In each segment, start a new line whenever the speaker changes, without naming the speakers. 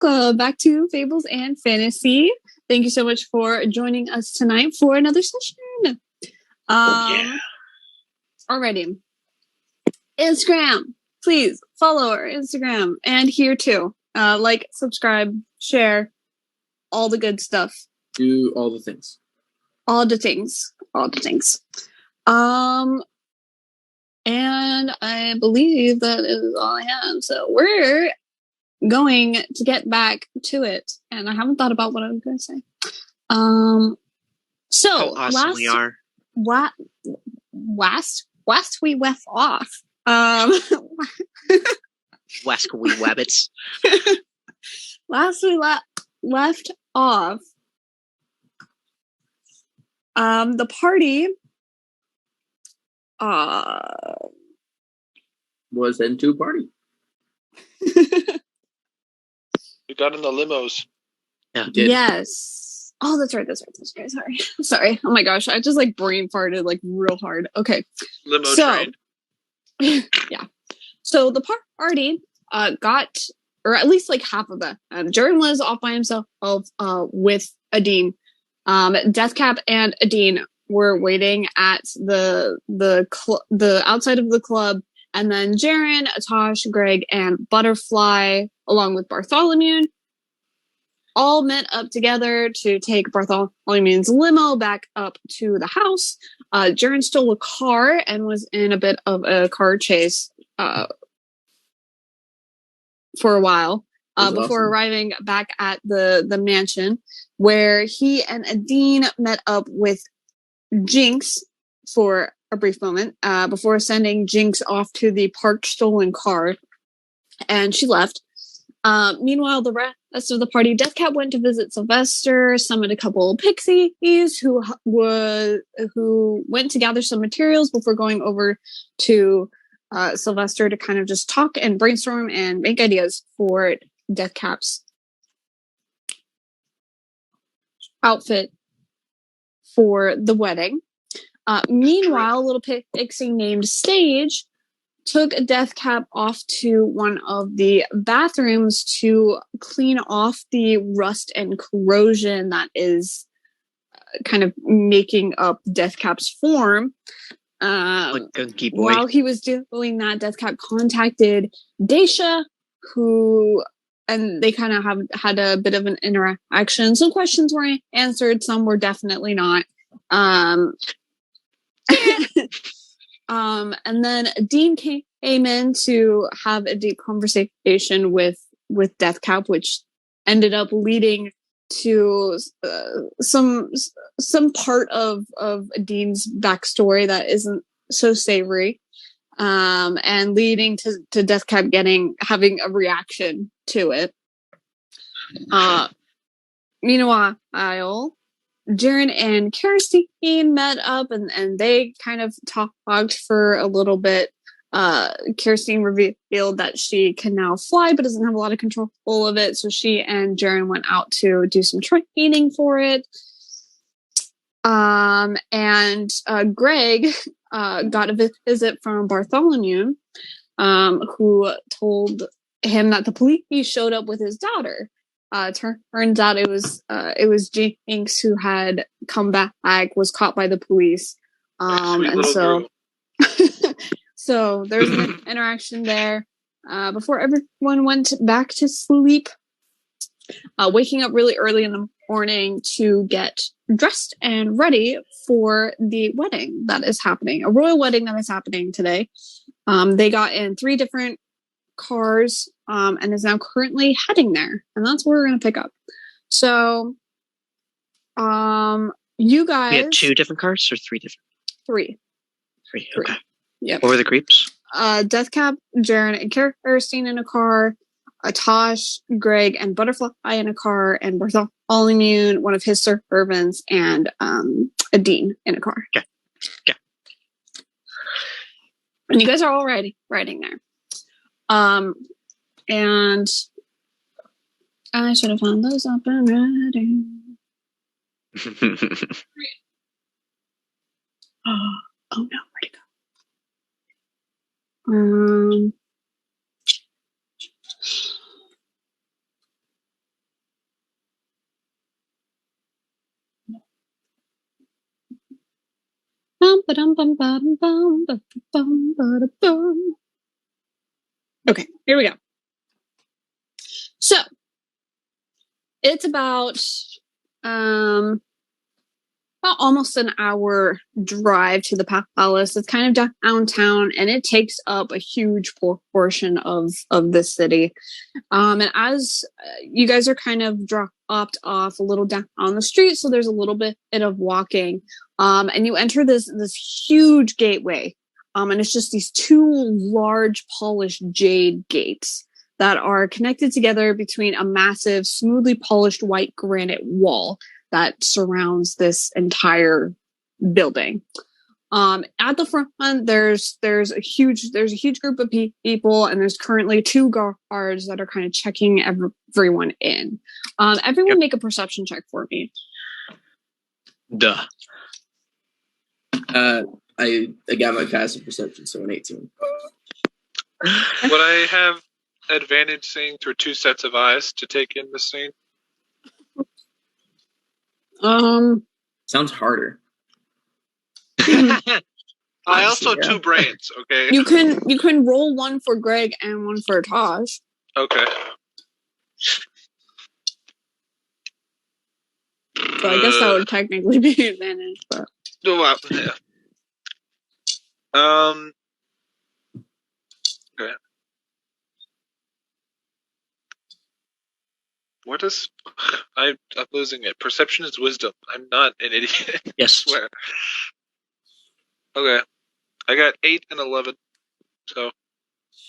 welcome back to Fables and Fantasy. Thank you so much for joining us tonight for another session. Alrighty. Instagram. Please follow our Instagram and here too. Like, subscribe, share, all the good stuff.
Do all the things.
All the things. And I believe that is all I have. So we're going to get back to it. And I haven't thought about what I was going to say. So
how awesome we are.
Last we left off.
Last we wabbits.
Last we left off. The party
was into party.
We got in the limos.
Yeah.
Yes. Oh, that's right. Sorry. Oh my gosh, I just brain farted real hard. Okay.
Limo train.
Yeah. So the party got, or at least half of it. Jarren was off by himself with Adine. Deathcap and Adine were waiting at the outside of the club, and then Jarren, Atosh, Greg, and Butterfly, along with Bartholomew, all met up together to take Bartholomew's limo back up to the house. Jarren stole a car and was in a bit of a car chase for a while before arriving back at the mansion, where he and Adine met up with Jinx for a brief moment before sending Jinx off to the parked stolen car, and she left. Meanwhile, the rest of the party, Deathcap went to visit Sylvester, summoned a couple of pixies who went to gather some materials before going over to Sylvester to kind of just talk and brainstorm and make ideas for Deathcap's outfit for the wedding. Meanwhile, little pixie named Sage took Deathcap off to one of the bathrooms to clean off the rust and corrosion that is kind of making up Deathcap's form.
Gunky boy.
While he was doing that, Deathcap contacted Daisha, and they kind of had a bit of an interaction. Some questions were answered, some were definitely not. And then Dean came in to have a deep conversation with Deathcap, which ended up leading to some part of Dean's backstory that isn't so savory, and leading to Deathcap having a reaction to it. Meanwhile, Jarren and Kirstine met up and they kind of talked for a little bit. Kirstine revealed that she can now fly but doesn't have a lot of control of it, so she and Jarren went out to do some training for it. And Greg got a visit from Bartholomew, who told him that the police showed up with his daughter. Turns out it was Jinx who had come back, was caught by the police, and so so there's an interaction there before everyone went back to sleep. Waking up really early in the morning to get dressed and ready for the wedding that is happening, a royal wedding that is happening today. They got in 3 different cars and is now currently heading there, and that's where we're going to pick up. So you guys,
we had 2 different cars or 3 different?
3.
Okay.
Yep.
What were the creeps?
Deathcap, Jarren, and Kirstine in a car, Atosh, Greg, and Butterfly in a car, and Bartholomew, one of his servants, and Adine in a car.
Okay.
And you guys are all riding there. And I should have found those up and ready. Oh no, where'd it go? Okay, here we go. So it's about almost an hour drive to the palace. It's kind of downtown, and it takes up a huge portion of the city. And as you guys are kind of dropped off a little down on the street, so there's a little bit of walking, and you enter this huge gateway, and it's just these two large polished jade gates that are connected together between a massive, smoothly polished white granite wall that surrounds this entire building. At the front, there's a huge group of people, and there's currently 2 guards that are kind of checking everyone in. Everyone make a perception check for me.
Duh.
I got my passive perception, so an 18.
Would I have advantage seeing through 2 sets of eyes to take in the scene?
Sounds harder.
I also have 2 brains. Okay.
You can roll one for Greg and one for Tosh.
Okay.
So I guess that would technically be advantage, but
Yeah. Okay. What is? I'm losing it. Perception is wisdom. I'm not an idiot.
Yes.
I swear. Okay. I got 8 and 11. So.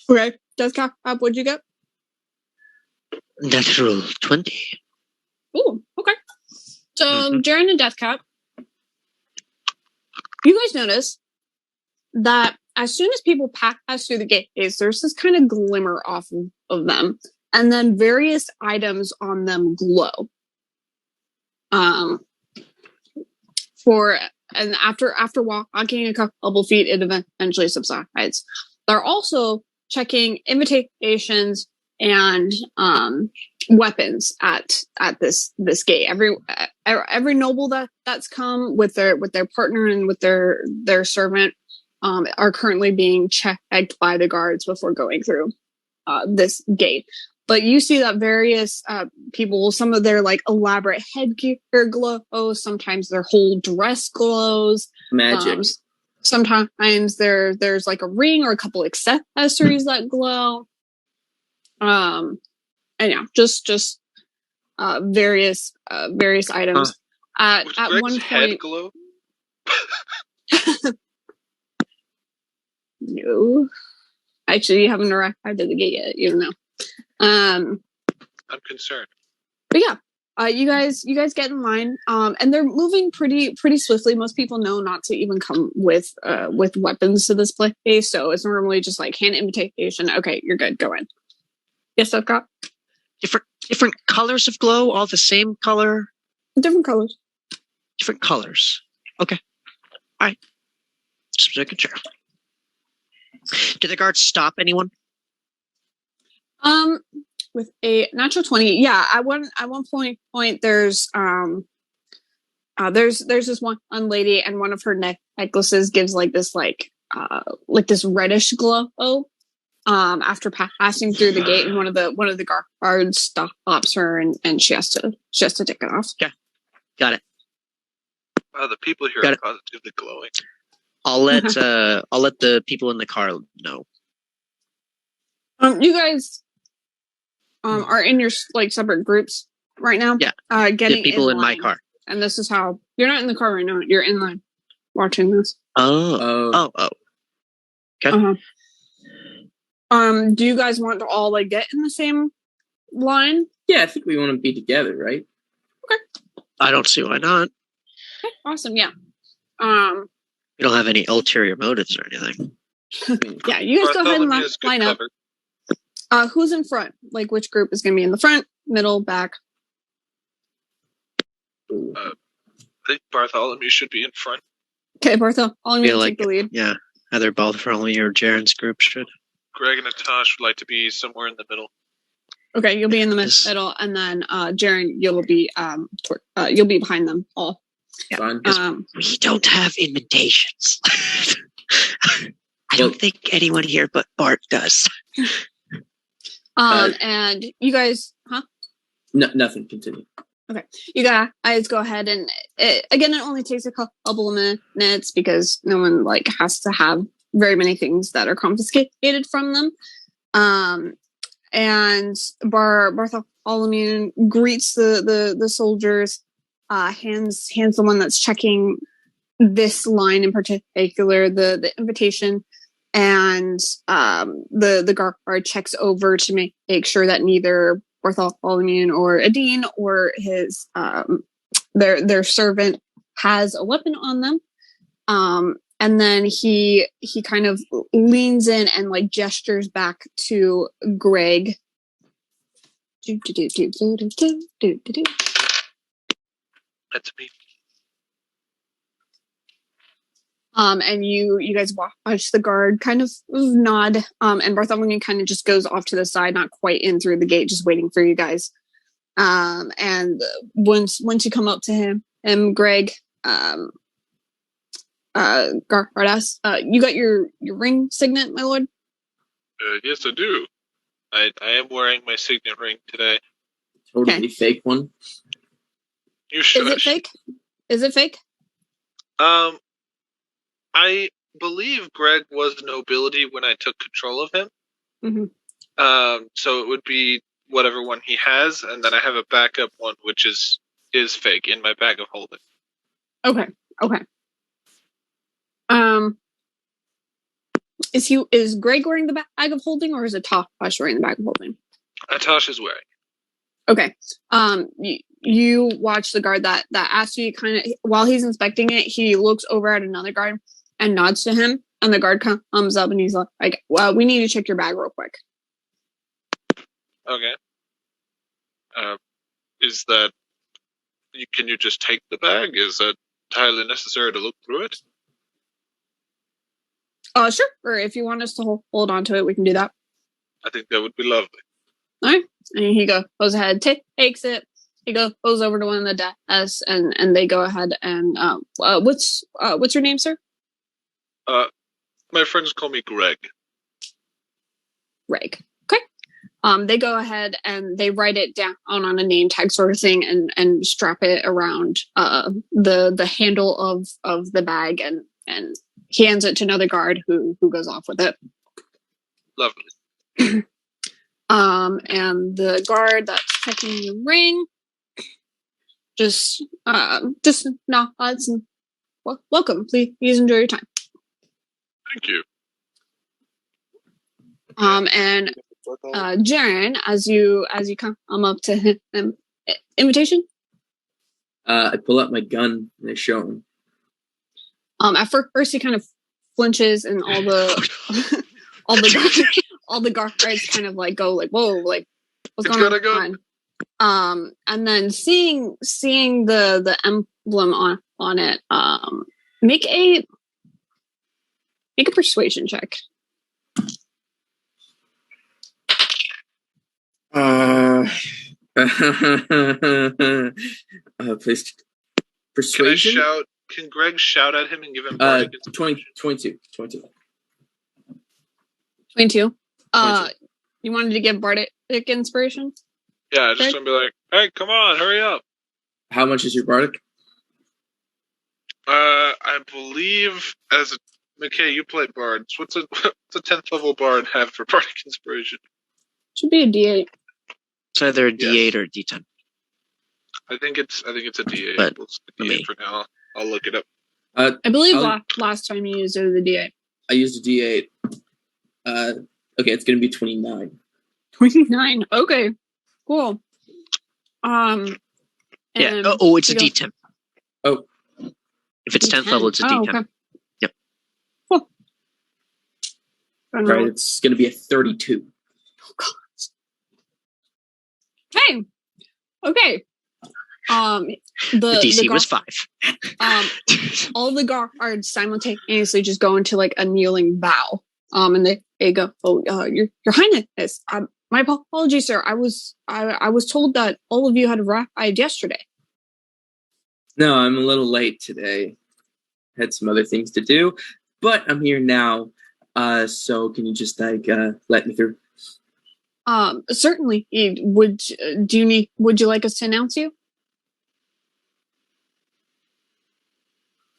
okay. Death Cap, what'd you get?
Natural 20.
Ooh, okay. So Jarren and Death Cap, you guys notice that as soon as people pass through the gates, there's this kind of glimmer off of them, and then various items on them glow. After walking a couple feet, it eventually subsides. They're also checking invitations and weapons at this gate. Every noble that's come with their partner and with their servant are currently being checked by the guards before going through this gate. But you see that various people, some of their like elaborate headgear glows, sometimes their whole dress glows.
Magic.
Sometimes there's like a ring or a couple accessories that glow. And yeah, just various items. At
Greg's
one
head
point,
glow?
no, actually, you haven't arrived at the gate yet, even though.
I'm concerned.
But yeah, you guys get in line, and they're moving pretty swiftly. Most people know not to even come with weapons to this place, so it's normally just like hand invitation. Okay, you're good. Go in. Yes, I've got
Different colors of glow, all the same color?
different colors.
Different colors. Okay. All right. Just making sure. Do the guards stop anyone?
With a natural 20, yeah. At one point, there's this one lady, and one of her necklaces gives like this reddish glow. After passing through the gate, and one of the guards stops her, and she has to take it off.
Okay, got it.
Wow, the people here
Got
are
it.
positively glowing.
I'll let the people in the car know.
You guys are in your like separate groups right now.
Yeah.
Getting
The people in my
line.
car.
And this is how you're not in the car right now. You're in line watching this.
Oh. Okay.
Do you guys want to all like get in the same line?
Yeah, I think we want to be together, right?
Okay.
I don't see why not.
Okay, awesome. Yeah.
We don't have any ulterior motives or anything.
Yeah, you guys go ahead and
Bartholomew's good
line up.
cover.
Who's in front? Like, which group is going to be in the front, middle, back?
I think Bartholomew should be in front.
Okay, Bartholomew,
Feel
take the lead.
Yeah, either Bartholomew or Jarren's group should.
Greg and Natash would like to be somewhere in the middle.
Okay, you'll be in the
Yes.
middle, and then Jarren, you'll be behind them all.
Yeah,
Fine.
We don't have invitations. I don't think anyone here but Bart does.
And you guys, huh?
Nothing. Continue.
Okay, you guys go ahead, and it only takes a couple of minutes because no one has to have very many things that are confiscated from them. And Bartholomew greets the soldiers, hands the one that's checking this line in particular the invitation, and the guard checks over to make sure that neither Bartholomew or Adine or his their servant has a weapon on them. And then he kind of leans in and gestures back to Greg.
That's me.
And you guys watch the guard kind of nod. And Bartholomew kind of just goes off to the side, not quite in through the gate, just waiting for you guys. And once you come up to him, Greg, Gardas, you got your ring signet, my lord?
Yes, I do. I am wearing my signet ring today.
Totally fake one.
You should.
Is it fake?
I believe Greg was nobility when I took control of him.
Mm-hmm.
So it would be whatever one he has, and then I have a backup one which is fake in my bag of holding.
Okay. Is Greg wearing the bag of holding, or is it Tosh wearing the bag of holding?
Tosh is wearing.
Okay. You watch the guard that asks you, kind of while he's inspecting it, he looks over at another guard and nods to him, and the guard comes up and he's like, "Well, we need to check your bag real quick."
Okay. Is that? Can you just take the bag? Is that entirely necessary to look through it?
Sure. Or if you want us to hold on to it, we can do that.
I think that would be lovely.
All right. And he goes ahead, takes it. He goes over to one of the desks, and they go ahead and what's your name, sir?
My friends call me Greg.
Greg. Okay. They go ahead and they write it down on a name tag sort of thing, and strap it around the handle of the bag, and he hands it to another guard who goes off with it.
Lovely.
And the guard that's checking the ring just nods and welcome. Please enjoy your time.
Thank you.
And Jarren, as you come up to him, invitation.
I pull out my gun and I show him.
At first, he kind of flinches, and all the guards kind of go whoa, what's going on? And then seeing the emblem on it, make a persuasion check.
Please. Persuasion.
Can Greg shout at him and give him
22.
22.
22.
You wanted to give Bardic inspiration?
Yeah, just gonna be like, hey, come on, hurry up.
How much is your Bardic?
I believe McKay, you play bards. What's a 10th level bard have for Bardic inspiration?
Should be a D8.
It's either a D8 or a D10.
I think it's a D8.
But
we'll stick D8 for now. I'll look it up.
I believe last time you used it was a D8.
I used a D8. Okay, it's gonna be 29.
29. Okay, cool.
Yeah. It's a D10.
Oh.
If it's 10th level, it's a D10.
Okay.
Yep.
Cool.
Right, it's gonna be a 32.
Oh God. Okay. The
DC was 5.
All the guards simultaneously just go into a kneeling bow. And they go, your Highness, my apologies, sir. I was told that all of you had arrived yesterday.
No, I'm a little late today. Had some other things to do, but I'm here now. So can you just let me through?
Certainly. Would you like us to announce you?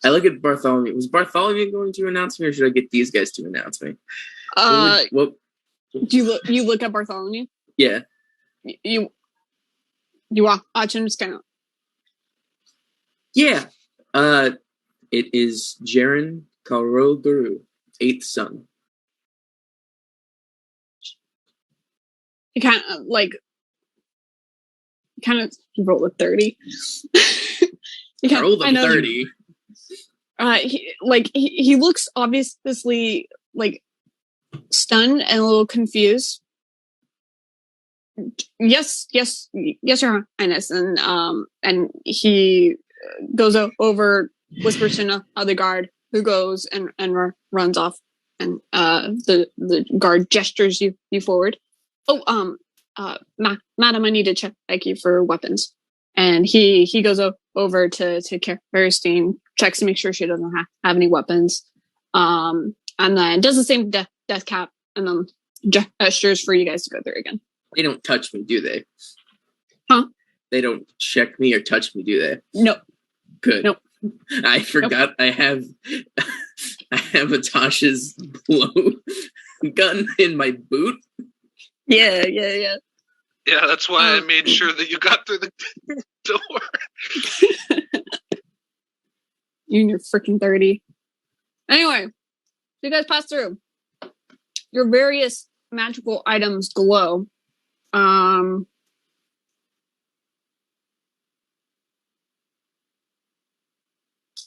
I look at Bartholomew. Was Bartholomew going to announce me, or should I get these guys to announce me?
Do you look at Bartholomew?
Yeah.
You watch him just kind of.
Yeah. It is Jarren Guru, 8th son.
You you rolled a 30.
I rolled a 30.
He looks obviously like stunned and a little confused. Yes, Your Highness, and he goes over, whispers to another guard who goes and runs off, and the guard gestures you forward. Oh, madam, I need to check you for weapons, and he goes over to Kerstein, checks to make sure she doesn't have any weapons, and then does the same death cap, and then gestures for you guys to go through again.
They don't touch me, do they?
Huh?
They don't check me or touch me, do they?
Nope.
Good.
Nope.
I forgot. Nope. I have Atasha's blow gun in my boot.
Yeah.
Yeah, that's why I made sure that you got through the door.
You and your freaking 30. Anyway, you guys pass through. Your various magical items glow.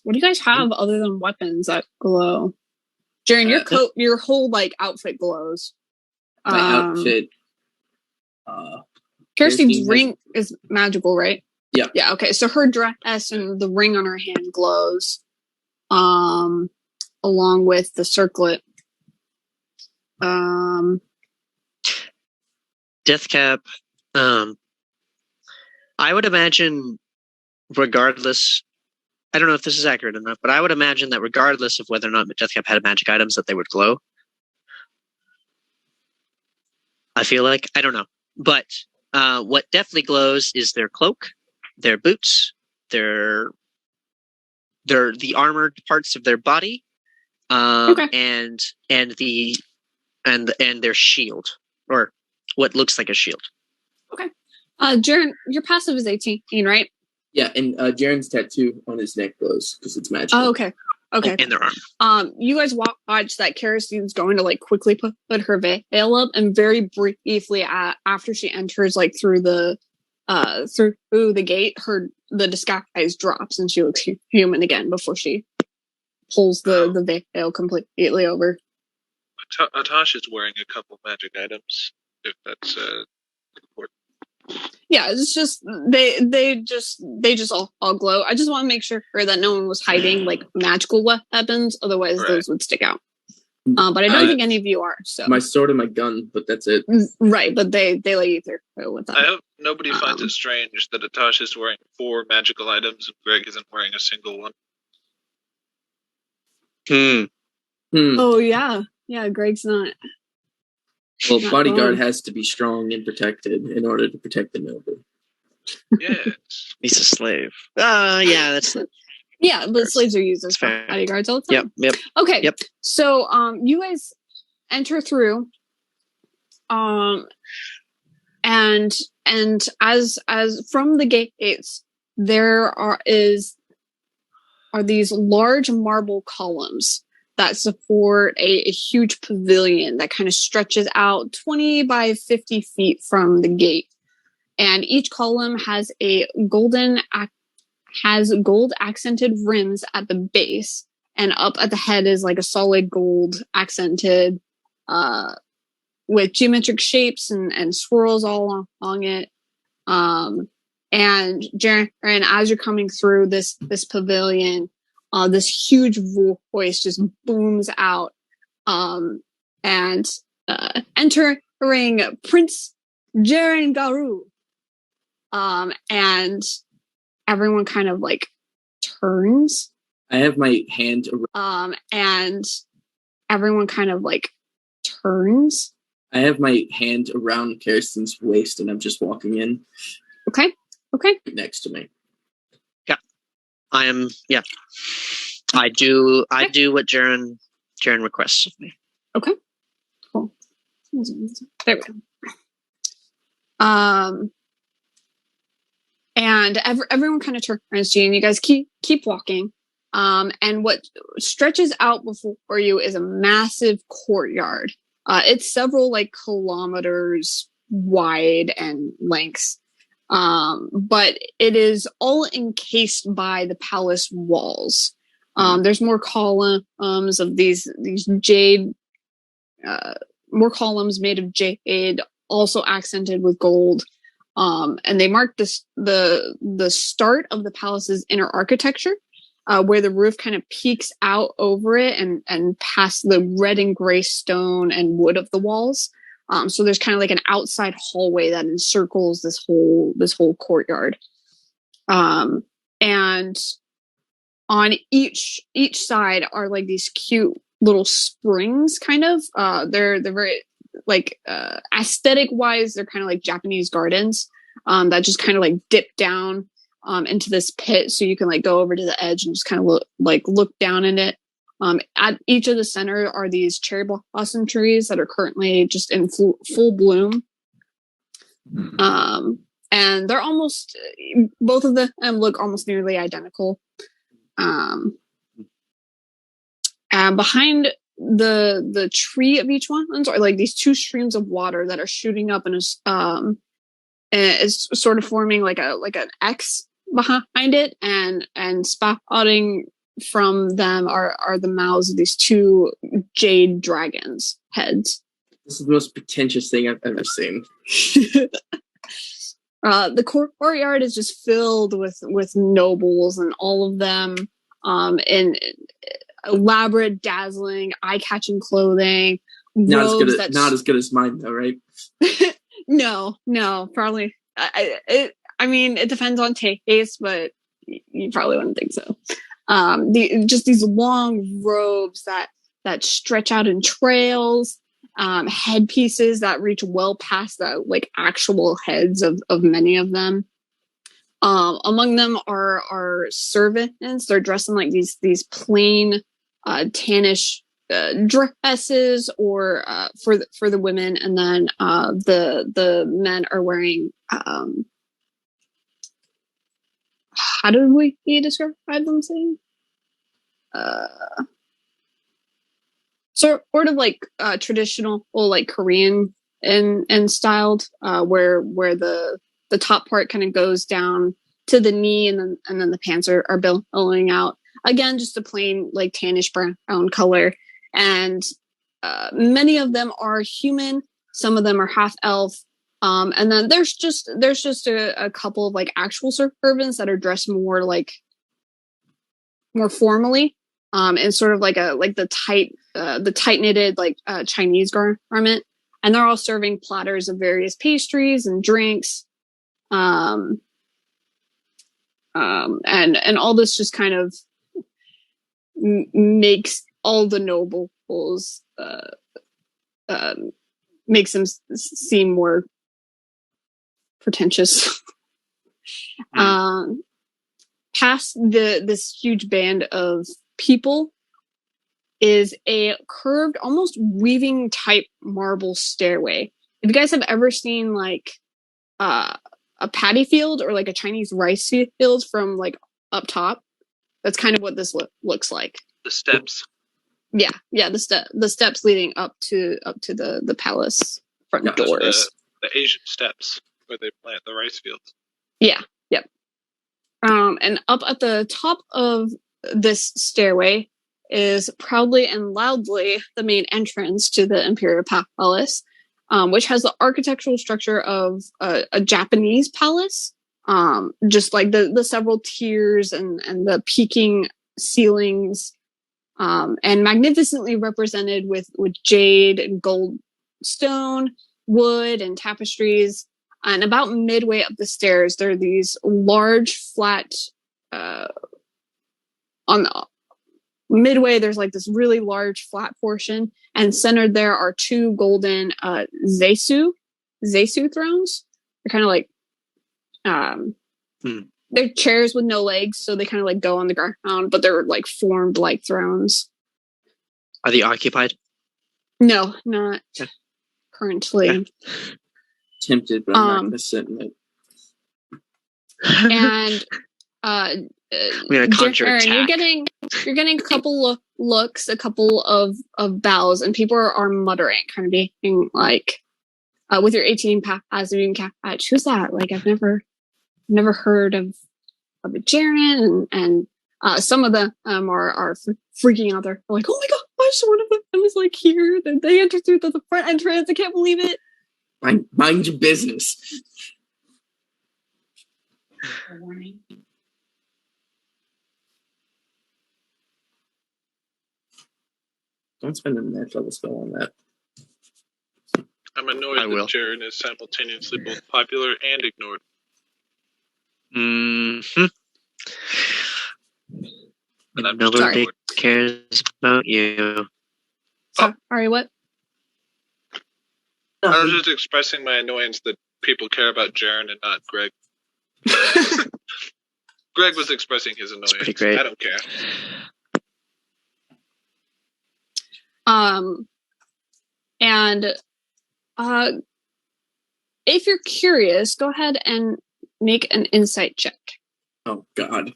What do you guys have other than weapons that glow? Jarren, your coat, your whole outfit glows.
My outfit.
Kirsten's ring is magical, right?
Yeah.
Yeah. Okay. So her dress and the ring on her hand glows, along with the circlet.
Death cap. I would imagine, regardless. I don't know if this is accurate enough, but I would imagine that regardless of whether or not Death Cap had magic items, that they would glow. I feel like, I don't know. But what definitely glows is their cloak, their boots, the armored parts of their body, and their shield, or what looks like a shield.
Okay. Jarren, your passive is 18, right?
Yeah, and Jarren's tattoo on his neck glows because it's magical.
Oh, okay. Okay.
And their arm.
You guys watch that Kerstein's going to quickly put her veil up, and very briefly after she enters through the gate, the disguise drops and she looks human again before she pulls the veil completely over.
Atasha's wearing a couple magic items, if that's important.
Yeah, it's just they just all glow. I just want to make sure that no one was hiding magical weapons, otherwise those would stick out. But I don't think any of you are. So
my sword and my gun, but that's it.
Right, but they let you through with that.
I hope nobody finds it strange that Atasha's wearing 4 magical items and Greg isn't wearing a single one.
Oh yeah, Greg's not.
Well, bodyguard has to be strong and protected in order to protect the noble.
Yes.
He's a slave. Yeah, that's it.
Yeah, but slaves are used as bodyguards all the time.
Yep.
Okay.
Yep.
So you guys enter through, and as from the gates there are these large marble columns that support a huge pavilion that kind of stretches out 20 by 50 feet from the gate. And each column has gold accented rims at the base, and up at the head is a solid gold accented, with geometric shapes and swirls all along it. And Jarren, as you're coming through this pavilion, this huge voice just booms out, and entering Prince Jarren Garu. And everyone kind of turns.
I have my hand around.
And everyone kind of like turns.
I have my hand around Kirsten's waist, and I'm just walking in.
Okay.
Next to me.
Yeah, I am. Yeah, I do. I do what Jarren requests of me.
Okay. Cool. There we go. And everyone kind of turns to you, and you guys keep walking. And what stretches out before you is a massive courtyard. It's several like kilometers wide and length. But it is all encased by the palace walls. There's more columns of these jade, more columns made of jade, also accented with gold. And they mark the start of the palace's inner architecture, where the roof kind of peeks out over it and past the red and gray stone and wood of the walls. So there's kind of like an outside hallway that encircles this whole courtyard. And on each side are like these cute little springs, kind of. They're very like aesthetic wise, they're kind of like Japanese gardens that just kind of like dip down into this pit, so you can like go over to the edge and just kind of look down in it. At each of the center are these cherry blossom trees that are currently just in full bloom. And they're almost, both of them look almost nearly identical. And behind the tree of each one are like these two streams of water that are shooting up and is sort of forming like an X behind it, and spouting from them are the mouths of these two jade dragons heads.
This is the most pretentious thing I've ever seen.
The courtyard is just filled with nobles, and all of them in elaborate, dazzling, eye-catching clothing.
Not as good as mine, though, right?
No, probably. I mean, it depends on taste, but you probably wouldn't think so. Just these long robes that stretch out in trails, headpieces that reach well past the like actual heads of many of them. Among them are servants. They're dressed in like these plain tannish dresses, or for the women, and then the men are wearing how do we describe them saying? Sort of like traditional, or like Korean and styled, where the top part kind of goes down to the knee, and then the pants are billowing out. Again, just a plain like tannish brown color. And many of them are human. Some of them are half elf. And then there's just a couple of like actual servants that are dressed more formally, and sort of like the tight knitted like Chinese garment. And they're all serving platters of various pastries and drinks. And all this just kind of makes all the nobles makes them seem more pretentious. Past this huge band of people is a curved, almost weaving type marble stairway. If you guys have ever seen like a paddy field or like a Chinese rice field from like up top, that's kind of what this looks like.
The steps.
Yeah, the steps leading up to the palace front doors.
The Asian steps where they plant the rice fields.
Yeah, yep. And up at the top of this stairway is proudly and loudly the main entrance to the Imperial Palace, which has the architectural structure of a Japanese palace, just like the several tiers and the peaking ceilings, and magnificently represented with jade and gold stone, wood, and tapestries. And about midway up the stairs, there are these large, flat on the midway, there's like this really large flat portion, and centered there are two golden Zesu thrones. They're kind of like they're chairs with no legs, so they kind of like go on the ground, but they're like formed like thrones.
Are they occupied?
No, not currently.
Okay.
Tempted, but I'm not going to sit in it.
And
I'm gonna conjure
Jarren,
attack.
you're getting a couple of looks, a couple of bows, and people are muttering, kind of being like, with your 18 as a catch, who's that? Like, I've never heard of a Jarren, and some of them are freaking out. They're like, oh my gosh, one of them is like here. They entered through the front entrance. I can't believe it.
Mind your business.
Warning.
Don't spend a match level spell on that.
I'm annoyed that Jarren is simultaneously both popular and ignored.
Mm-hmm.
And I'm
Nobody cares about you.
Sorry, what?
I was just expressing my annoyance that people care about Jarren and not Greg. Greg was expressing his annoyance.
Pretty great.
I don't care.
And if you're curious, go ahead and make an insight check.
Oh, God.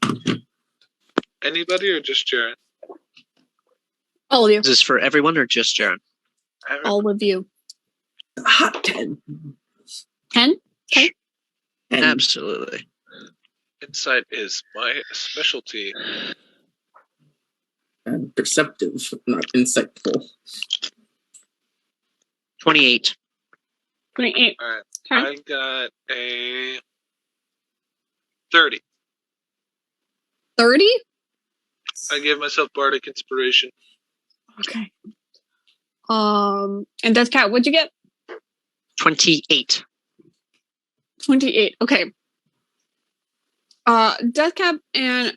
Anybody or just Jarren?
All of you.
Is this for everyone or just Jarren?
All of you.
Hot 10.
10? Okay.
Absolutely.
Insight is my specialty.
And perceptive, not insightful.
28.
28.
All right.
Okay.
I got a 30.
30?
I gave myself bardic inspiration.
Okay. And Death Cat, what'd you get?
28.
28. Okay. Death Cap and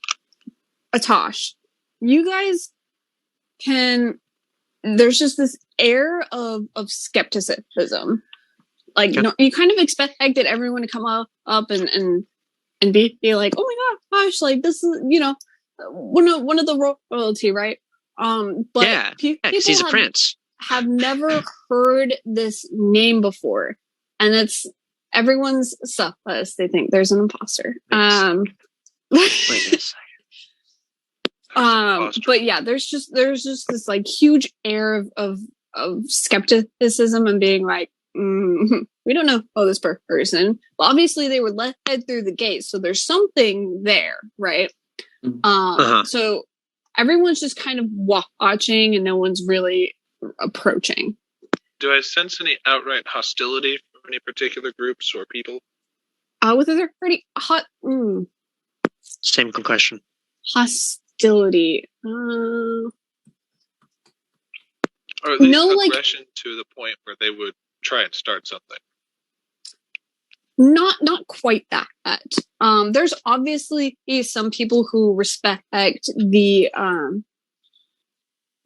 Atosh, you guys can. There's just this air of skepticism. Like, you kind of expected everyone to come up and be like, oh my gosh, like this is one of the royalty, right? But
yeah, because he's a prince.
Have never heard this name before, and it's everyone's suspicious. They think there's an imposter. But yeah, there's just this like huge air of skepticism and being like, we don't know this person. Well, obviously they were led through the gate, so there's something there, right? So everyone's just kind of watching, and no one's really approaching.
Do I sense any outright hostility from any particular groups or people?
With a pretty hot.
Same question.
Hostility.
Or at least aggression to the point where they would try and start something.
Not quite that. There's obviously some people who respect the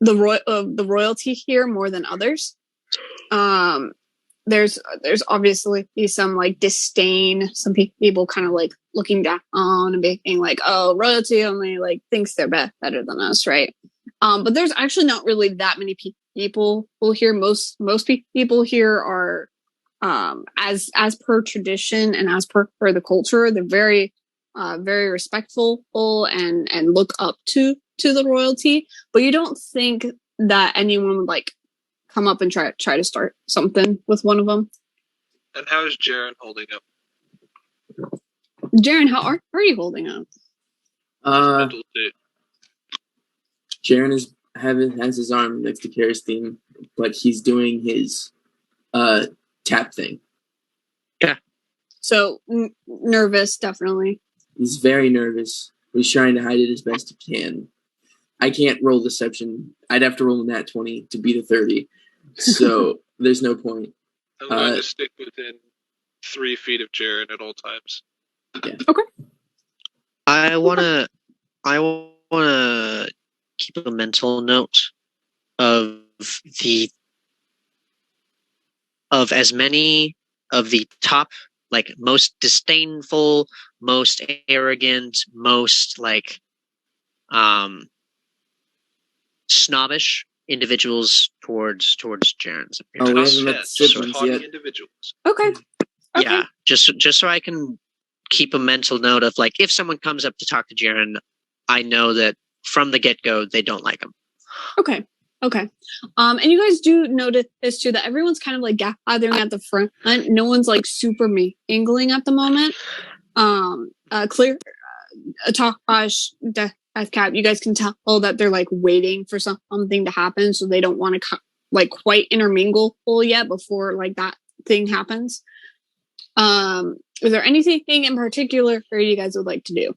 royalty here more than others. There's obviously some like disdain. Some people kind of like looking down and being like, "Oh, royalty only like thinks they're better than us," right? But there's actually not really that many people here. Most people here are, as per tradition and as per the culture, they're very respectful and look up to the royalty. But you don't think that anyone would like come up and try to start something with one of them.
And how is Jarren holding up?
Jarren, how are you holding up?
Jarren has his arm next to Kara's theme, but he's doing his tap thing.
Yeah.
So nervous, definitely.
He's very nervous. He's trying to hide it as best he can. I can't roll deception. I'd have to roll a nat 20 to beat a 30. So there's no point.
I'm going to stick within 3 feet of Jarren at all times.
Yeah.
Okay.
I wanna keep a mental note of as many of the top, like, most disdainful, most arrogant, most like snobbish individuals towards Jarrens.
Oh, we haven't met
Yeah,
the
just
siblings
haughty
yet.
individuals.
Okay.
Yeah, just so I can keep a mental note of, like, if someone comes up to talk to Jarren, I know that from the get-go they don't like him.
Okay. And you guys do notice too that everyone's kind of like gathering at the front. No one's like super mingling at the moment. Clear, Tosh, Deathcap, you guys can tell that they're like waiting for something to happen, so they don't want to like quite intermingle yet before like that thing happens. Is there anything in particular that you guys would like to do?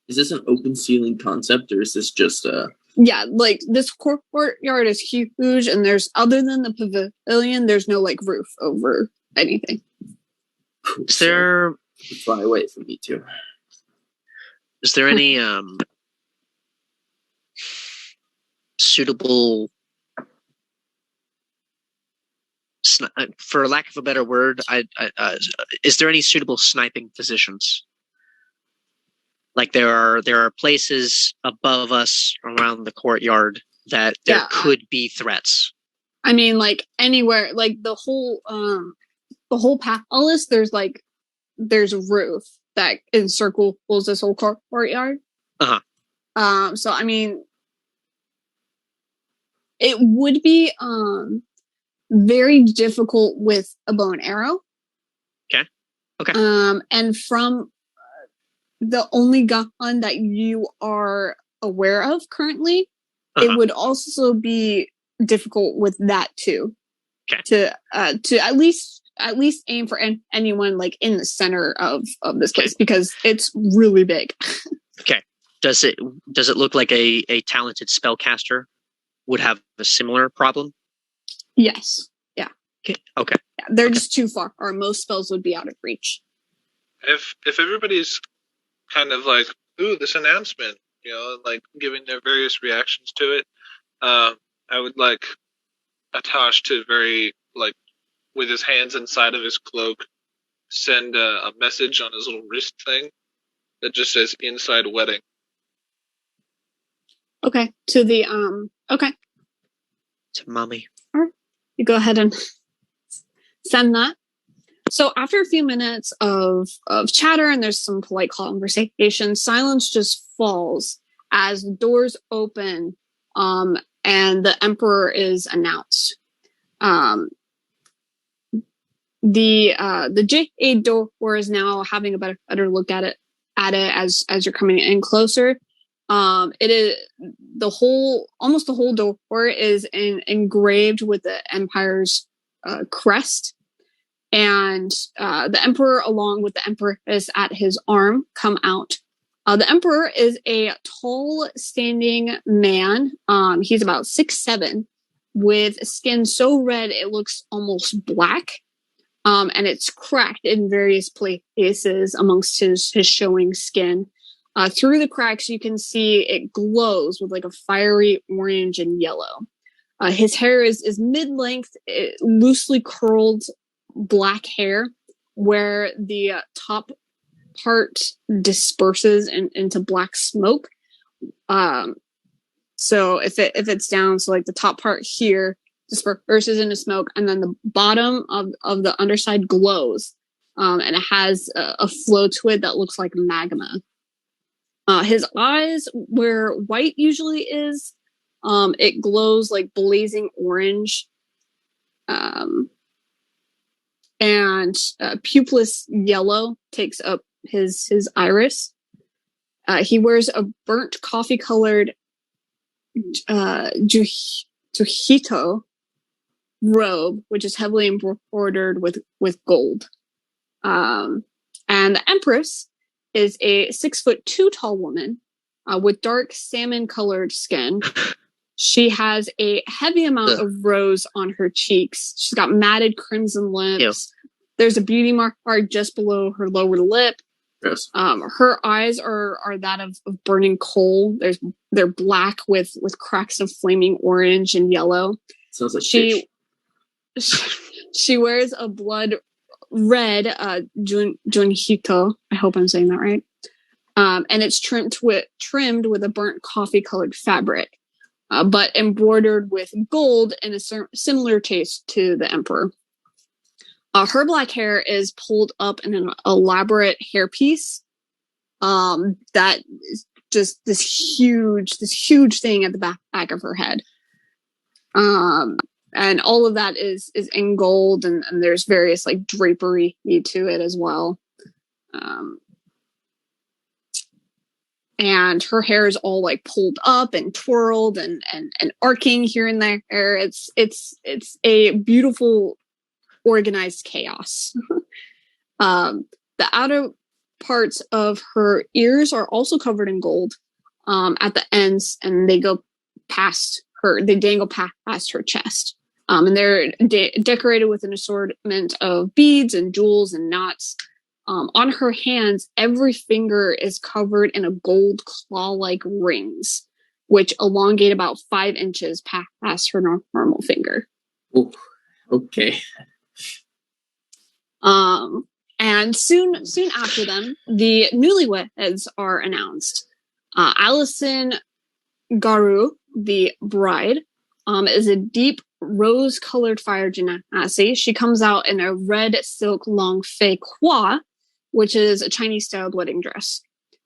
Is this an open ceiling concept, or is this just a...
Yeah, like, this courtyard is huge, and there's, other than the pavilion, there's no, like, roof over anything.
Is there...
Fly away from me, too.
Is there any, suitable... for lack of a better word, is there any suitable sniping positions? Like, there are places above us around the courtyard that there could be threats.
I mean, like, anywhere, like the whole palace, there's a roof that encircles this whole courtyard. So I mean, it would be very difficult with a bow and arrow.
Okay.
And from the only gun that you are aware of currently, it would also be difficult with that too.
Okay.
To at least aim for anyone like in the center of this place, because it's really big.
Okay. Does it look like a talented spellcaster would have a similar problem?
Yes. Yeah.
Okay.
Yeah, they're just too far, or most spells would be out of reach.
If everybody's kind of like, ooh, this announcement, like giving their various reactions to it, I would like Atash to very, like, with his hands inside of his cloak, send a message on his little wrist thing that just says "inside wedding."
Okay. To the okay.
To mommy.
All right. You go ahead and send that. So after a few minutes of chatter, and there's some polite conversation, silence just falls as the doors open, and the emperor is announced. The Jade door is now having a better look at it as you're coming in closer. It is almost the whole door is engraved with the Empire's crest. And the Emperor, along with the Empress at his arm, come out. The Emperor is a tall, standing man. He's about 6'7", with skin so red it looks almost black. And it's cracked in various places amongst his showing skin. Through the cracks, you can see it glows with like a fiery orange and yellow. His hair is mid-length, loosely curled black hair, where the top part disperses into black smoke. So if it's down, so like the top part here disperses into smoke, and then the bottom of the underside glows, and it has a flow to it that looks like magma. His eyes, where white usually is, it glows like blazing orange. And pupilless yellow takes up his iris. He wears a burnt coffee-colored Juhito robe, which is heavily embroidered with gold. And the Empress is a 6'2" tall woman with dark salmon-colored skin. She has a heavy amount of rose on her cheeks. She's got matted crimson lips. Ew. There's a beauty mark just below her lower lip.
Gross.
Her eyes are that of burning coal. They're black with cracks of flaming orange and yellow.
Sounds like fish.
She wears a blood red junhito. I hope I'm saying that right. And it's trimmed with a burnt coffee colored fabric, but embroidered with gold in a similar taste to the emperor. Her black hair is pulled up in an elaborate hairpiece. That is just this huge thing at the back of her head. And all of that is in gold, and there's various like drapery to it as well. And her hair is all like pulled up and twirled and arcing here and there. It's a beautiful, organized chaos. The outer parts of her ears are also covered in gold at the ends, and they go past her. They dangle past her chest. And they're decorated with an assortment of beads and jewels and knots. On her hands, every finger is covered in a gold claw-like rings, which elongate about 5 inches past her normal finger.
Oh, okay.
And soon after them, the newlyweds are announced. Alison Garu, the bride, is a deep rose-colored fire genasi. She comes out in a red silk long fei qua, which is a Chinese-styled wedding dress.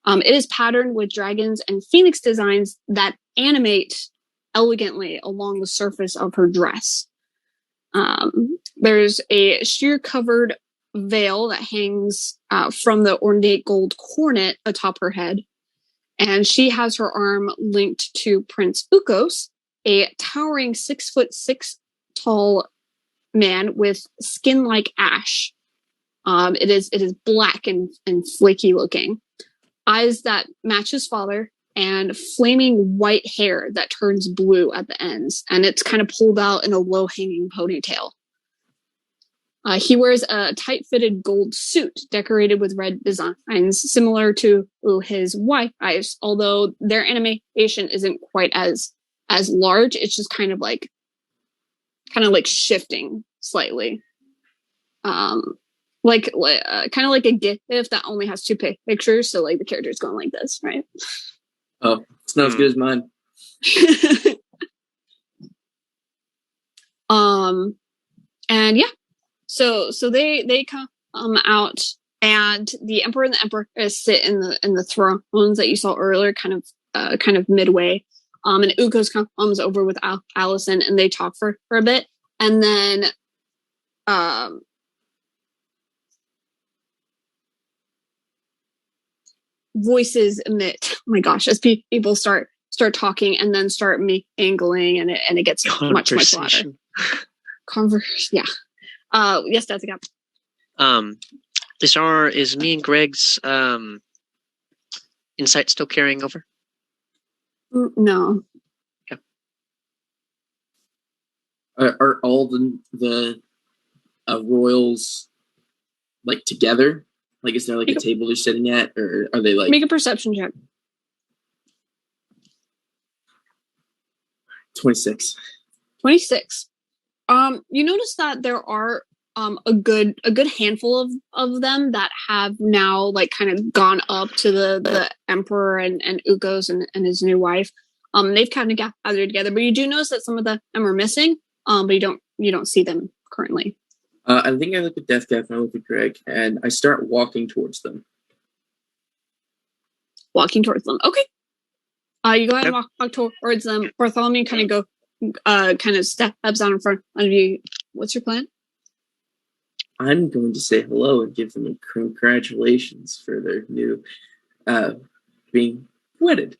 It is patterned with dragons and phoenix designs that animate elegantly along the surface of her dress. There's a sheer-covered veil that hangs from the ornate gold coronet atop her head, and she has her arm linked to Prince Ukos, a towering 6'6" tall man with skin like ash. It is black and flaky looking, eyes that match his father, and flaming white hair that turns blue at the ends, and it's kind of pulled out in a low hanging ponytail. He wears a tight-fitted gold suit decorated with red designs, similar to his wife's, although their animation isn't quite as large. It's just kind of like shifting slightly, kind of like a GIF that only has 2 pictures. So like the character's going like this, right?
Oh, it's not as good as mine.
And yeah. So they come out, and the emperor and the empress sit in the thrones that you saw earlier, kind of midway. And Ukos comes over with Alison, and they talk for a bit, and then voices emit. Oh my gosh, as people start talking and then start mingling, and it gets much louder. Yeah. Yes, that's a gap.
Is me and Greg's insight still carrying over?
No.
Okay.
Are all the royals like together? Like, is there like a table they're sitting at, or are they like?
Make a perception check.
26.
26. You notice that there are a good handful of them that have now like kind of gone up to the emperor and Ukos and his new wife. They've kind of gathered together, but you do notice that some of them are missing. But you don't see them currently.
I think I look at Death Gaff and I look at Greg, and I start walking towards them.
Walking towards them. Okay. You go ahead and walk towards them. Bartholomew kind of steps down in front of you. What's your plan?
I'm going to say hello and give them congratulations for their new being wedded.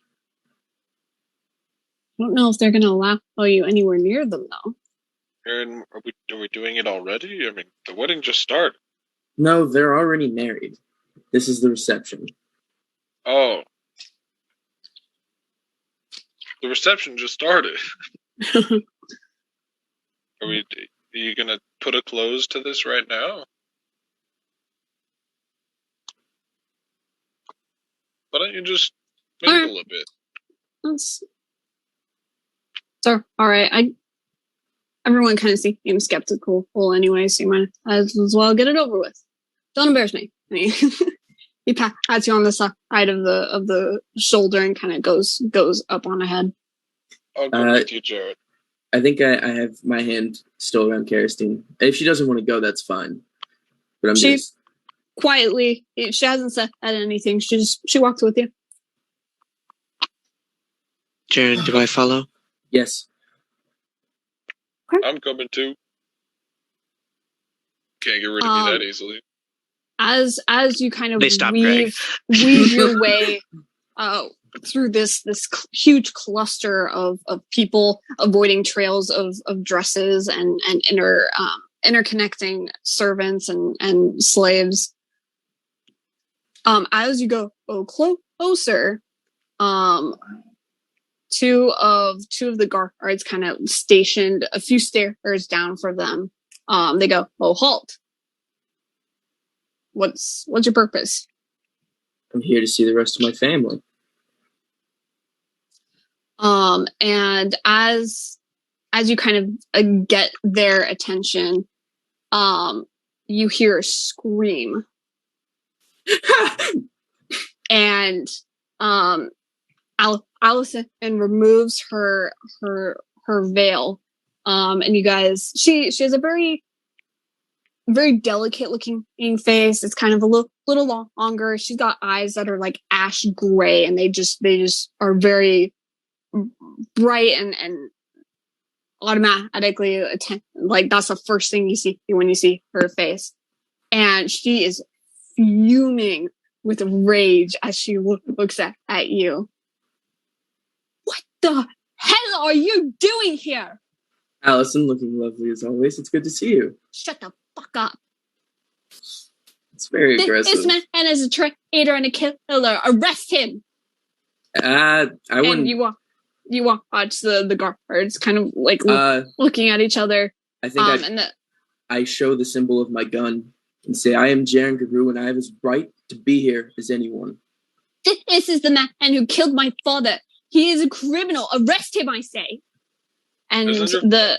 I don't know if they're going to allow you anywhere near them, though.
Aaron, are we doing it already? I mean, the wedding just started.
No, they're already married. This is the reception.
Oh. The reception just started. Are you going to put a close to this right now? Why don't you just
All right.
mingle a bit?
So, all right. Everyone kind of seems skeptical anyway, so you might as well get it over with. Don't embarrass me. He pats you on the side of the shoulder and kind of goes up on ahead.
I'll go with you, Jared.
I think I have my hand still around Karistine. If she doesn't want to go, that's fine. But I'm
quietly, she hasn't said anything. She walks with you.
Jarren, do I follow?
Yes.
I'm coming too. Can't get rid of me that easily.
As you kind of
weave
your way through this huge cluster of people, avoiding trails of dresses and interconnecting servants and slaves. As you go closer, two of the guards kind of stationed a few stairs down for them. They go, "Oh, halt! What's your purpose?"
I'm here to see the rest of my family.
And as you kind of get their attention, you hear a scream. And Alison removes her veil. And you guys, she has a very delicate looking face. It's kind of a little longer. She's got eyes that are like ash gray, and they just are very bright and automatically like that's the first thing you see when you see her face. And she is fuming with rage as she looks at you. What the hell are you doing here?
Alison, looking lovely as always. It's good to see you.
Shut the fuck up.
It's very aggressive.
This man is a traitor and a killer. Arrest him.
I wouldn't.
And you watch the guards kind of like looking at each other.
I think I show the symbol of my gun and say, "I am Jarren Guru, and I have as right to be here as anyone."
This is the man who killed my father. He is a criminal. Arrest him, I say. And the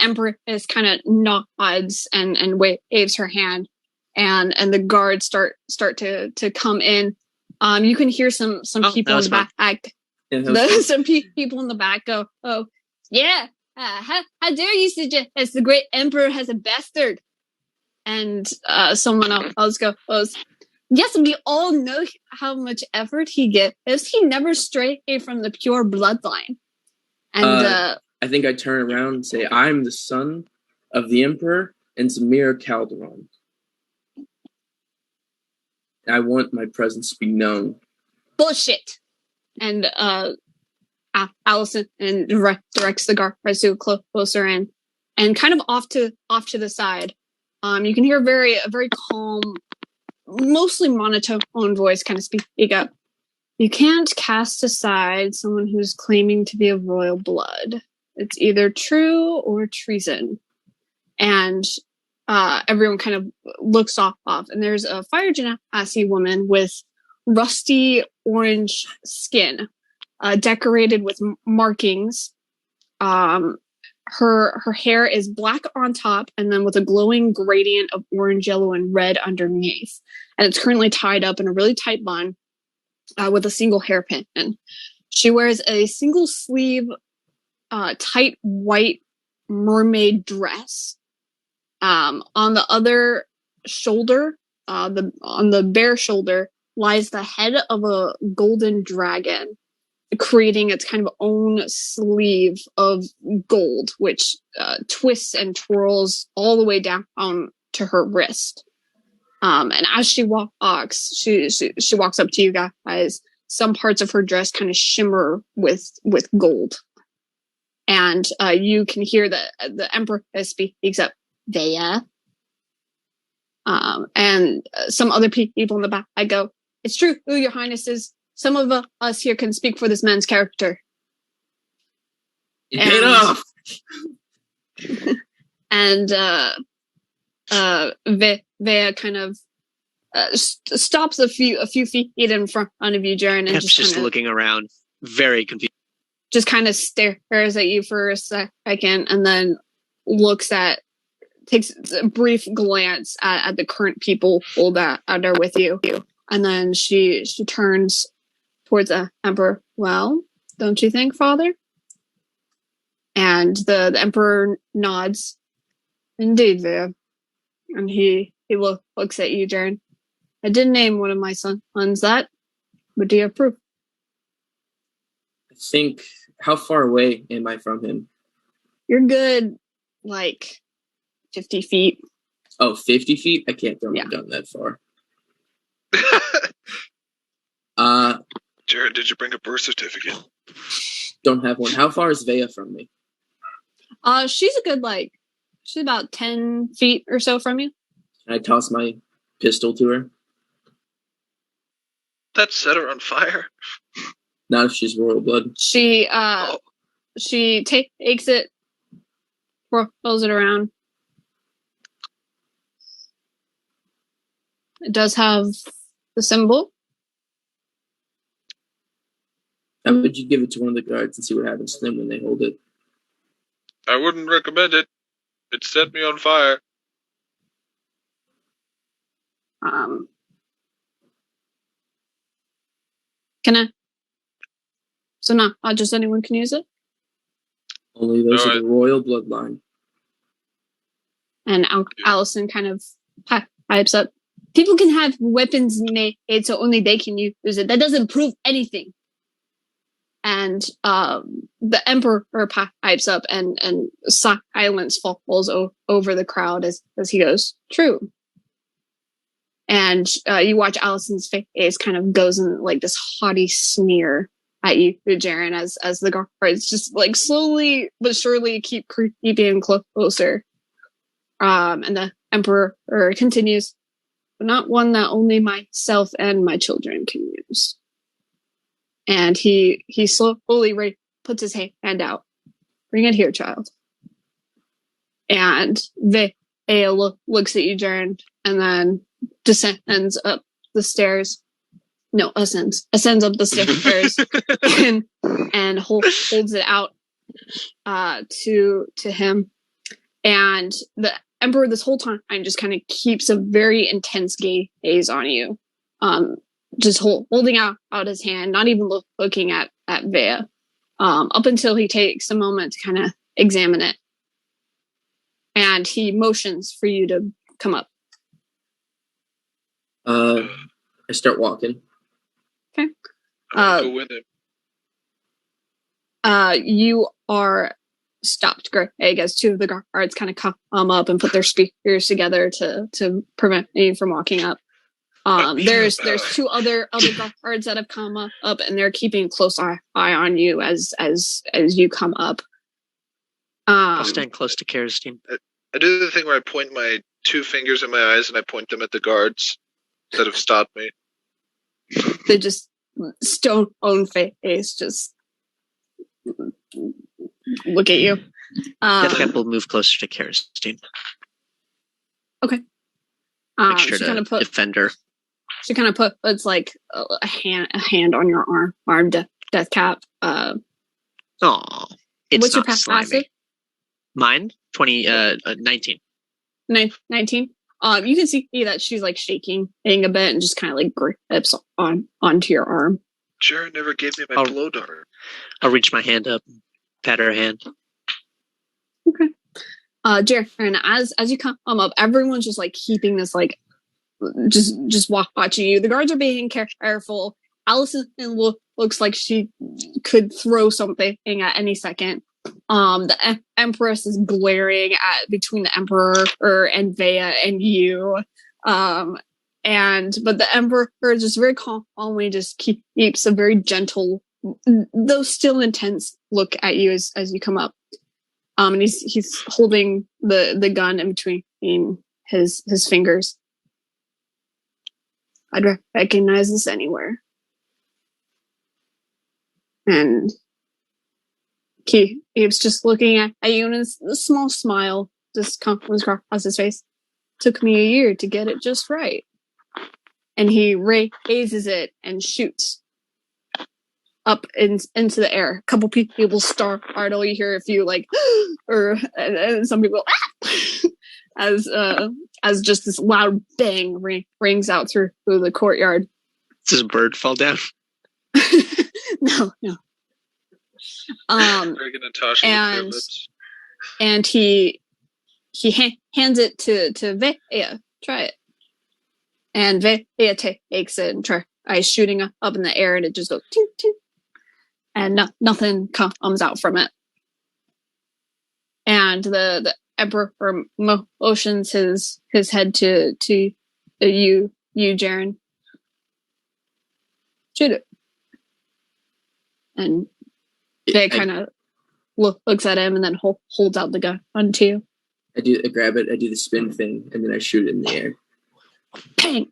Empress kind of nods and waves her hand, and the guards start to come in. You can hear some people in the back. Some people in the back go, "Oh, yeah, how dare you suggest the great emperor has a bastard?" And someone else goes, "Yes, we all know how much effort he gives. He never strayed from the pure bloodline." And
I think I turn around and say, "I'm the son of the emperor and Zamir Calderon. I want my presence to be known."
Bullshit. And Alison and directs the guards to closer in, and kind of off to the side. You can hear a very calm, mostly monotone voice kind of speak up. "You can't cast aside someone who's claiming to be of royal blood. It's either true or treason." And everyone kind of looks off, and there's a fire genasi woman with rusty orange skin, decorated with markings. Her hair is black on top, and then with a glowing gradient of orange, yellow, and red underneath. And it's currently tied up in a really tight bun with a single hairpin. She wears a single sleeve, tight white mermaid dress. On the other shoulder, on the bare shoulder, lies the head of a golden dragon, creating its kind of own sleeve of gold, which twists and twirls all the way down to her wrist. And as she walks, she walks up to you guys. Some parts of her dress kind of shimmer with gold, and you can hear the Emperor speaks up, "Vea." And some other people in the back, I go, "It's true, Your Highnesses. Some of us here can speak for this man's character."
Get off!
And Vea kind of stops a few feet in front of you, Jarren, and
just looking around, very confused.
Just kind of stares at you for a second, and then takes a brief glance at the current people that are with you, and then she turns towards the Emperor. Well, don't you think, Father? And the Emperor nods. Indeed, Vea. And he looks at you, Jarren. I did name one of my sons that, but do you approve?
I think, how far away am I from him?
You're good, 50 feet.
Oh, 50 feet? I can't throw my gun that far.
Jarren, did you bring a birth certificate?
Don't have one. How far is Vea from me?
She's a good, she's about 10 feet or so from you.
Can I toss my pistol to her?
That set her on fire.
Not if she's royal blood.
She takes it, rolls it around. It does have the symbol.
How would you give it to one of the guards and see what happens to them when they hold it?
I wouldn't recommend it. It set me on fire.
Can I? So not just anyone can use it?
Only those of the royal bloodline.
And Alison kind of pipes up. People can have weapons made so only they can use it. That doesn't prove anything. And the Emperor pipes up, and silence falls over the crowd as he goes, true. And you watch Alison's face kind of goes in this haughty sneer at you, Jarren, as the guards just slowly but surely keep creeping closer. And the Emperor continues, but not one that only myself and my children can use. And he slowly puts his hand out. Bring it here, child. And Vea looks at you, Jarren, and then descends up the stairs. No, ascends up the stairs and holds it out to him. And the Emperor this whole time just kind of keeps a very intense gaze on you. Just holding out his hand, not even looking at Vea, up until he takes a moment to kind of examine it. And he motions for you to come up.
I start walking.
Okay.
Go with him.
You are stopped, Greg, as two of the guards kind of come up and put their spears together to prevent you from walking up. There's two other guards that have come up, and they're keeping a close eye on you as you come up.
I'll stand close to Kerstein.
I do the thing where I point my two fingers in my eyes and I point them at the guards that have stopped me.
They just stone face, just look at you.
Death Cap will move closer to Kerstein.
Okay.
Make sure to defend her.
She kind of puts a hand on your arm, Death Cap.
Aw, it's
what's your
not slimy.
passive?
Mine, 19.
19. You can see that she's shaking a bit and just kind of grips onto your arm.
Jarren never gave me my blow dart.
I'll reach my hand up, pat her hand.
Okay. Jarren, as you come up, everyone's just keeping this just watching you. The guards are being careful. Alison looks like she could throw something at any second. The Empress is glaring at between the Emperor and Vea and you. But the Emperor just very calmly just keeps a very gentle, though still intense look at you as you come up. And he's holding the gun in between his fingers. I'd recognize this anywhere. And he's just looking at you, and a small smile just comes across his face. Took me a year to get it just right. and he raises it and shoots up into the air. A couple people startle. You hear a few like, or and some people as just this loud bang rings out through the courtyard.
Does a bird fall down?
No. And he hands it to Vea. Try it. And Vea takes it and tries shooting up in the air, and it just goes ting, ting. And nothing comes out from it. And the Emperor motions his head to you, Jarren. Shoot it. And Vea kind of looks at him and then holds out the gun to you.
I grab it, I do the spin thing, and then I shoot it in the air.
Bang!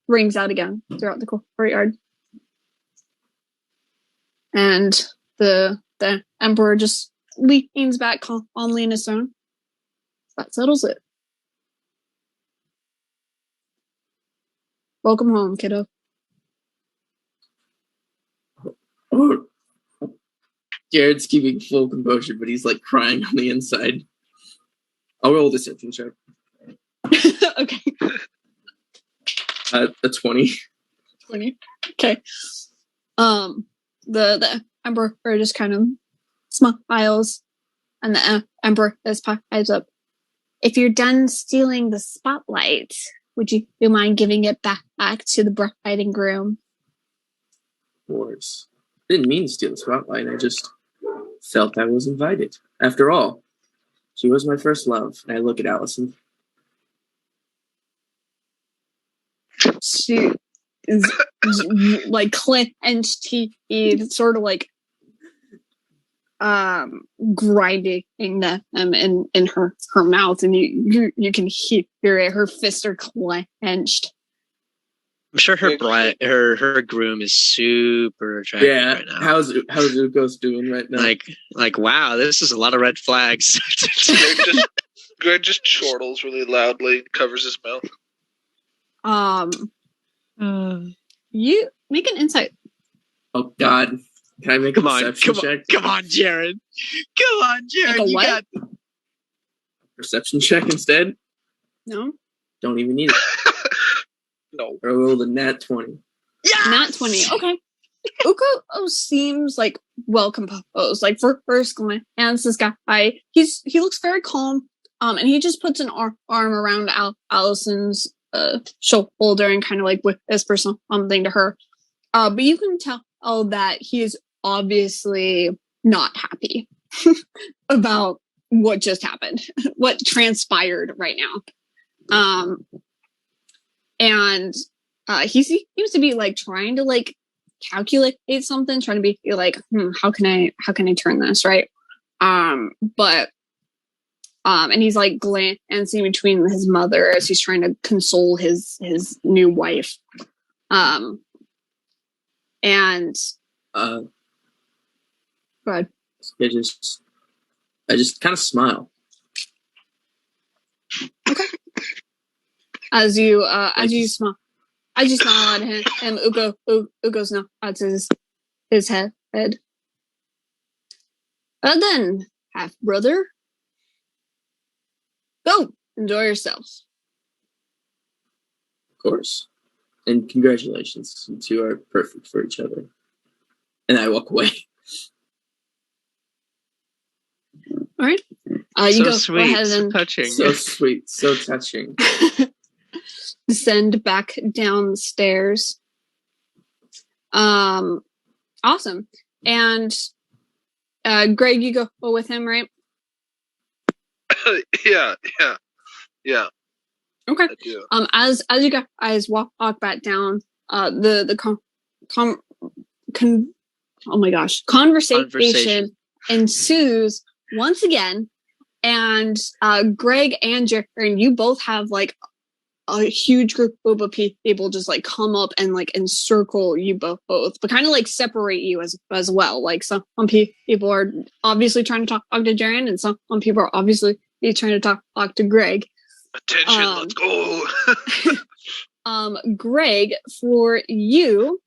Rings out again throughout the courtyard. And the Emperor just leans back calmly in his throne. That settles it. Welcome home, kiddo.
Oh. Jared's keeping full composure, but he's like crying on the inside. I'll roll a deception check.
Okay.
A 20.
20. Okay. The Emperor just kind of smiles, and the Emperor just pipes up. If you're done stealing the spotlight, would you mind giving it back to the bride and groom?
Of course. I didn't mean to steal the spotlight. I just felt I was invited. After all, she was my first love. And I look at Alison.
She is like clenched teeth, sort of like grinding them in her mouth, and you can hear it. Her fists are clenched.
I'm sure her groom is super attractive right now.
How's Ugo's doing right now?
Like wow, this is a lot of red flags.
Greg just chortles really loudly and covers his mouth.
You make an insight.
Oh God. Can I make a perception check?
Come on, Jarren. Come on, Jarren.
Like a what?
You got
Perception check instead?
No.
Don't even need it.
No.
I rolled a nat 20.
Yes!
Nat 20. Okay. Ugo seems like well composed. Like for first glance, this guy he looks very calm. And he just puts an arm around Alison's shoulder and kind of like whispers something to her. But you can tell that he is obviously not happy about what just happened, what transpired right now. And he seems to be like trying to like calculate something, trying to be like, how can I turn this right? But and he's like glancing between his mother as he's trying to console his new wife. And
go
ahead.
I just kind of smile.
Okay. As you smile at him, Ugo's nods his head. Then, half brother, go enjoy yourself.
Of course. And congratulations. You two are perfect for each other. And I walk away.
All right. You
so
go
sweet,
ahead and
so touching.
So sweet, so touching.
descend back down the stairs. Awesome. And Greg, you go with him, right?
Yeah.
Okay.
I do.
As you guys walk back down, conversation ensues once again, and Greg and Jarren, you both have like a huge group of people just like come up and like encircle you both, but kind of like separate you as well. Like some people are obviously trying to talk to Jarren, and some people are obviously trying to talk to Greg.
Attention, let's go.
Greg, for you,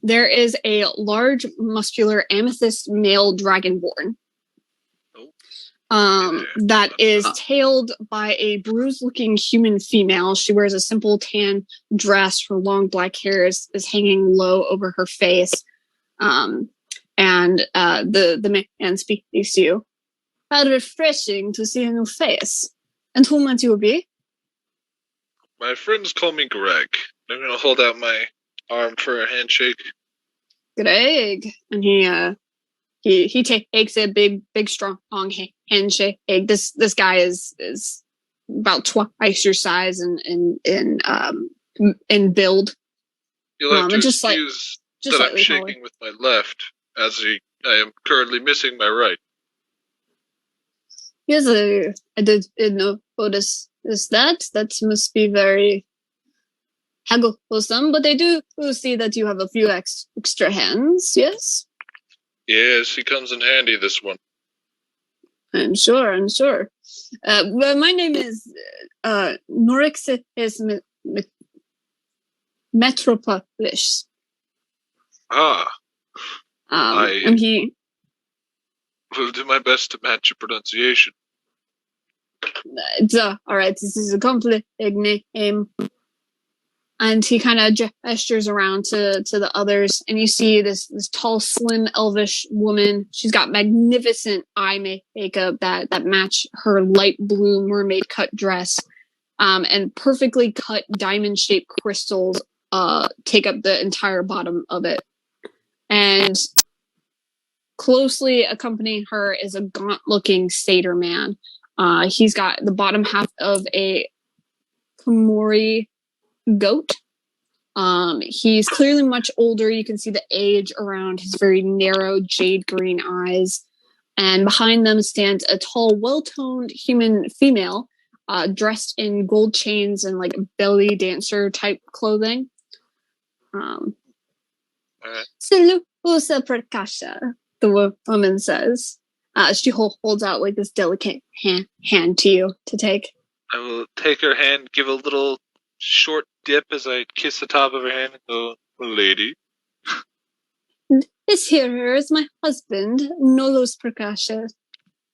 there is a large, muscular amethyst male dragonborn. That is tailed by a bruised-looking human female. She wears a simple tan dress. Her long black hair is hanging low over her face. And the man speaks to you. How refreshing to see a new face. And who might you be?
My friends call me Greg. I'm going to hold out my arm for a handshake.
Greg. And he takes a big, strong handshake. This guy is about twice your size in build.
You'll have to
just
excuse that I'm shaking
taller.
with my left, as I am currently missing my right.
Yes, I did notice that. That must be very hagglesome, but I do see that you have a few extra hands, yes?
Yes, he comes in handy, this one.
I'm sure. Well, my name is Norix is Metropolis. And he
will do my best to match your pronunciation.
All right, this is a complete name. And he kind of gestures around to the others, and you see this tall, slim, elvish woman. She's got magnificent eye makeup that match her light blue mermaid cut dress, and perfectly cut diamond-shaped crystals take up the entire bottom of it. And closely accompanying her is a gaunt-looking satyr man. He's got the bottom half of a Komori goat. He's clearly much older. You can see the age around his very narrow jade green eyes. And behind them stands a tall, well-toned human female, dressed in gold chains and like belly dancer type clothing. Salusa Prakasha, the woman says. She holds out like this delicate hand to you to take.
I will take her hand, give a little short dip as I kiss the top of her hand and go, lady.
This here is my husband, Nolos Prakasha.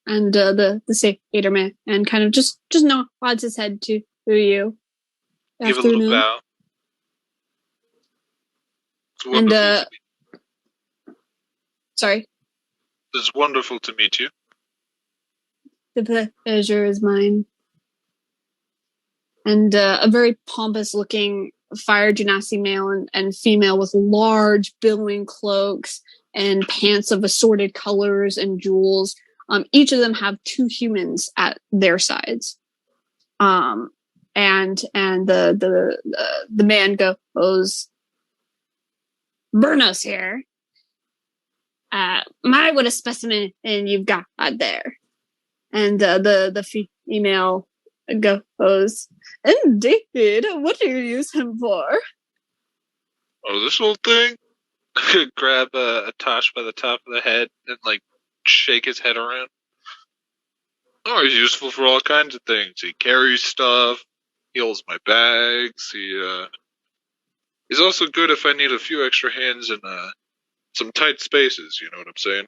And the satyr man and kind of just nods his head to you.
Give a little bow.
And sorry.
It's wonderful to meet you.
The pleasure is mine. And a very pompous-looking fire genasi male and female with large billowing cloaks and pants of assorted colors and jewels. Each of them have two humans at their sides. And the man goes, Burnos here. What a specimen you've got there. And the female goes, indeed, what do you use him for?
Oh, this old thing? Grab Tosh by the top of the head and shake his head around. Oh, he's useful for all kinds of things. He carries stuff, he holds my bags, he's also good if I need a few extra hands in some tight spaces, you know what I'm saying?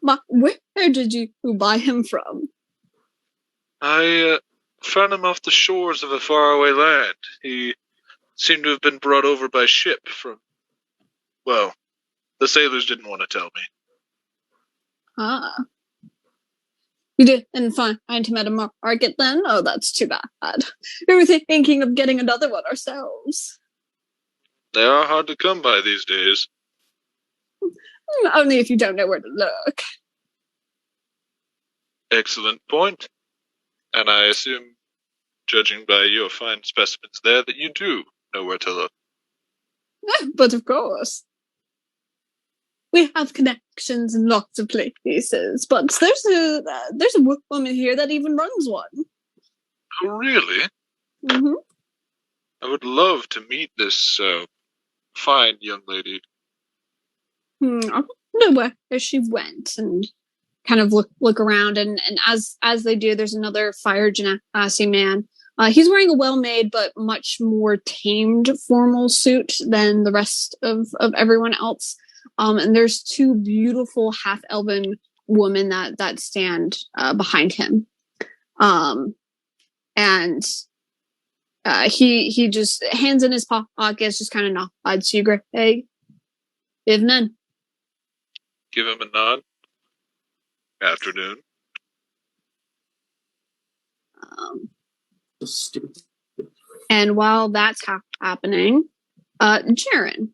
But where did you buy him from?
I found him off the shores of a faraway land. He seemed to have been brought over by ship from, well, the sailors didn't want to tell me.
You didn't find him at a market then? Oh, that's too bad. We were thinking of getting another one ourselves.
They are hard to come by these days.
Only if you don't know where to look.
Excellent point. And I assume, judging by your fine specimens there, that you do know where to look.
But of course. We have connections in lots of places, but there's a woman here that even runs one.
Oh, really?
Mm-hmm.
I would love to meet this fine young lady.
I don't know where she went, and kind of look around, and as they do, there's another fire genasi man. He's wearing a well-made but much more tamed formal suit than the rest of everyone else. And there's two beautiful half-elven women that stand behind him. And he just hands in his pockets, just kind of nods to you, Greg. Evening.
Give him a nod. Afternoon.
And while that's happening, Jarren,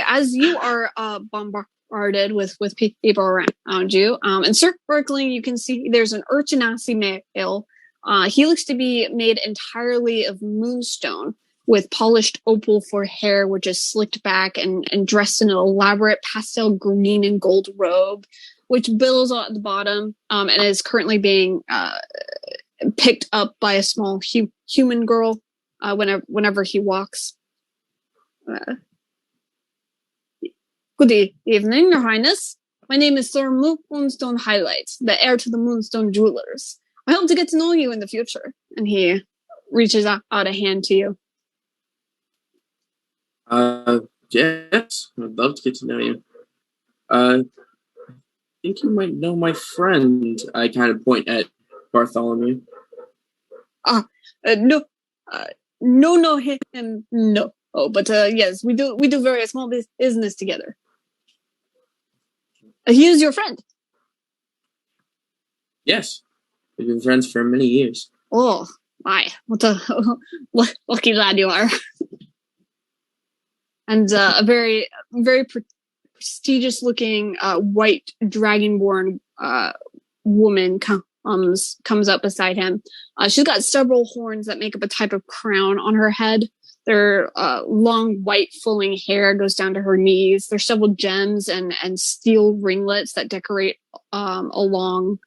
as you are bombarded with people around you, and circling, you can see there's an Urchinasi male. He looks to be made entirely of moonstone, with polished opal for hair, which is slicked back and dressed in an elaborate pastel green and gold robe, which billows at the bottom, and is currently being picked up by a small human girl whenever he walks. Good evening, Your Highness. My name is Sir Moonstone Highlight, the heir to the Moonstone Jewelers. I hope to get to know you in the future. And he reaches out a hand to you.
Yes, I'd love to get to know you. I think you might know my friend. I kind of point at Bartholomew.
No him, no. Oh, but yes, we do very small business together. He is your friend.
Yes, we've been friends for many years.
Oh, my, what a lucky lad you are. And a very, very prestigious-looking white dragonborn woman comes up beside him. She's got several horns that make up a type of crown on her head. Their long, white, flowing hair goes down to her knees. There's several gems and steel ringlets that decorate along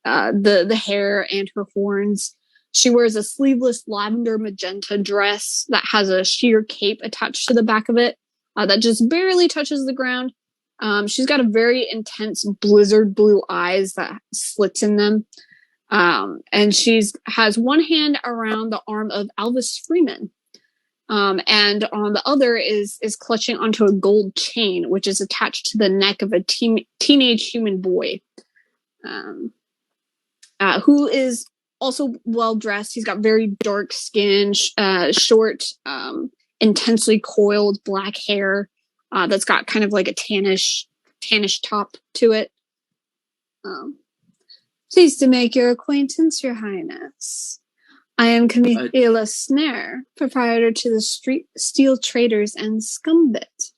the hair and her horns. She wears a sleeveless lavender magenta dress that has a sheer cape attached to the back of it that just barely touches the ground. She's got a very intense blizzard blue eyes that slits in them. And has one hand around the arm of Alvis Freeman. And on the other is clutching onto a gold chain, which is attached to the neck of a teenage human boy, who is also well dressed. He's got very dark skin, short, intensely coiled black hair that's got kind of like a tannish top to it. Pleased to make your acquaintance, Your Highness. I am Camilla Snare, proprietor to the Steel Traders and Scumbit.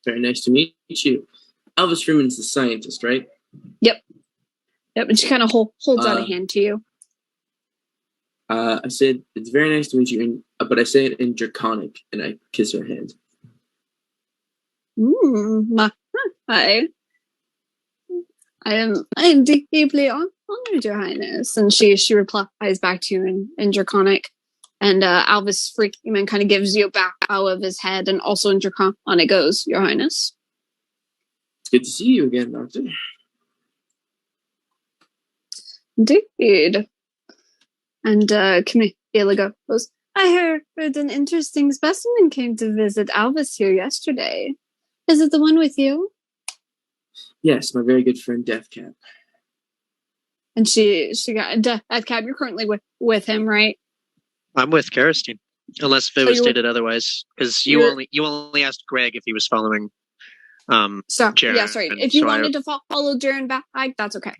Very nice to meet you. Alvis Freeman's the scientist, right?
Yep, and she kind of holds out a hand to you.
I said, it's very nice to meet you, but I say it in Draconic, and I kiss her hand. I am deeply honored, Your Highness. And she replies back to you in Draconic. And Alvis Freeman kind of gives you a bow of his head, and also in Draconic goes, Your Highness. It's good to see you again, Doctor.
Indeed. And Camilla goes, I heard an interesting specimen came to visit Alvis here yesterday. Is it the one with you?
Yes, my very good friend Deathcap.
And she got Deathcap. You're currently with him, right?
I'm with Karastine, unless it was stated otherwise. Because you only asked Greg if he was following. Jarren,
yeah, sorry. If you wanted to follow Jarren back, that's okay.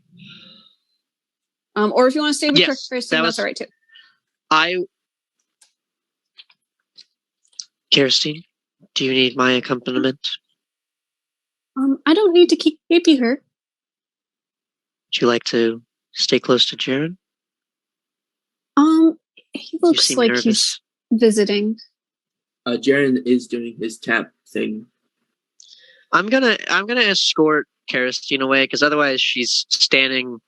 Or if you want to stay with Karastine, that's all right too.
Karastine, do you need my accompaniment?
I don't need to keep you here.
Would you like to stay close to Jarren?
He looks like nervous. He's visiting.
Jarren is doing his tap thing.
I'm gonna escort Karastine away, because otherwise she's standing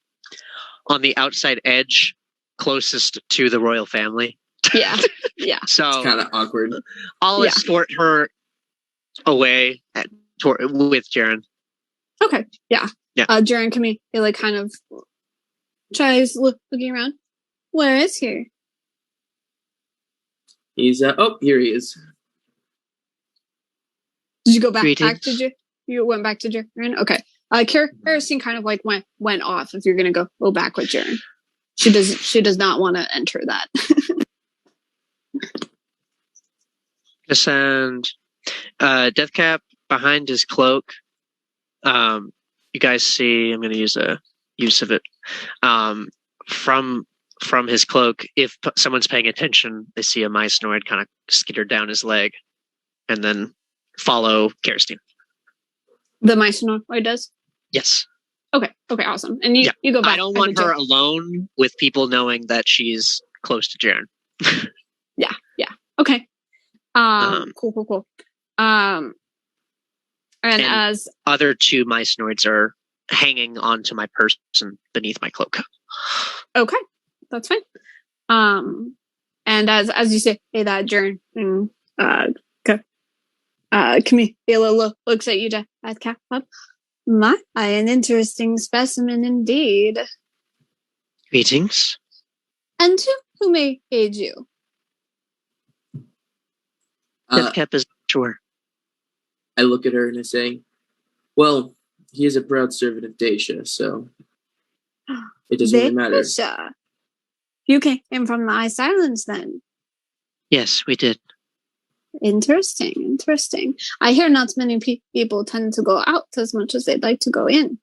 on the outside edge, closest to the royal family.
Yeah.
So it's kind of awkward.
I'll escort her away with Jarren.
Okay, yeah.
Yeah.
Jarren Camille kind of tries looking around. Where is he?
He's here he is.
Did you go back
Greetings.
to Jarren? You went back to Jarren? Okay. Kerosene kind of like went off if you're gonna go back with Jarren. She does not want to enter that.
And Deathcap behind his cloak. You guys see, I'm going to use a use of it. From his cloak, if someone's paying attention, they see a Mysnoid kind of skitter down his leg and then follow Kerosene.
The Mysnoid does?
Yes.
Okay, awesome. And you go back.
I don't want her alone with people knowing that she's close to Jarren.
Yeah. Okay. Cool. And as
other two Mysnoids are hanging onto my person beneath my cloak.
Okay, that's fine. And as you say, hey, that Jarren, Camilla looks at you, Deathcap. My, an interesting specimen indeed.
Greetings.
And who may aid you?
Deathcap is sure.
I look at her and I say, well, he is a proud servant of Dacia, so it doesn't really matter.
Dacia. You came from the Ice Islands then?
Yes, we did.
Interesting. I hear not many people tend to go out as much as they'd like to go in.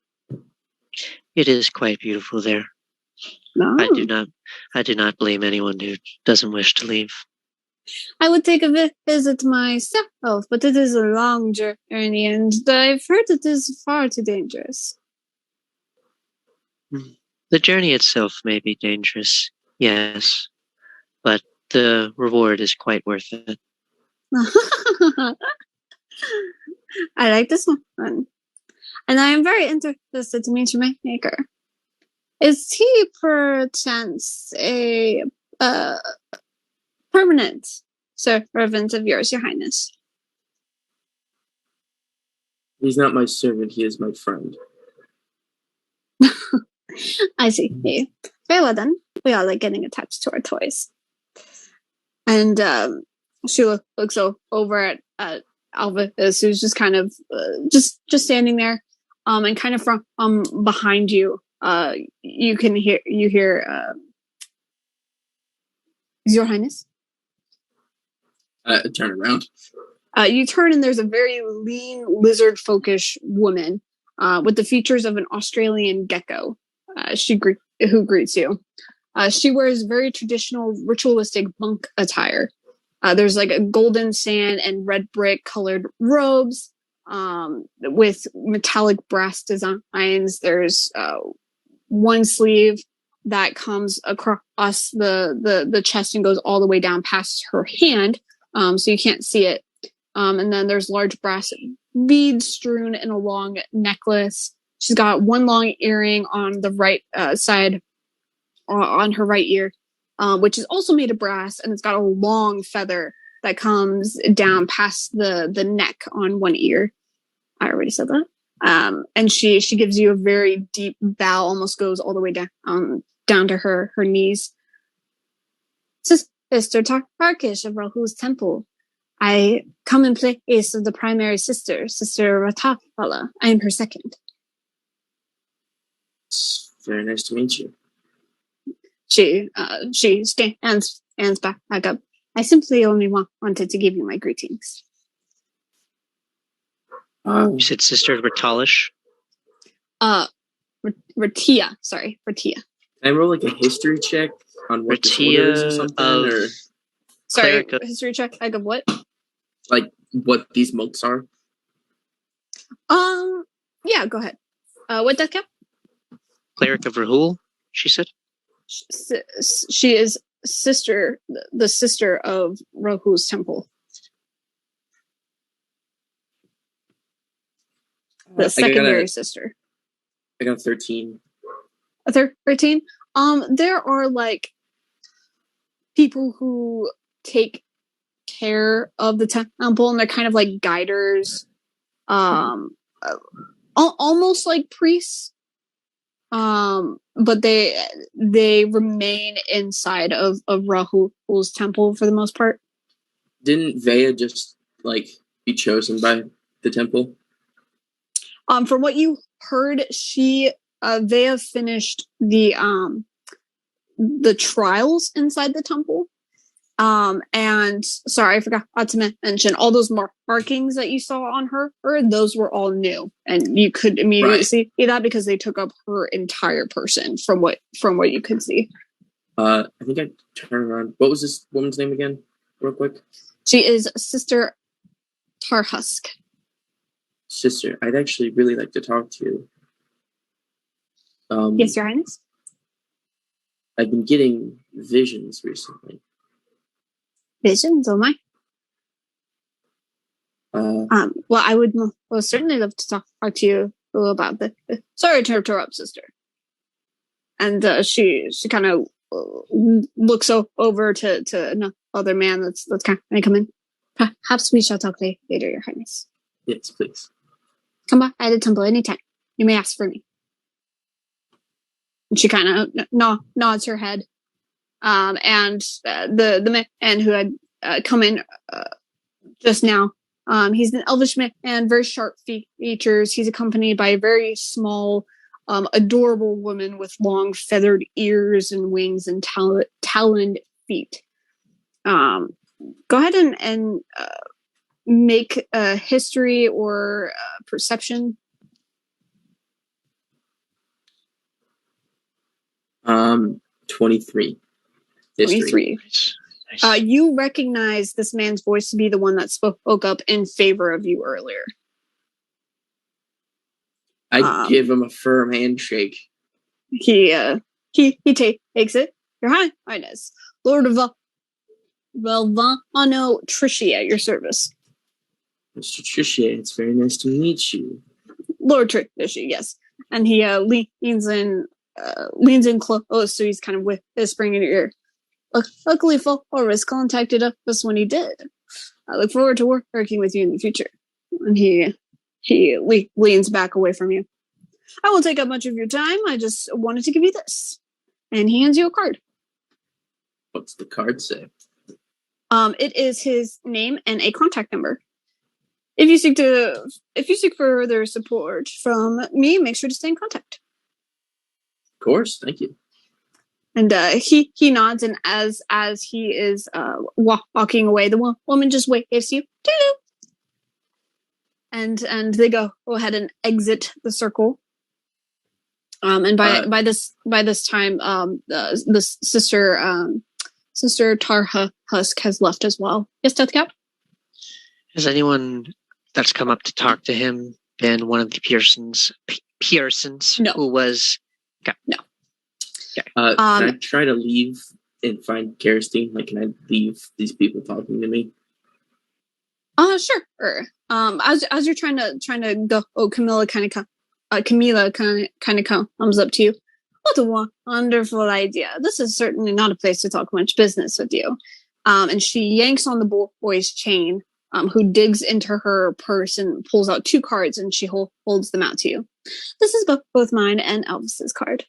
It is quite beautiful there.
No.
I do not blame anyone who doesn't wish to leave.
I would take a visit myself, but it is a long journey, and I've heard it is far too dangerous.
The journey itself may be dangerous, yes, but the reward is quite worth it.
I like this one. And I am very interested to meet your maker. Is he perchance a permanent servant of yours, Your Highness?
He's not my servant, he is my friend.
I see. Very well then. We all like getting attached to our toys. And she looks over at Alvis, who's just kind of just standing there, and kind of from behind you, you hear Your Highness.
Turn around.
You turn and there's a very lean, lizard-folkish woman with the features of an Australian gecko. Who greets you. She wears very traditional, ritualistic monk attire. There's like a golden sand and red brick colored robes with metallic brass designs. There's one sleeve that comes across the chest and goes all the way down past her hand, so you can't see it. And then there's large brass beads strewn in a long necklace. She's got one long earring on the right side, on her right ear, which is also made of brass, and it's got a long feather that comes down past the neck on one ear. I already said that. And she gives you a very deep bow, almost goes all the way down to her knees. Sister Tarkish of Rahul's temple. I come in place of the primary sister, Sister Ratafala. I am her second.
It's very nice to meet you.
She stands back up. I simply only wanted to give you my greetings.
You said Sister Ratalish?
Ratia. Sorry, Ratia.
Can I roll like a history check on what this order is or something?
Sorry, history check. Like of what?
Like what these monks are?
Yeah, go ahead. What that count?
Cleric of Rahul, she said.
She is the sister of Rahul's temple. The secondary sister.
I got 13.
A 13? There are like people who take care of the temple, and they're kind of like guiders, almost like priests. But they remain inside of Rahul's temple for the most part.
Didn't Vea just like be chosen by the temple?
From what you heard, Vea finished the trials inside the temple. And sorry, I forgot to mention all those markings that you saw on her, those were all new, and you could immediately see that because they took up her entire person from what you could see.
I think I turned around. What was this woman's name again, real quick?
She is Sister Tarhusk.
Sister, I'd actually really like to talk to you.
Yes, Your Highness.
I've been getting visions recently.
Visions, oh my. Well, I would most certainly love to talk to you about the. Sorry to interrupt, sister. And she kind of looks over to another man that's kind of come in. Perhaps we shall talk later, Your Highness.
Yes, please.
Come by at the temple anytime. You may ask for me. And she kind of nods her head. And the man who had come in just now, he's an elvish man, very sharp features. He's accompanied by a very small, adorable woman with long feathered ears and wings and taloned feet. Go ahead and make a history or perception.
23. History.
23. Nice. You recognize this man's voice to be the one that spoke up in favor of you earlier.
I give him a firm handshake.
He takes it. Your Highness, Lord of Velvano Trichy at your service.
Mr. Trichy, it's very nice to meet you.
Lord Trichy, yes. And he leans in close, so he's kind of whispering in your ear. Luckily, Forrest contacted us when he did. I look forward to working with you in the future. And he leans back away from you. I won't take up much of your time. I just wanted to give you this. And he hands you a card.
What's the card say?
It is his name and a contact number. If you seek further support from me, make sure to stay in contact.
Of course, thank you.
And he nods, and as he is walking away, the woman just waves you. And they go ahead and exit the circle. And by this time, the sister Tarhusk has left as well. Yes, Deathcap?
Has anyone that's come up to talk to him been one of the Pearsons?
No.
Who was? Okay.
No.
Okay.
Can I try to leave and find Kerstein? Like, can I leave these people talking to me?
Sure. As you're trying to go, Camilla kind of comes up to you. What a wonderful idea! This is certainly not a place to talk much business with you. And she yanks on the boy's chain, who digs into her purse and pulls out 2 cards, and she holds them out to you. This is both mine and Elvis's card.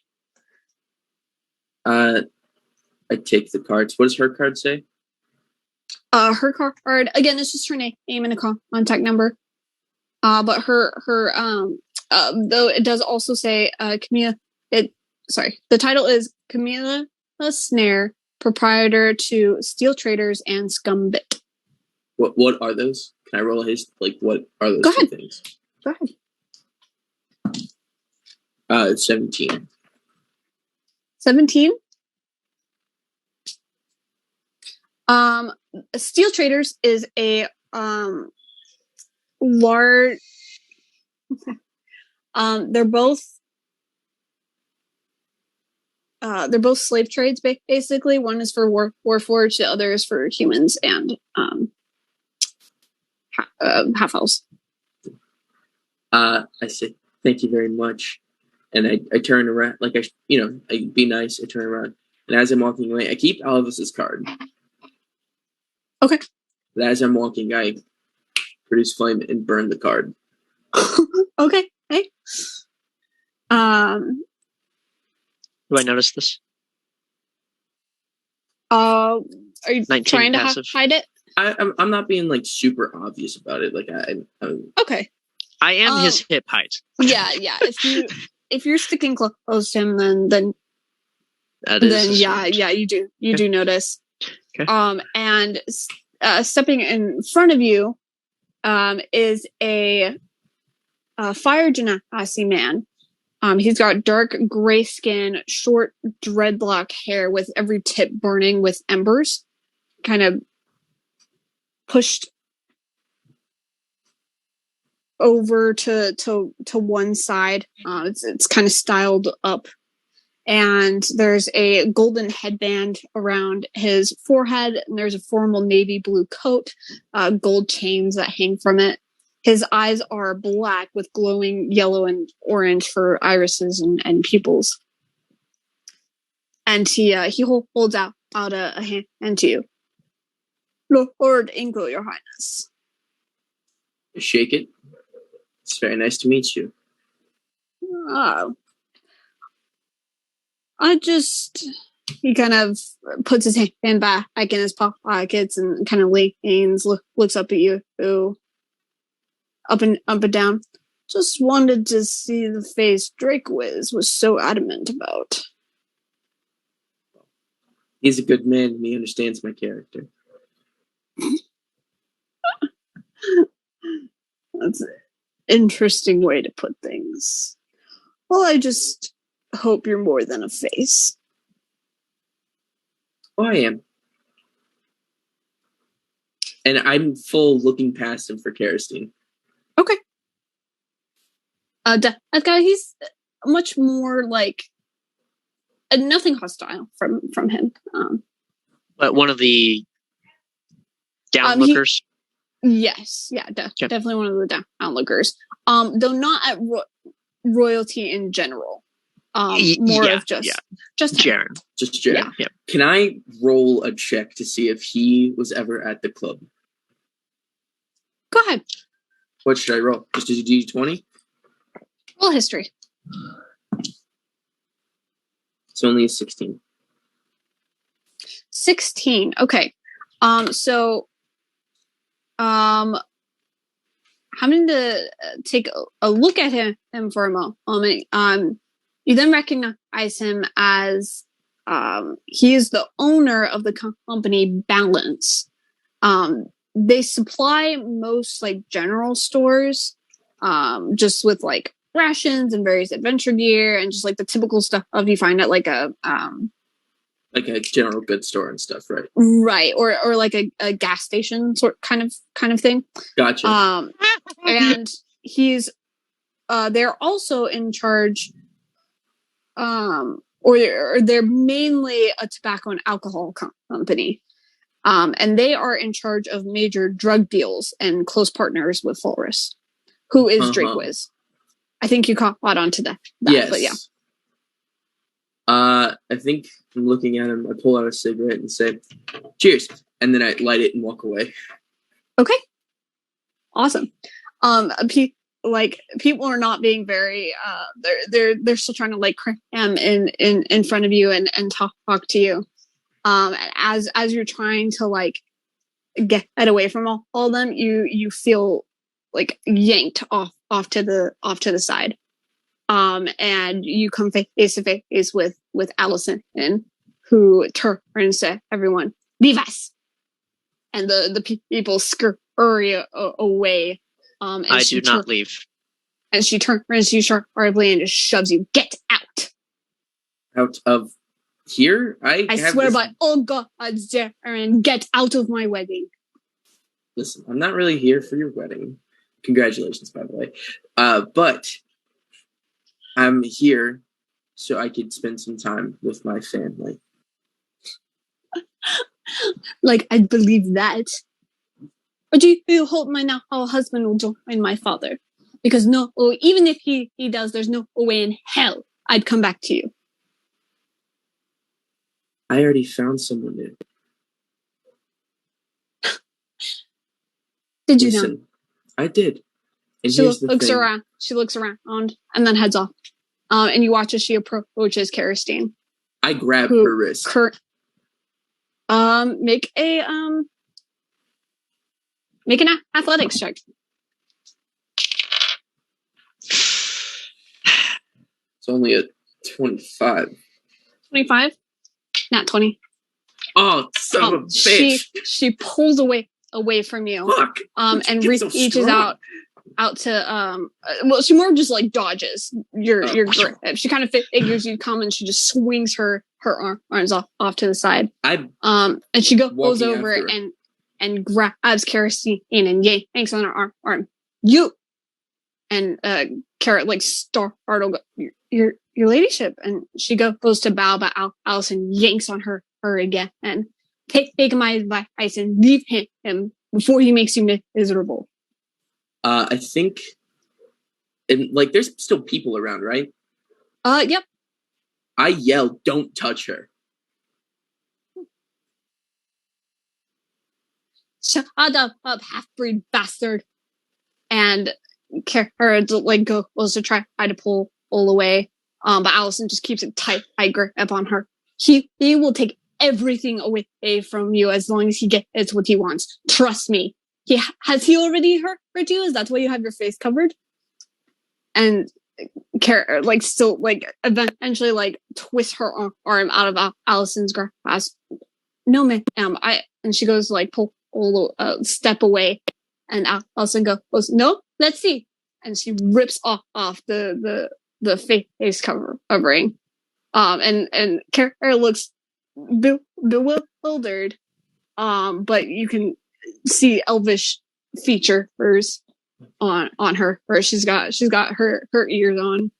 I take the cards. What does her card say?
Her card, again, it's just her name and a contact number. But her though it does also say Camilla. The title is Camilla Snare, proprietor to Steel Traders and Scumbit.
What are those? Can I roll a haste? Like, what are those
Go
2
ahead.
things?
Go ahead.
It's 17.
17. Steel Traders is a large. They're both slave trades, basically. One is for Warforged, the other is for humans and half elves.
I say thank you very much, and I turn around, like I be nice. I turn around, and as I'm walking away, I keep Elvis's card.
Okay.
But as I'm walking, I produce flame and burn the card.
Okay. Hey.
Do I notice this?
Are you
19
trying to
passive.
hide it?
I'm not being like super obvious about it. Like
Okay.
I am his hip height.
Yeah. If you're sticking close to him, then
That is
assumed. yeah, you do notice.
Okay.
And stepping in front of you, is a fire genasi man. He's got dark gray skin, short dreadlock hair with every tip burning with embers, kind of pushed over to one side. It's kind of styled up, and there's a golden headband around his forehead, and there's a formal navy blue coat, gold chains that hang from it. His eyes are black with glowing yellow and orange for irises and pupils. And he holds out a hand to you. Lord Ingo, Your Highness.
shake it. It's very nice to meet you.
Oh. He kind of puts his hand back in his pockets and kind of leans, looks up at you, up and down. Just wanted to see the face Drakewiz was so adamant about.
He's a good man and he understands my character.
That's an interesting way to put things. Well, I just hope you're more than a face.
Oh, I am. And I'm full looking past him for Karastine.
Okay. That guy, he's much more like nothing hostile from him.
But one of the downlookers.
Yes, yeah, definitely one of the downlookers. Though not at royalty in general. More of just
Jarren.
Just Jarren.
Yeah.
Can I roll a check to see if he was ever at the club?
Go ahead.
What should I roll? Just a D20?
Roll history.
It's only a 16.
16. Okay. Having to take a look at him for a moment. You then recognize him as he is the owner of the company Balance. They supply most like general stores, just with like rations and various adventure gear and just like the typical stuff you find at like a
general goods store and stuff, right?
Right, or like a gas station sort kind of thing.
Gotcha.
And he's they're also in charge, or they're mainly a tobacco and alcohol company, and they are in charge of major drug deals and close partners with Fulrus, who is Drakewiz. I think you caught on to that.
Yes.
But yeah.
I think I'm looking at him. I pull out a cigarette and say, "Cheers," and then I light it and walk away.
Okay. Awesome. People are not being very. They're still trying to like cram in front of you and talk to you. As you're trying to like get away from all of them, you feel like yanked off to the side. And you come face to face with Alison, who turns to everyone, "Vivas!" And the people scurry away. And
I do not leave.
And she turns to you sharply and just shoves you. "Get out!"
Out of here? I
swear by all gods, Jarren, get out of my wedding.
Listen, I'm not really here for your wedding. Congratulations, by the way. But I'm here so I could spend some time with my family.
Like, I believe that. But do you hope my now husband will join my father? Because even if he does, there's no way in hell I'd come back to you.
I already found someone new.
Did you know?
Listen, I did. And
She
here's the
looks
thing.
around. She looks around and then heads off. And you watch as she approaches Karastine.
I grab her wrist.
Make an athletics check.
It's only a 25.
25? Not 20.
Oh, son of a bitch!
She pulls away from you.
Fuck!
And reaches
so
out to well, she more just like dodges your grip. She kind of figures you'd come, and she just swings her arms off to the side. And she goes over and grabs Karastine and yanks on her arm. You and Carrot like startled. Your ladyship, and she goes to bow, but Alison yanks on her again and take my advice and leave him before he makes you miserable.
I think, and like, there's still people around, right?
Yep.
I yell, "Don't touch her!"
Shut up, half-breed bastard! And Carrot like goes to try to pull away. But Alison just keeps a tight grip on her. He will take everything away from you as long as he gets what he wants. Trust me. Has he already hurt you? Is that why you have your face covered? And like still like eventually like twist her arm out of Alison's grasp. No, ma'am. And she goes like pull a step away, and Alison goes, no, let's see. And she rips off the face covering. And Kara looks bewildered. But you can see elvish features on her, where she's got her ears on.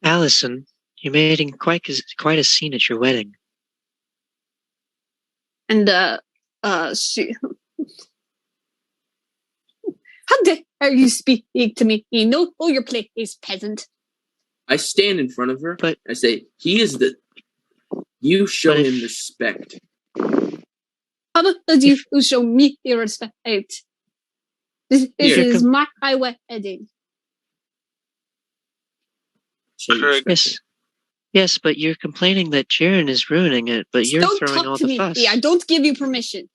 Alison, you made quite a scene at your wedding.
And she, how dare you speak to me? You know your place, peasant.
I stand in front of her, but I say, "He is you show him respect."
How about you show me respect? This is my wedding.
Yes, but you're complaining that Jarren is ruining it, but you're throwing all the fuss.
I don't give you permission.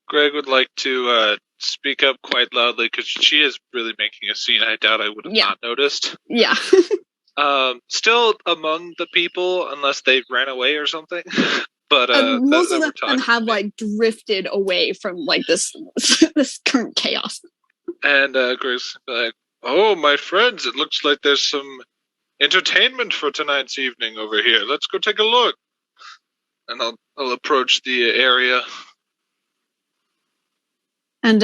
Greg would like to speak up quite loudly because she is really making a scene. I doubt I would have not noticed.
Yeah.
Still among the people, unless they ran away or something. But
most of them have like drifted away from like this current chaos.
And Greg's like, "Oh, my friends, it looks like there's some entertainment for tonight's evening over here. Let's go take a look." And I'll approach the area.
And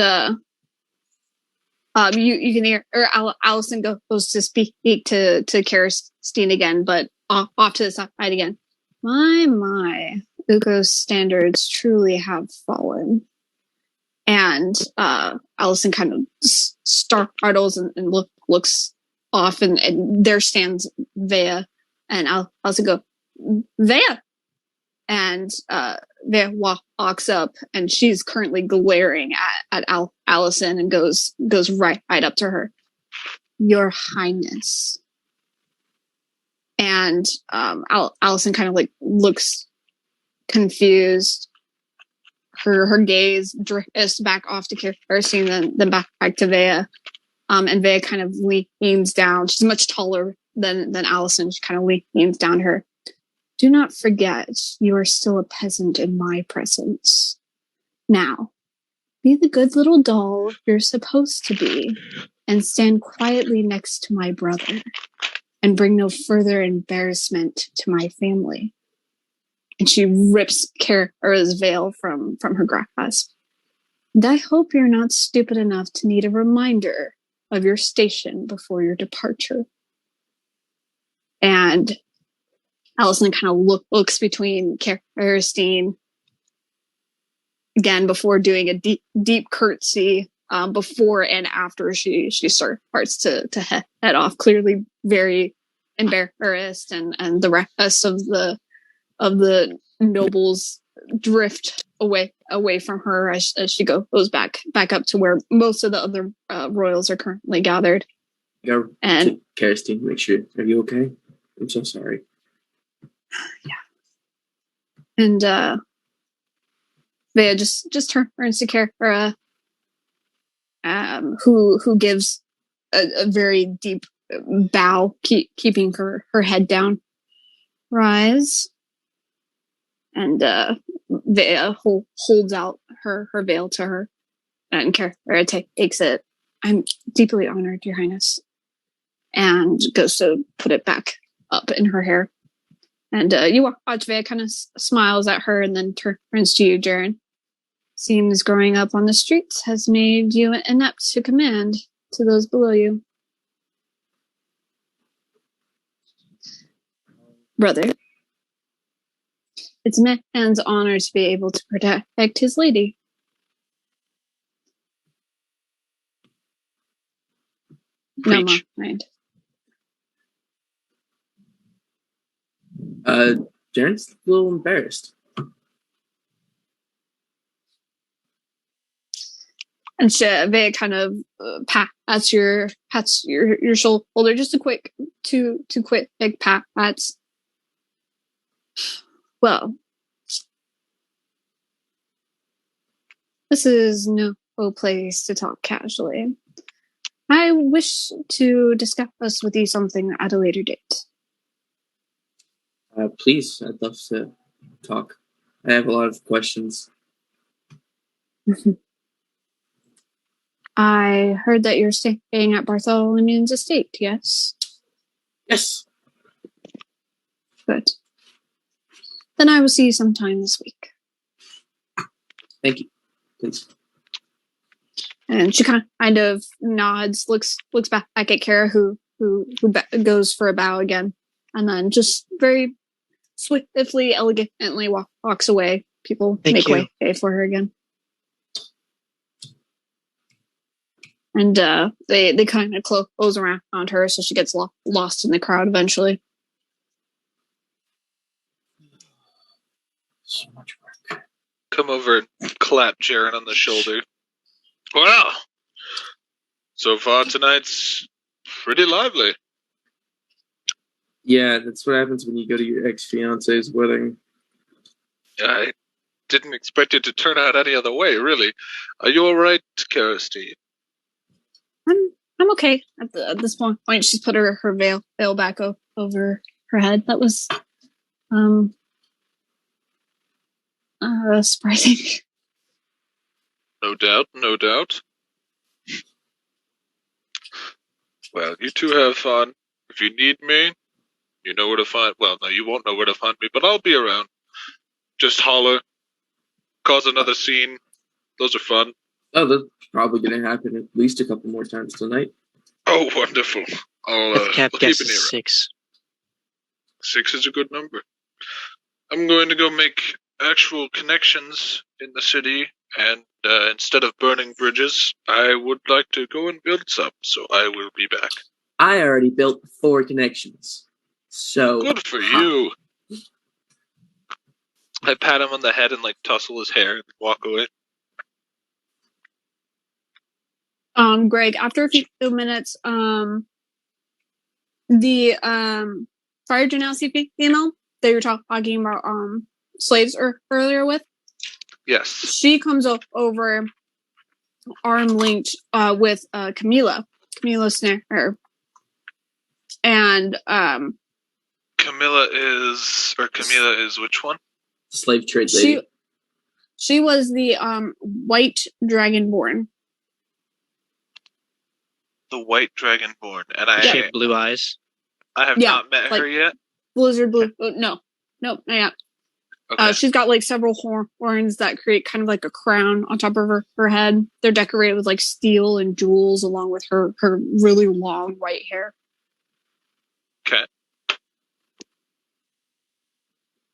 you can hear, or Alison goes to speak to Karastine again, but off to the side again. My, Uko's standards truly have fallen. And Alison kind of startles and looks off, and there stands Vea, and Alison go, "Vea!" And Vea walks up, and she's currently glaring at Alison, and goes right up to her. "Your Highness." And Alison kind of like looks confused. Her gaze drifts back off to Karastine, then back to Vea. And Vea kind of leans down. She's much taller than Alison. She kind of leans down to her. "Do not forget, you are still a peasant in my presence. Now, be the good little doll you're supposed to be, and stand quietly next to my brother, and bring no further embarrassment to my family." And she rips Kara's veil from her grasp. "And I hope you're not stupid enough to need a reminder of your station before your departure." And Alison kind of looks between Karastine again before doing a deep curtsy before and after she starts to head off, clearly very embarrassed, and the rest of the nobles drift away away from her as she goes back up to where most of the other royals are currently gathered.
Go to Kerstin, make sure. Are you okay? I'm so sorry.
Yeah. And Vea just turns to Kara, who gives a very deep bow, keeping her head down. Rise. And Vea holds out her veil to her, and Kara takes it. I'm deeply honored, Your Highness, and goes to put it back up in her hair. And you watch Vea kind of smiles at her and then turns to you, Jarren. Seems growing up on the streets has made you inept to command to those below you. Brother, it's a man's honor to be able to protect his lady.
Preach.
No mind.
Jarren's a little embarrassed.
And Vea kind of pats your shoulder, just a quick, two quick big pats. Well, this is no place to talk casually. I wish to discuss with you something at a later date.
Please, I'd love to talk. I have a lot of questions.
I heard that you're staying at Bartholomew's estate, yes?
Yes.
Good. Then I will see you sometime this week.
Thank you. Please.
And she kind of nods, looks back at Kara, who goes for a bow again, and then just very swiftly, elegantly walks away. People make way for her again. And they kind of close around her, so she gets lost in the crowd eventually.
So much work.
Come over and clap Jarren on the shoulder. Wow! So far tonight's pretty lively.
Yeah, that's what happens when you go to your ex-fiancé's wedding.
I didn't expect it to turn out any other way, really. Are you alright, Kerstin?
I'm okay at this point. She's put her veil back over her head. That was surprising.
No doubt. Well, you two have fun. If you need me, you know where to find... Well, no, you won't know where to find me, but I'll be around. Just holler. Cause another scene. Those are fun.
Oh, that's probably going to happen at least a couple more times tonight.
Oh, wonderful. I'll
Cap
keep
guess
an ear
is
out.
6.
6 is a good number. I'm going to go make actual connections in the city, and instead of burning bridges, I would like to go and build some, so I will be back.
I already built 4 connections. So
Good for you. I pat him on the head and tussle his hair and walk away.
Greg, after a few minutes, the fire genasi female that you're talking about slaves earlier with,
Yes.
she comes over arm linked with Camilla Snare, and
Camilla is which one?
slave trade lady.
She was the white dragonborn.
The white dragonborn, and
She had blue eyes.
I have not met her yet.
Blizzard blue. No, not yet.
Okay.
She's got several horns that create kind of like a crown on top of her head. They're decorated with steel and jewels, along with her really long white hair.
Okay.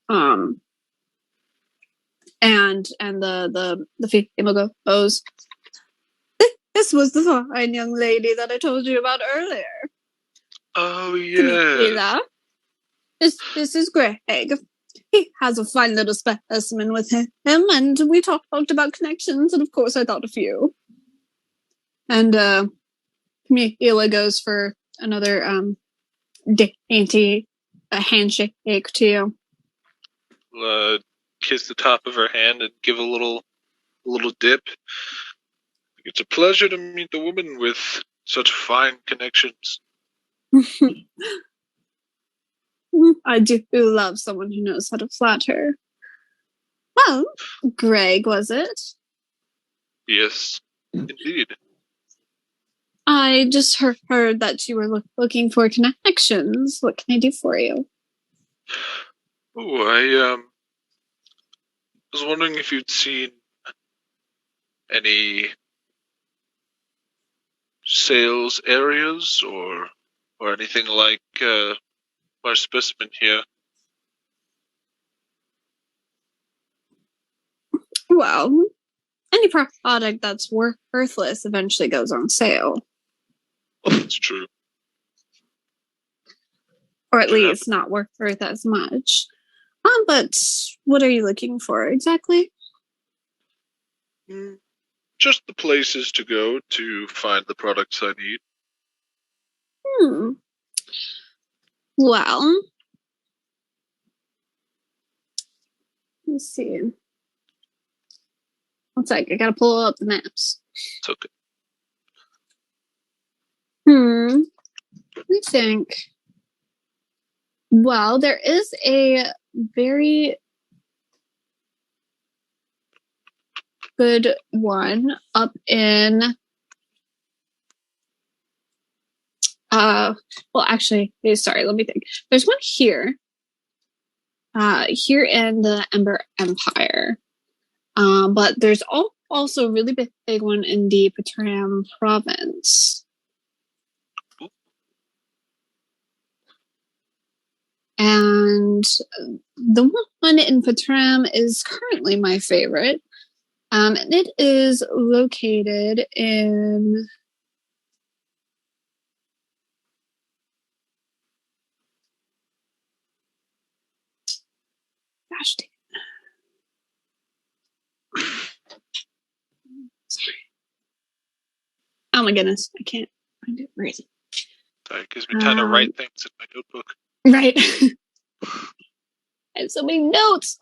And the female goes, this was the fine young lady that I told you about earlier.
Oh, yeah.
This is Greg. he has a fine little specimen with him, and we talked about connections, and of course I thought of you. And Camila goes for another dainty handshake to you.
Kiss the top of her hand and give a little dip. It's a pleasure to meet the woman with such fine connections.
I do love someone who knows how to flatter. Well, Greg, was it?
Yes, indeed.
I just heard that you were looking for connections. What can I do for you?
Oh, I was wondering if you'd seen any sales areas or anything like our specimen here.
Well, any product that's worthless eventually goes on sale.
That's true.
Or at least not worth as much. But what are you looking for exactly?
Just the places to go to find the products I need.
Well, let's see. One sec, I gotta pull up the maps.
It's okay.
Let me think. Well, there is a very good one up in well, actually, sorry, let me think. There's one here in the Ember Empire, but there's also a really big one in the Patram province. And the one in Patram is currently my favorite. And it is located in gosh dang it. Sorry. Oh my goodness, I can't find it. Where is it?
Sorry, it gives me time to write things in my notebook.
Right. I have so many notes.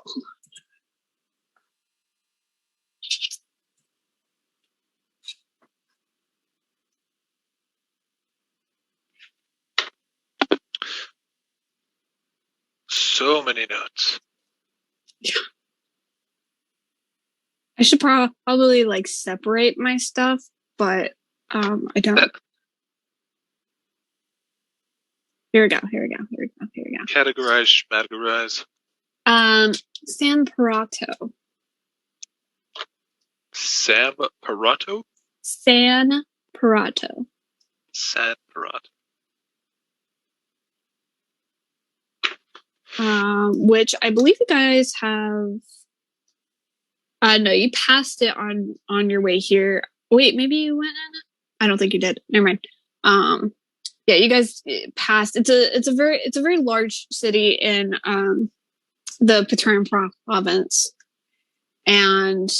So many notes.
Yeah. I should probably like separate my stuff, but I don't. Here we go.
Categorize.
San Parato.
Sam Parato?
San Parato.
San Parato.
Which I believe you guys have. No, you passed it on your way here. Wait, maybe you went in? I don't think you did. Never mind. Yeah, you guys passed. It's a very large city in the Patram province, and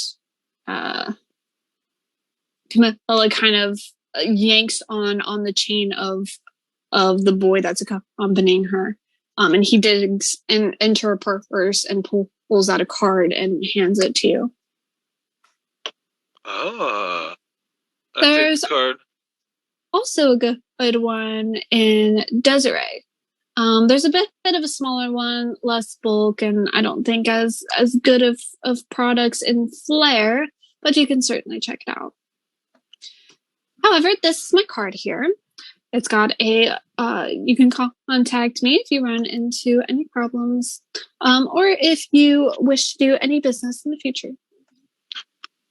Camilla kind of yanks on the chain of the boy that's accompanying her, and he digs into her purse and pulls out a card and hands it to you.
Oh,
there's
a card.
Also a good one in Desiree. There's a bit of a smaller one, less bulk, and I don't think as good of products in Flair, but you can certainly check it out. However, this is my card here. It's got a, you can contact me if you run into any problems, or if you wish to do any business in the future.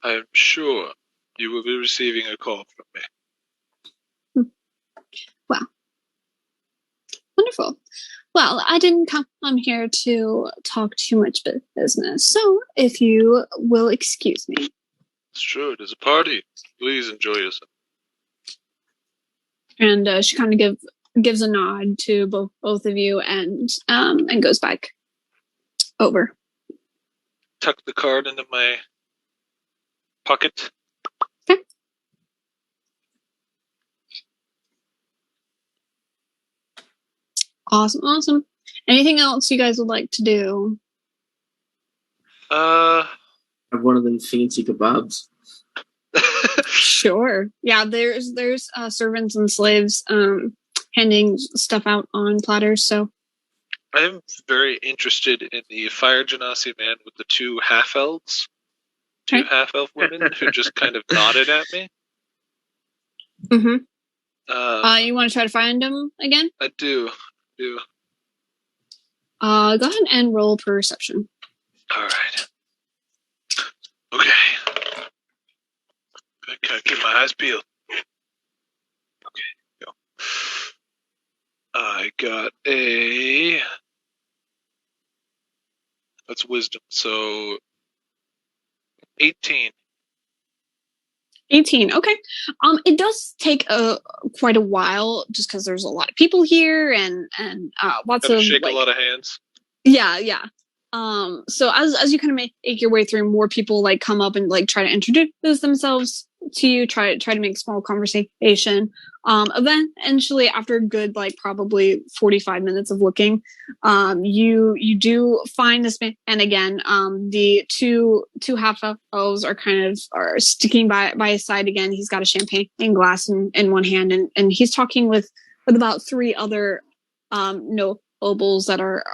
I'm sure you will be receiving a call from me.
Well, wonderful. Well, I didn't come here to talk too much business, so if you will excuse me.
It's true, it is a party. Please enjoy yourself.
And she kind of gives a nod to both of you and goes back over.
Tuck the card into my pocket.
Okay. Awesome. Anything else you guys would like to do?
Have one of them fancy kebabs.
Sure. Yeah, there's servants and slaves handing stuff out on platters, so
I'm very interested in the Fire Genasi man with the two half-elves. Two
Okay.
half-elf women who just kind of nodded at me.
Mm-hmm. You want to try to find them again?
I do.
Go ahead and roll perception.
All right. Okay. I can't keep my eyes peeled. Okay, go. I got a... That's wisdom, so... 18.
18. Okay. It does take quite a while, just because there's a lot of people here and lots
Gotta
of
shake
like,
a lot of hands.
Yeah. So as you kind of make your way through, more people like come up and like try to introduce themselves to you, try to make small conversation. Eventually, after a good like probably 45 minutes of looking, you do find this man, and again, the two half elves are sticking by his side again. He's got a champagne glass in one hand, and he's talking with about three other nobles that are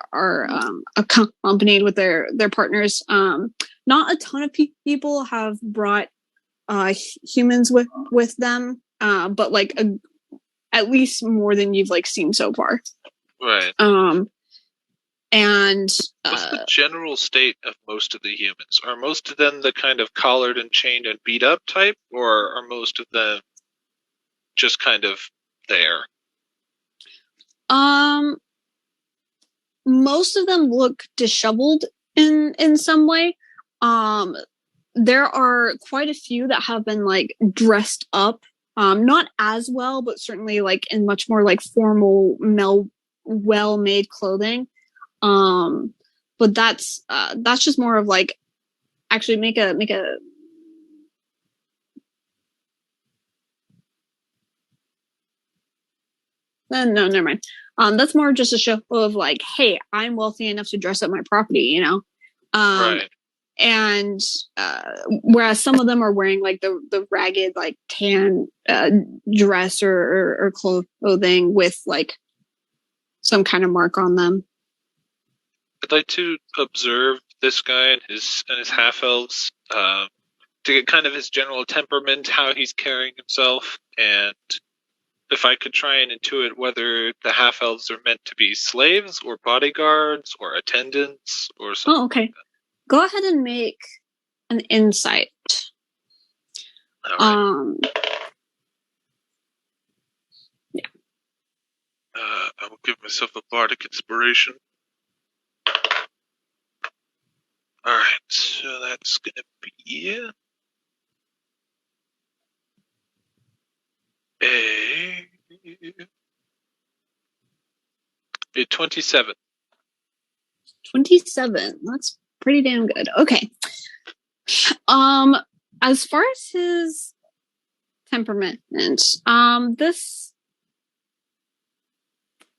accompanied with their partners. Not a ton of people have brought humans with them, but like at least more than you've like seen so far.
Right.
And
what's the general state of most of the humans? Are most of them the kind of collared and chained and beat up type, or are most of them just kind of there?
Most of them look disheveled in some way. There are quite a few that have been like dressed up, not as well, but certainly like in much more like formal, well-made clothing. But that's just more of like, actually make a. No, never mind. That's more just a show of like, hey, I'm wealthy enough to dress up my property, you know.
Right.
And whereas some of them are wearing like the ragged like tan dress or clothing with like some kind of mark on them.
I'd like to observe this guy and his half elves to get kind of his general temperament, how he's carrying himself, and if I could try and intuit whether the half elves are meant to be slaves or bodyguards or attendants or something.
Oh, okay. Go ahead and make an insight.
All right.
Yeah.
I will give myself a bardic inspiration. All right, so that's gonna be a 27.
27. That's pretty damn good. Okay. As far as his temperament,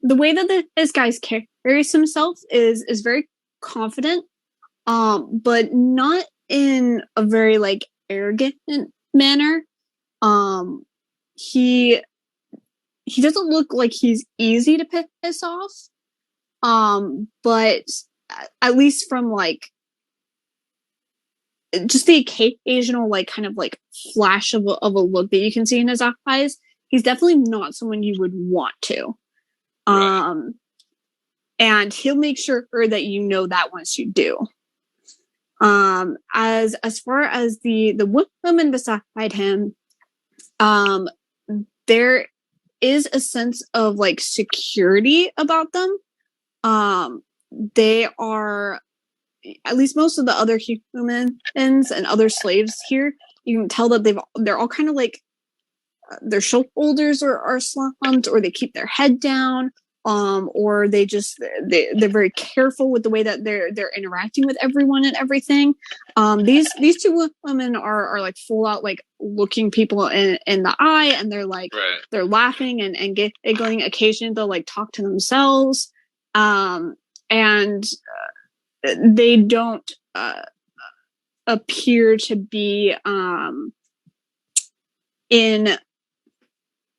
the way that this guy carries himself is very confident, but not in a very like arrogant manner. He doesn't look like he's easy to piss off. But at least from like just the occasional like kind of like flash of a look that you can see in his eyes, he's definitely not someone you would want to.
Right.
And he'll make sure that you know that once you do. As far as the woman beside him, there is a sense of like security about them. They are, at least most of the other humans and other slaves here, you can tell that they're all kind of like their shoulders are slumped, or they keep their head down. or they're very careful with the way that they're interacting with everyone and everything. These two women are like full out like looking people in the eye, and they're like they're laughing and giggling. Occasionally they'll like talk to themselves, and they don't appear to be in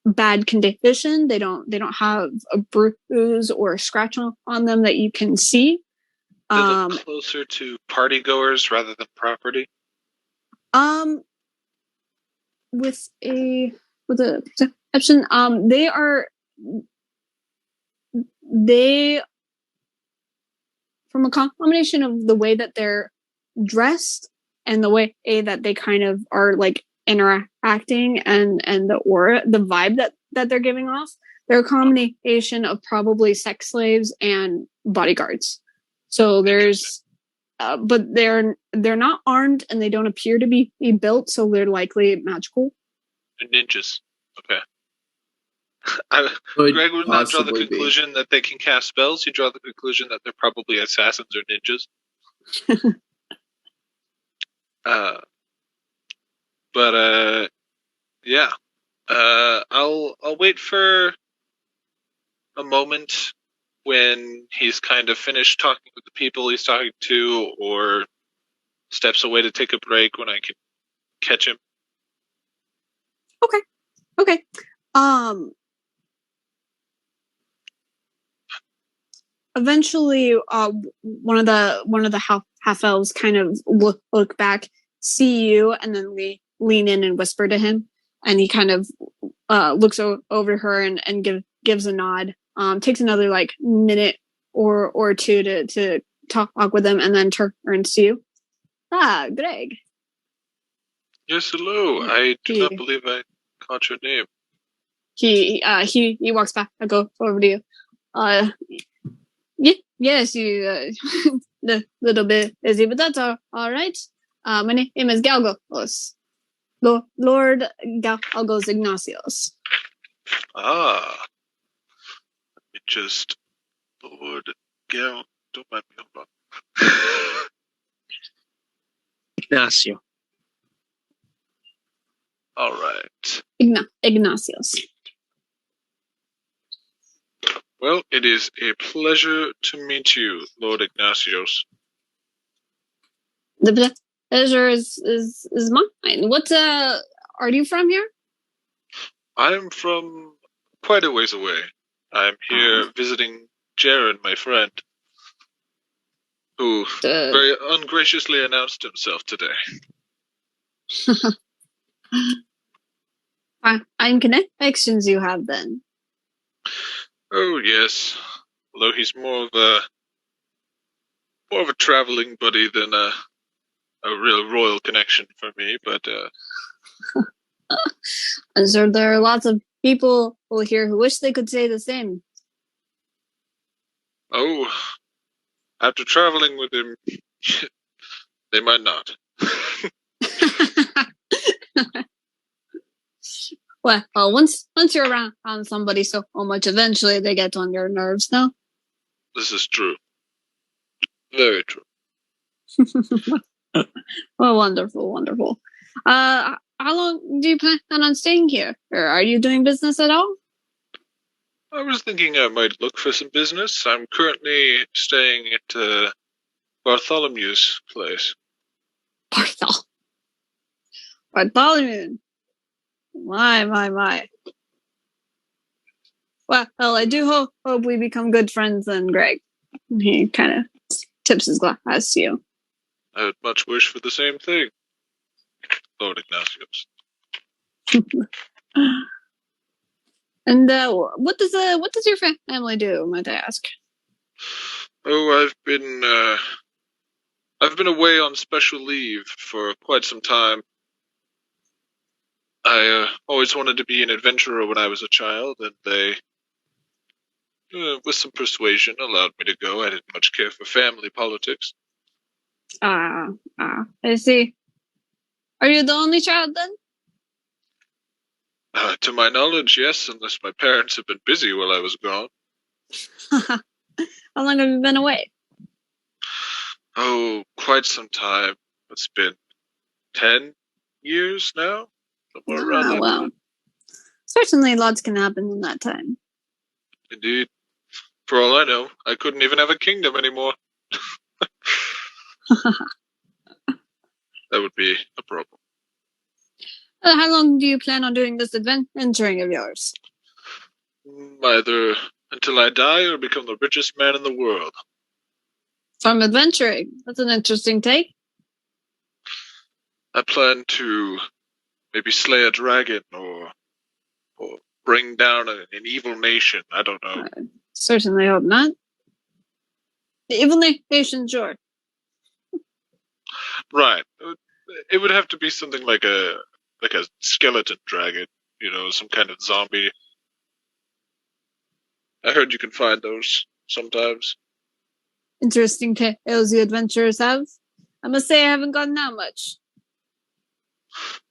bad condition. They don't have a bruise or a scratch on them that you can see.
They look closer to party goers rather than property.
With a perception, they from a combination of the way that they're dressed and the way that they kind of are like interacting and the aura, the vibe that they're giving off, they're a combination of probably sex slaves and bodyguards. So there's but they're not armed, and they don't appear to be built, so they're likely magical.
Ninjas. Okay. Greg would not draw the conclusion that they can cast spells. He'd draw the conclusion that they're probably assassins or ninjas. Yeah. I'll wait for a moment when he's kind of finished talking with the people he's talking to, or steps away to take a break when I can catch him.
Okay. Eventually, one of the half elves kind of look back, see you, and then lean in and whisper to him, and he kind of looks over her and gives a nod. Takes another like minute or two to talk with them, and then turns to you. Greg.
Yes, hello. I do not believe I caught your name.
He walks back. I go over to you. Yes, you a little bit busy, but that's all right. My name is Galgos. Lord Galgos Ignacios.
Ah. Let me just Lord Gal. Don't mind me, hold on.
Ignacio.
All right.
Ignacios.
Well, it is a pleasure to meet you, Lord Ignacios.
The pleasure is mine. What are you from here?
I am from quite a ways away. I'm here visiting Jarren, my friend, who very ungraciously announced himself today.
Fine connections you have then.
Oh yes, although he's more of a traveling buddy than a real royal connection for me. But
I'm sure there are lots of people here who wish they could say the same.
Oh, after traveling with him, they might not.
Well, once you're around somebody so much, eventually they get on your nerves, no?
This is true. Very true.
Well, wonderful. How long do you plan on staying here? Or are you doing business at all?
I was thinking I might look for some business. I'm currently staying at Bartholomew's place.
Bartholomew. My. Well, I do hope we become good friends then, Greg. He kind of tips his glass to you.
I would much wish for the same thing, Lord Ignacios.
And what does your family do, might I ask?
Oh, I've been away on special leave for quite some time. I always wanted to be an adventurer when I was a child, and they, with some persuasion, allowed me to go. I didn't much care for family politics.
I see. Are you the only child then?
To my knowledge, yes, unless my parents have been busy while I was gone.
How long have you been away?
Oh, quite some time. It's been 10 years now? Somewhere around that
Well,
time.
certainly lots can happen in that time.
Indeed. For all I know, I couldn't even have a kingdom anymore. That would be a problem.
How long do you plan on doing this adventuring of yours?
Either until I die or become the richest man in the world.
From adventuring. That's an interesting take.
I plan to maybe slay a dragon or bring down an evil nation. I don't know.
Certainly hope not. The evil nation, sure.
Right. It would have to be something like a skeleton dragon, some kind of zombie. I heard you can find those sometimes.
Interesting tales you adventurers have. I must say I haven't gotten that much.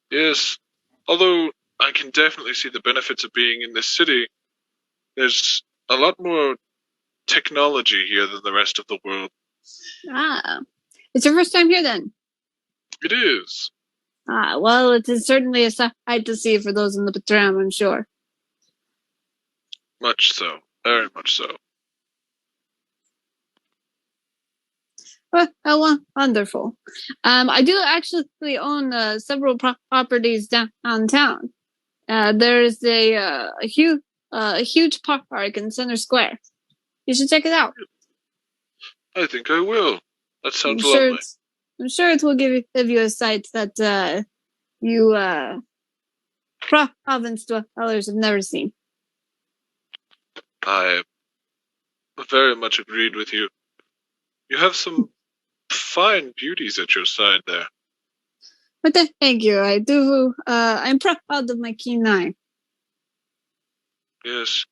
Yes. Although I can definitely see the benefits of being in this city. There's a lot more technology here than the rest of the world.
It's your first time here then?
It is.
Well, it is certainly a sight to see for those in the Patram, I'm sure.
Much so. Very much so.
Well, wonderful. I do actually own several properties downtown. There's a huge park in Center Square. You should check it out.
I think I will. That sounds lovely.
I'm sure it will give you a sight that you province dwellers have never seen.
I very much agreed with you. You have some fine beauties at your side there.
But thank you. I do. I'm proud of my keen eye.
Yes.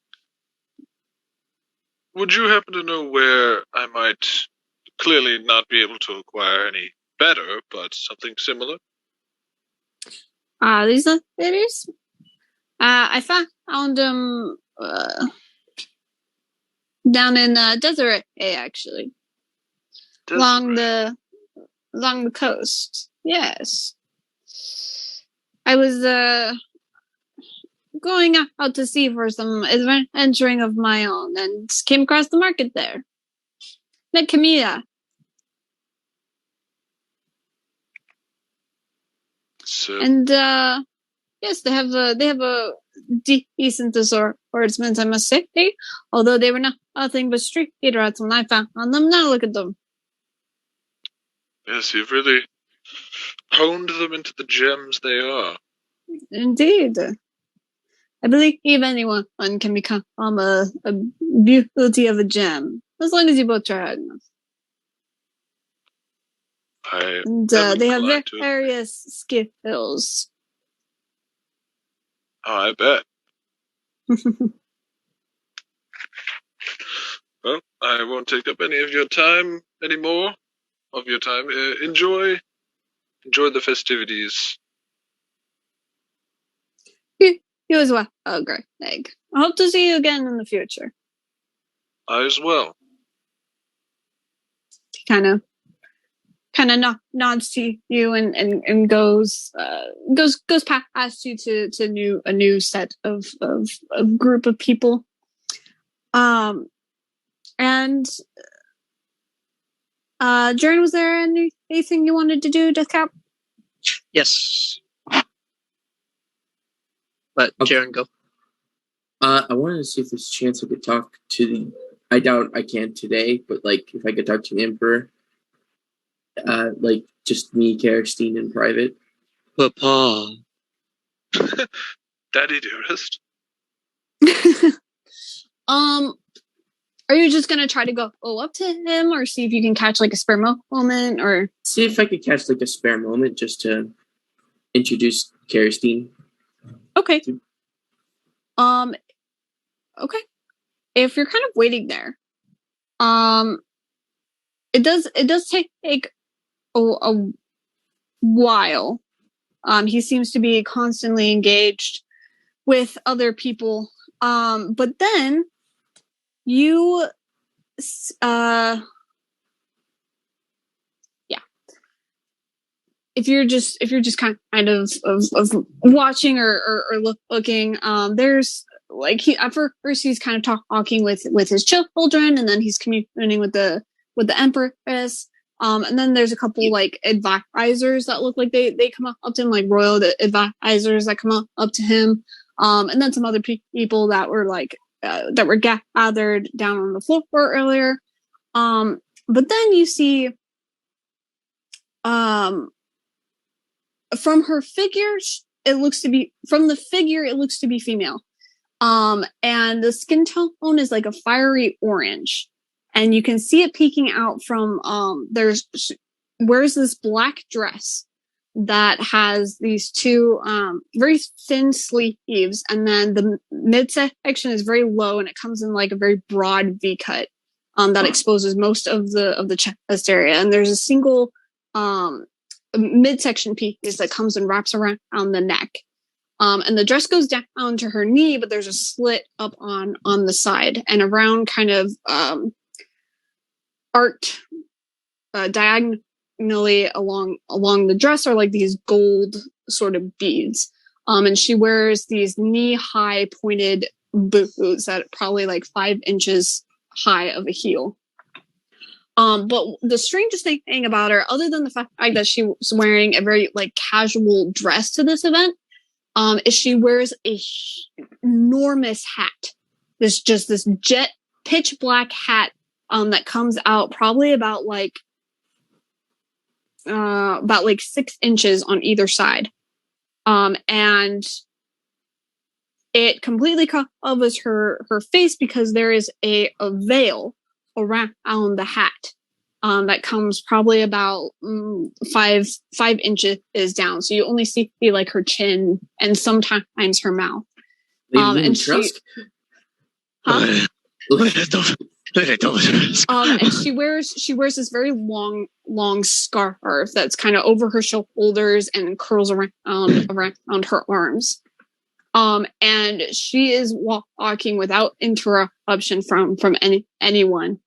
Would you happen to know where I might clearly not be able to acquire any better, but something similar?
These ladies? I found them down in Desiree, actually. Desiree. Along the coast. Yes. I was going out to sea for some adventuring of my own and came across the market there. Met Camilla.
So,
and yes, they have a decent assortment, I must say. Although they were nothing but street rats when I found them. Now look at them.
Yes, you've really honed them into the gems they are.
Indeed. I believe anyone can become a beauty of a gem, as long as you both try hard enough. And they have various skills.
Oh, I bet. Well, I won't take up any of your time anymore. Enjoy the festivities.
You as well, Greg. I hope to see you again in the future.
I as well.
He kind of nods to you and goes past you to a new set of group of people. And Jarren, was there anything you wanted to do, Deathcap?
Yes. Let Jarren go.
I wanted to see if there's a chance I could talk to I doubt I can today, but if I could talk to the Emperor. Just me, Karstein, in private.
Papa.
Daddy dearest.
Are you just gonna try to go up to him, or see if you can catch a spare moment, or
see if I could catch a spare moment just to introduce Karstein?
Okay. Okay. If you're kind of waiting there, it does take a while. He seems to be constantly engaged with other people. But then you if you're just kind of watching or looking, there's like at first he's kind of talking with his children, and then he's communicating with the Empress. And then there's a couple like advisors that look like they come up to him, like royal advisors that come up to him. And then some other people that were like that were gathered down on the floor earlier. But then you see from her figure, it looks to be female. And the skin tone is like a fiery orange, and you can see it peeking out from wears this black dress that has these two very thin sleeves, and then the midsection is very low, and it comes in like a very broad V cut that exposes most of the chest area. And there's a single midsection piece that comes and wraps around the neck. And the dress goes down to her knee, but there's a slit up on the side, and around kind of arced diagonally along the dress are like these gold sort of beads. And she wears these knee-high pointed boots that are probably like 5 inches high of a heel. But the strangest thing about her, other than the fact that she was wearing a very like casual dress to this event, is she wears a enormous hat. This jet pitch black hat that comes out probably about 6 inches on either side. And it completely covers her face because there is a veil around the hat that comes probably about 5 inches down. So you only see like her chin and sometimes her mouth. And she, and she wears this very long scarf that's kind of over her shoulders and curls around her arms. And she is walking without interruption from anyone.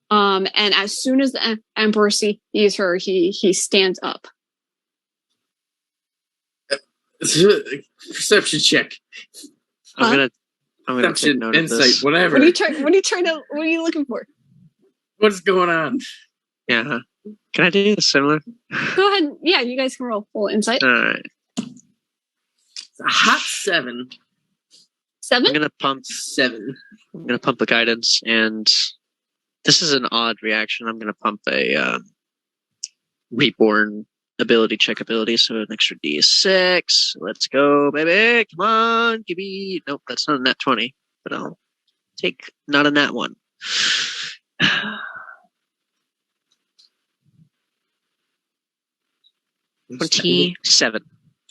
And as soon as the Emperor sees her, he stands up.
Perception check.
I'm gonna take note of this.
Whatever.
What are you looking for?
What's going on?
Yeah. Can I do this similar?
Go ahead. Yeah, you guys can roll full insight.
All right.
It's a hot 7.
7?
I'm gonna pump
7.
I'm gonna pump a guidance, and this is an odd reaction. I'm gonna pump a reborn ability check ability, so an extra D6. Let's go, baby! Come on, give me. Nope, that's not a nat 20, but I'll take not a nat 1. 27.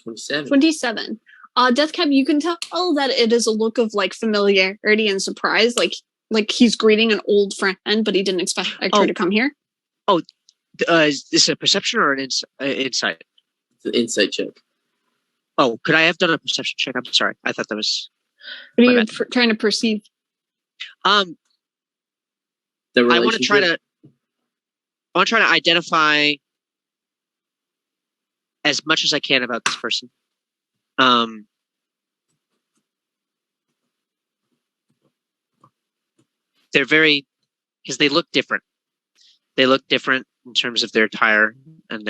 27. Deathcap, you can tell that it is a look of like familiarity and surprise, like he's greeting an old friend, but he didn't expect her to come here.
Is this a perception or an insight?
It's an insight check.
Oh, could I have done a perception check? I'm sorry. I thought that was.
What are you trying to perceive?
I want to try to identify as much as I can about this person. They're because they look different. They look different in terms of their attire and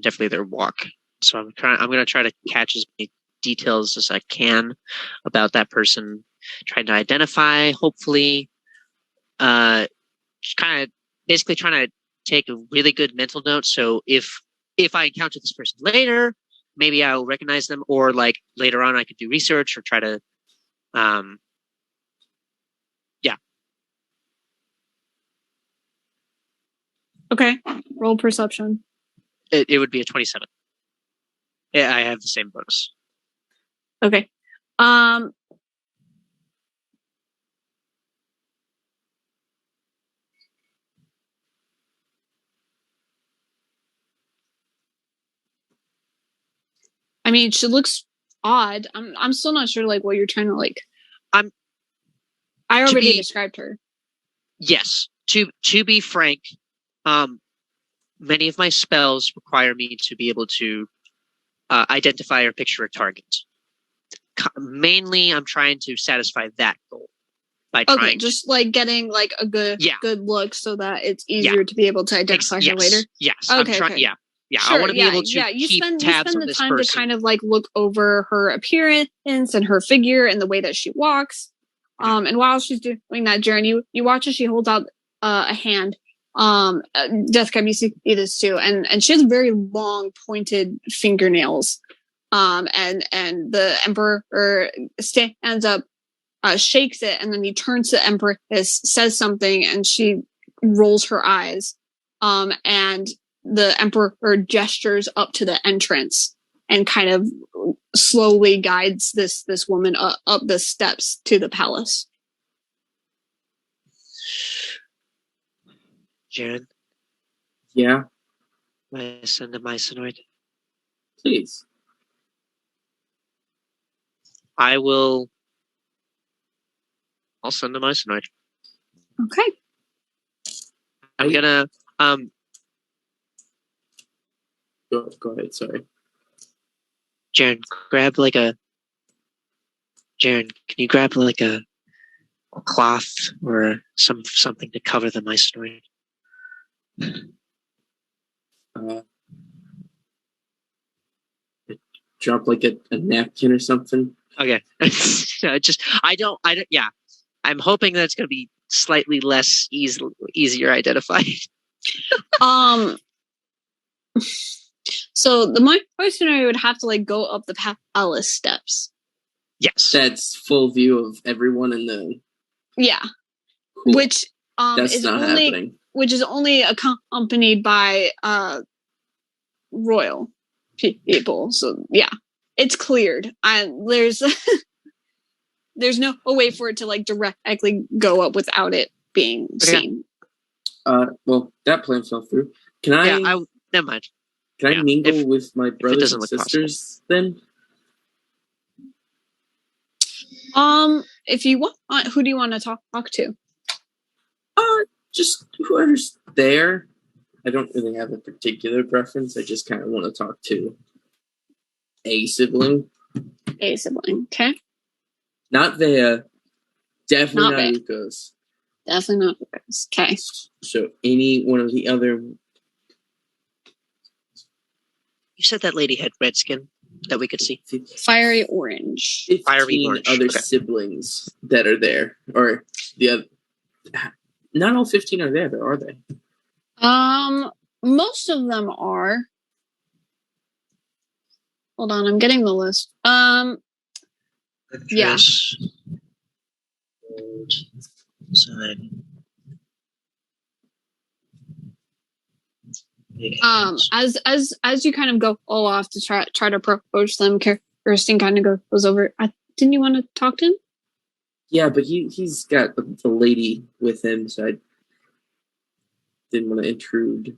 definitely their walk. So I'm going to try to catch as many details as I can about that person, trying to identify, hopefully, kind of basically trying to take a really good mental note. So if I encounter this person later, maybe I'll recognize them, or like later on I could do research or try to, yeah.
Okay. Roll perception.
It would be a 27. Yeah, I have the same bonus.
Okay. I mean, she looks odd. I'm still not sure like what you're trying to like. I already described her.
Yes. To be frank, many of my spells require me to be able to identify or picture a target. Mainly, I'm trying to satisfy that goal by trying.
Just like getting like a good look, so that it's easier to be able to identify her later.
Yes.
Okay.
Yeah.
Sure,
I want to be able to
you
keep
spend
tabs on
the
this
time
person.
to kind of like look over her appearance and her figure and the way that she walks. And while she's doing that, Jarren, you watch as she holds out a hand. Deathcap, you see this too, and she has very long, pointed fingernails. And the Emperor stands up, shakes it, and then he turns to the Empress, says something, and she rolls her eyes. And the Emperor gestures up to the entrance and kind of slowly guides this woman up the steps to the palace.
Jarren?
Yeah?
May I send a mycenoid?
Please.
I'll send a mycenoid.
Okay.
I'm gonna
Go ahead, sorry.
Jarren, can you grab like a cloth or something to cover the mycenoid?
Drop like a napkin or something.
Okay. Yeah. I'm hoping that it's going to be slightly less easier identified.
So the mercenary would have to like go up the palace steps.
Yes.
That's full view of everyone in the.
Yeah.
Cool.
Which
That's
is
not
only
happening.
Which is only accompanied by royal people. So yeah, it's cleared. There's no way for it to like directly go up without it being seen.
Well, that plan fell through. Can I?
Yeah, never mind.
Can I mingle with my brothers and sisters then?
If you want, who do you want to talk to?
Just whoever's there. I don't really have a particular preference. I just kind of want to talk to a sibling.
A sibling, okay.
Not Vea. Definitely not Ukos.
Definitely not Ukos. Okay.
So any one of the other.
You said that lady had red skin that we could see.
Fiery orange.
15 other siblings that are there, or the other. Not all 15 are there, though, are they?
Most of them are. Hold on, I'm getting the list. Yeah. As you kind of go all off to try to approach them, Kirsten kind of goes over. Didn't you want to talk to him?
Yeah, but he's got a lady with him, so I didn't want to intrude.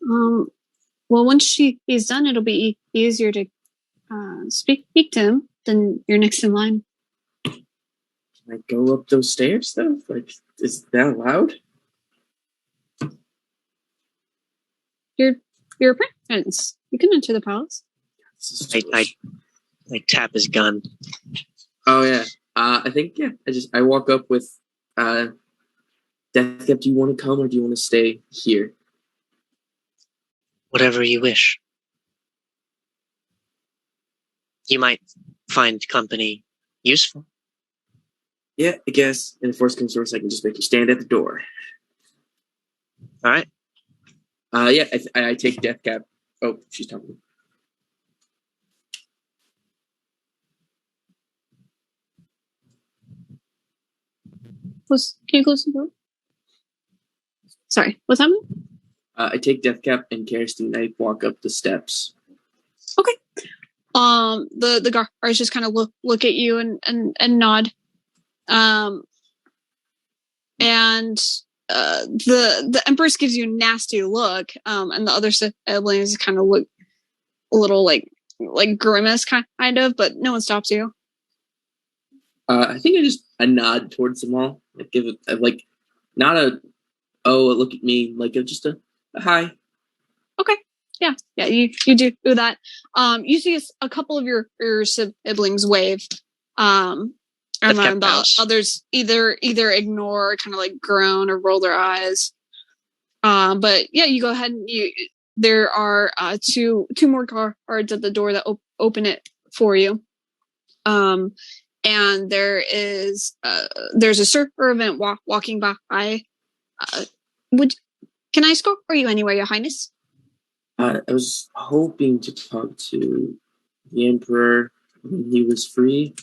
Well, once he's done, it'll be easier to speak to him. Then you're next in line.
Can I go up those stairs, though? Like, is that allowed?
You're a prince. You can enter the palace.
I tap his gun.
Oh yeah. I think I walk up with Deathcap, do you want to come or do you want to stay here?
Whatever you wish. You might find company useful.
Yeah, I guess. And if worst comes to worst, I can just make you stand at the door.
All right.
Yeah, I take Deathcap. Oh, she's talking.
Can you close the door? Sorry, what's happening?
I take Deathcap and Kirsten. I walk up the steps.
Okay. The guards just kind of look at you and nod. And the Empress gives you a nasty look. And the other siblings kind of look a little like grimace kind of, but no one stops you.
I think I nod towards them all. I give it Not a, oh, look at me, like just a hi.
Okay. Yeah, you do that. You see a couple of your siblings wave. And then the others either ignore, kind of like groan or roll their eyes. But yeah, you go ahead and there are two more guards at the door that open it for you. And there's a servant walking by. Can I escort you anywhere, Your Highness?
I was hoping to talk to the Emperor when he was free.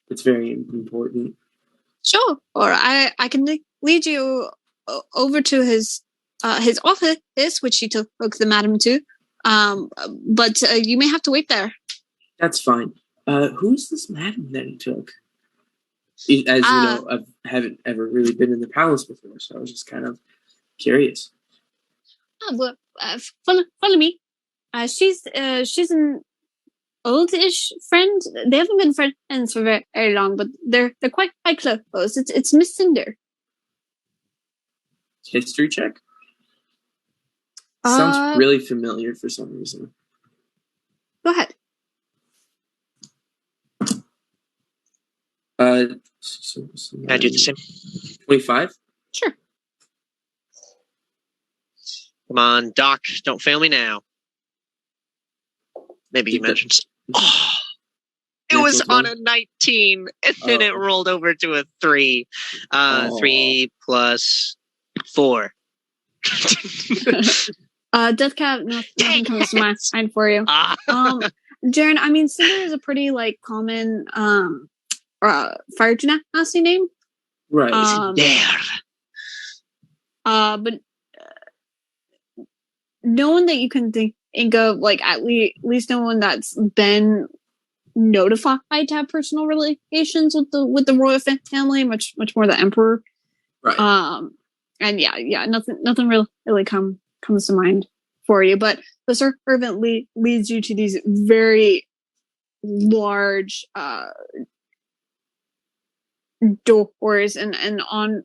It's very important.
Sure, or I can lead you over to his office, which he took the madam to. But you may have to wait there.
That's fine. Who's this madam that he took? As you know, I haven't ever really been in the palace before, so I was just kind of curious.
Well, follow me. She's an oldish friend. They haven't been friends for very, very long, but they're quite close. It's Miss Cinder.
History check? Sounds really familiar for some reason.
Go ahead.
I do the same.
25?
Sure.
Come on, Doc, don't fail me now. Maybe you mentioned. Oh, it was on a 19, and then it rolled over to a 3. 3 plus 4.
Death Cap, nothing comes to mind for you. Jarren, I mean, Cinder is a pretty common fire genasi name.
Right.
But no one that you can think of, at least no one that's been notified to have personal relations with the royal family, much more the emperor.
Right.
And nothing really comes to mind for you. But the servant leads you to these very large doors, and on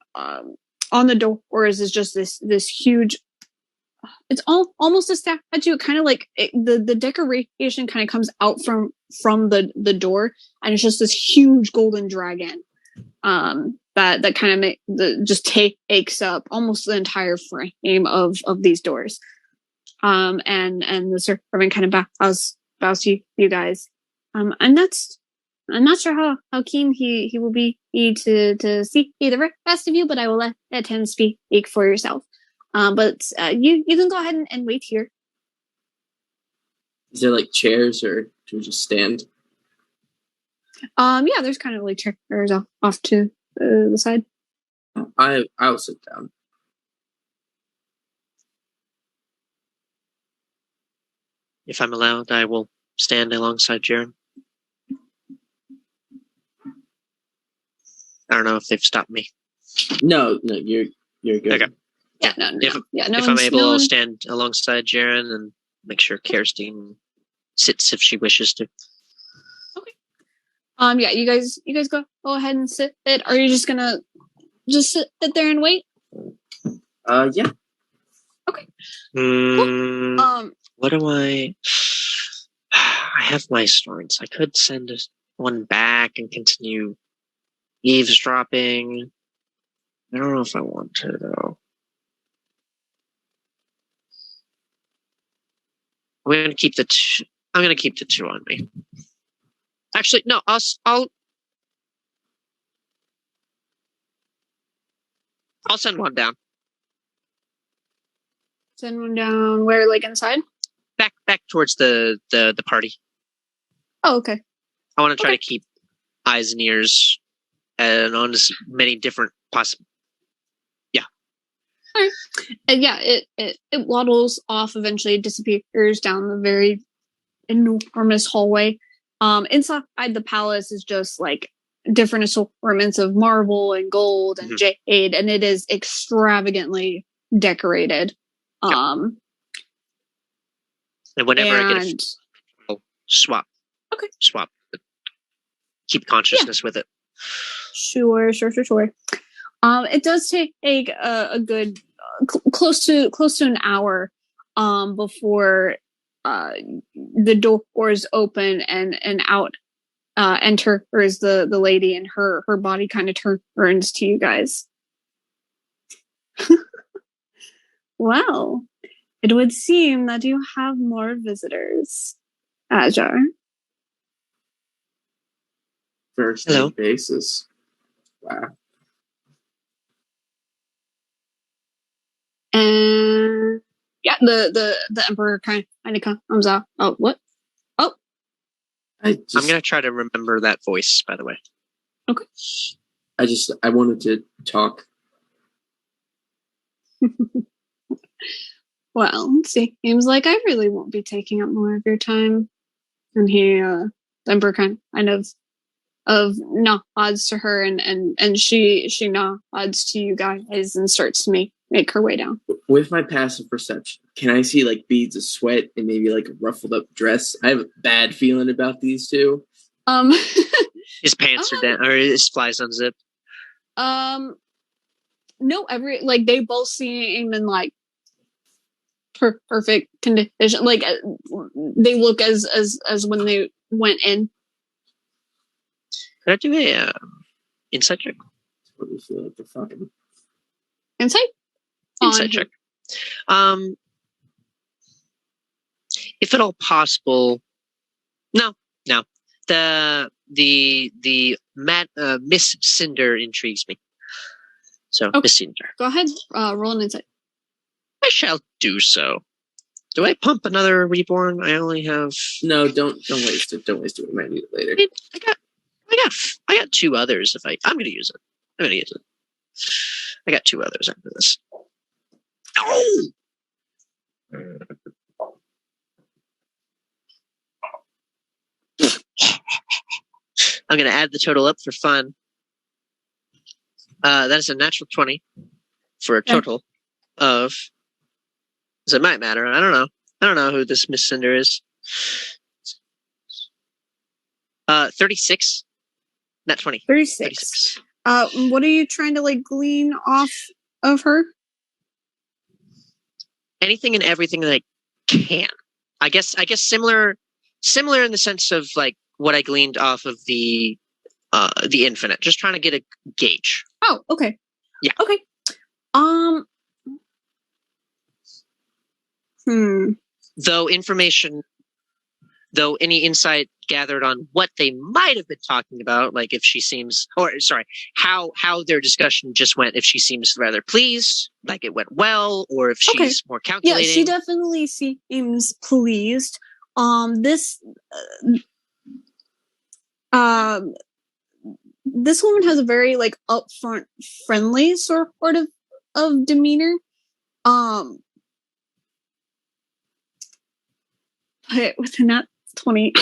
the doors is just this huge. It's almost a statue. Kind of the decoration kind of comes out from the door, and it's just this huge golden dragon that kind of just takes up almost the entire frame of these doors. And the servant kind of bows to you guys. I'm not sure how keen he will be to see the rest of you, but I will let him speak for yourself. But you can go ahead and wait here.
Is there chairs, or do we just stand?
Yeah, there's kind of chairs off to the side.
I'll sit down.
If I'm allowed, I will stand alongside Jarren. I don't know if they've stopped me.
No, you're good.
Okay.
Yeah, no.
If I'm able, I'll stand alongside Jarren and make sure Kirsten sits if she wishes to.
Okay. Yeah, you guys go ahead and sit. Are you just gonna sit there and wait?
Yeah.
Okay.
Cool. What do I have my swords. I could send one back and continue eavesdropping. I don't know if I want to, though. I'm gonna keep the two on me. Actually, no. I'll send one down.
Send one down where, like inside?
Back towards the party.
Oh, okay.
I want to try to keep eyes and ears and on as many different possible. Yeah.
All right. And yeah, it waddles off. Eventually, disappears down the very enormous hallway. Inside the palace is just like different assortments of marble and gold and jade, and it is extravagantly decorated.
And whenever I get I'll swap.
Okay.
Swap. Keep consciousness with it.
Sure. It does take a good close to an hour before the doors open and out enters the lady, and her body kind of turns to you guys. Well, it would seem that you have more visitors, Ajar.
First
Hello.
basis. Wow.
And yeah, the emperor kind of comes out. Oh, what? Oh,
I'm gonna try to remember that voice. By the way.
Okay.
I wanted to talk.
Well, seems like I really won't be taking up more of your time. And the emperor kind of nods to her, and she nods to you guys and starts to make her way down.
With my passive perception, can I see like beads of sweat and maybe like a ruffled up dress? I have a bad feeling about these two.
His pants are down, or his flies unzipped.
No, they both seem in like perfect condition. Like they look as when they went in.
Could I do a insight check?
What do you feel like the fucking
Insight
check? If at all possible, no. The Miss Cinder intrigues me. So
Okay.
Miss Cinder,
Go ahead, roll an insight.
I shall do so. Do I pump another reborn? I only have.
No, don't waste it. Don't waste it. We might need it later.
I got two others. I'm gonna use it. I got two others after this. Oh! I'm gonna add the total up for fun. That is a natural 20 for a total of. As it might matter. I don't know who this Miss Cinder is. 36. Not 20.
36. What are you trying to like glean off of her?
Anything and everything that I can. I guess similar in the sense of like what I gleaned off of the infinite. Just trying to get a gauge.
Oh, okay.
Yeah.
Okay.
Though any insight gathered on what they might have been talking about, like if she seems, how their discussion just went, if she seems rather pleased, like it went well, or if she's more calculating.
Yeah, she definitely seems pleased. This woman has a very like upfront, friendly sort of demeanor. But within that 20,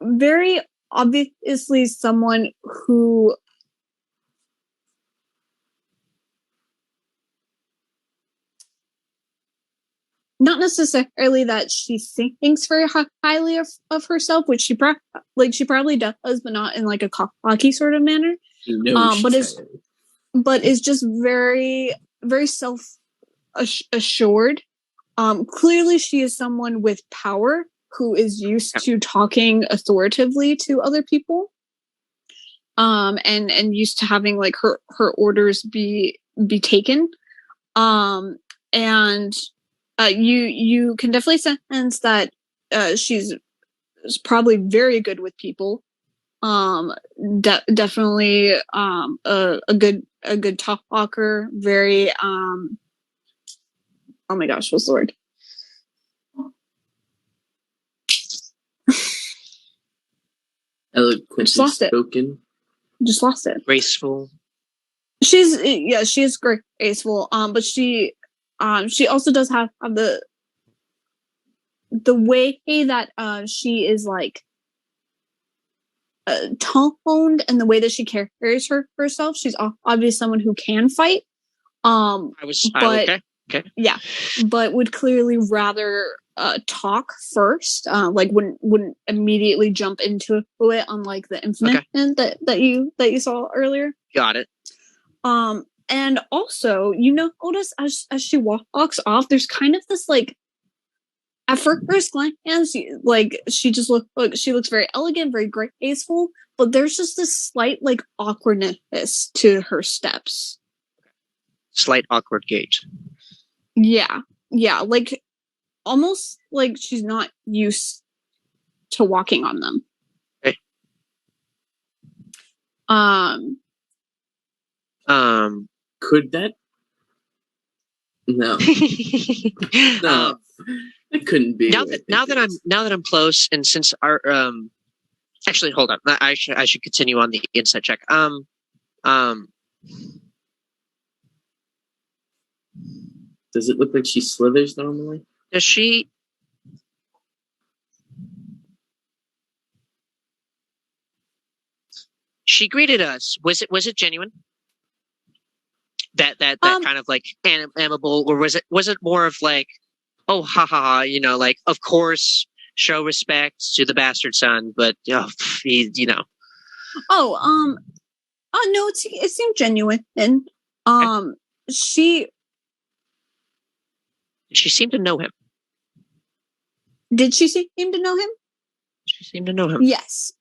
very obviously someone who not necessarily that she thinks very highly of herself, which she probably does, but not in like a cocky sort of manner. But is just very, very self assured. Clearly, she is someone with power who is used to talking authoritatively to other people, and used to having like her orders be taken. And you can definitely sense that she's probably very good with people. Definitely a good talker. Very oh my gosh, what's the word?
Eloquently spoken.
Just lost it.
Graceful.
She is graceful. But she also does have the way that she is like toned, and the way that she carries herself. She's obviously someone who can fight.
Okay.
Yeah, but would clearly rather talk first. Like wouldn't immediately jump into it, unlike the infinite that you saw earlier.
Got it.
And also, notice as she walks off, there's kind of this like, at first glance, like she looks very elegant, very graceful, but there's just this slight like awkwardness to her steps.
Slight awkward gait.
Yeah, like almost like she's not used to walking on them.
Okay.
Could that? No. No. It couldn't be.
Now that I'm close, and since our actually, hold on. I should continue on the insight check.
Does it look like she slithers normally?
Does she? She greeted us. Was it genuine? That kind of like amiable, or was it more of like, oh, haha, like, of course, show respect to the bastard son, but no,
it seemed genuine, and she
seemed to know him.
Did she seem to know him?
She seemed to know him.
Yes.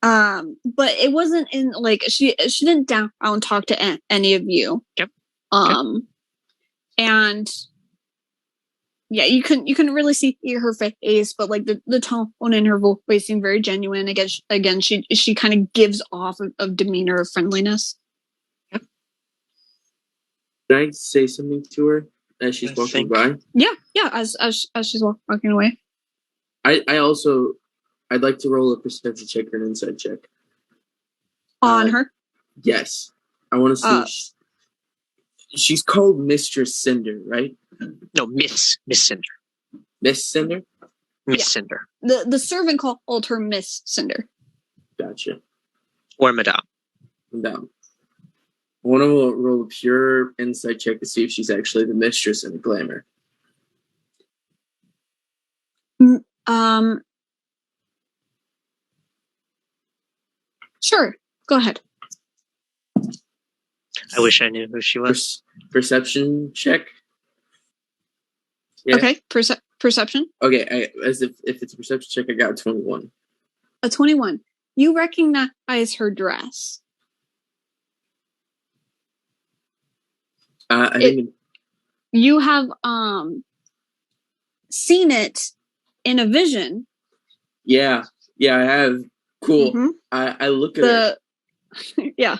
But it wasn't in like she didn't down talk to any of you.
Yep.
And yeah, you couldn't really see her face, but like the tone in her voice seemed very genuine. Again, she kind of gives off of demeanor of friendliness.
Yep.
Can I say something to her as she's walking by?
Yeah. As she's walking away.
I'd like to roll a perception check or an insight check.
On her?
Yes. I want to see. She's called Mistress Cinder, right?
No, Miss Cinder.
Miss Cinder?
Miss Cinder.
The servant called her Miss Cinder.
Gotcha.
Or Madame.
Madame. I want to roll a pure insight check to see if she's actually the mistress in the glamour.
Sure. Go ahead.
I wish I knew who she was.
Perception check.
Yeah. Okay. Perception.
Okay. If it's a perception check, I got a 21.
A 21. You recognize her dress.
I think
you have seen it in a vision.
Yeah, I have. Cool. Mm-hmm. I look at her.
Yeah.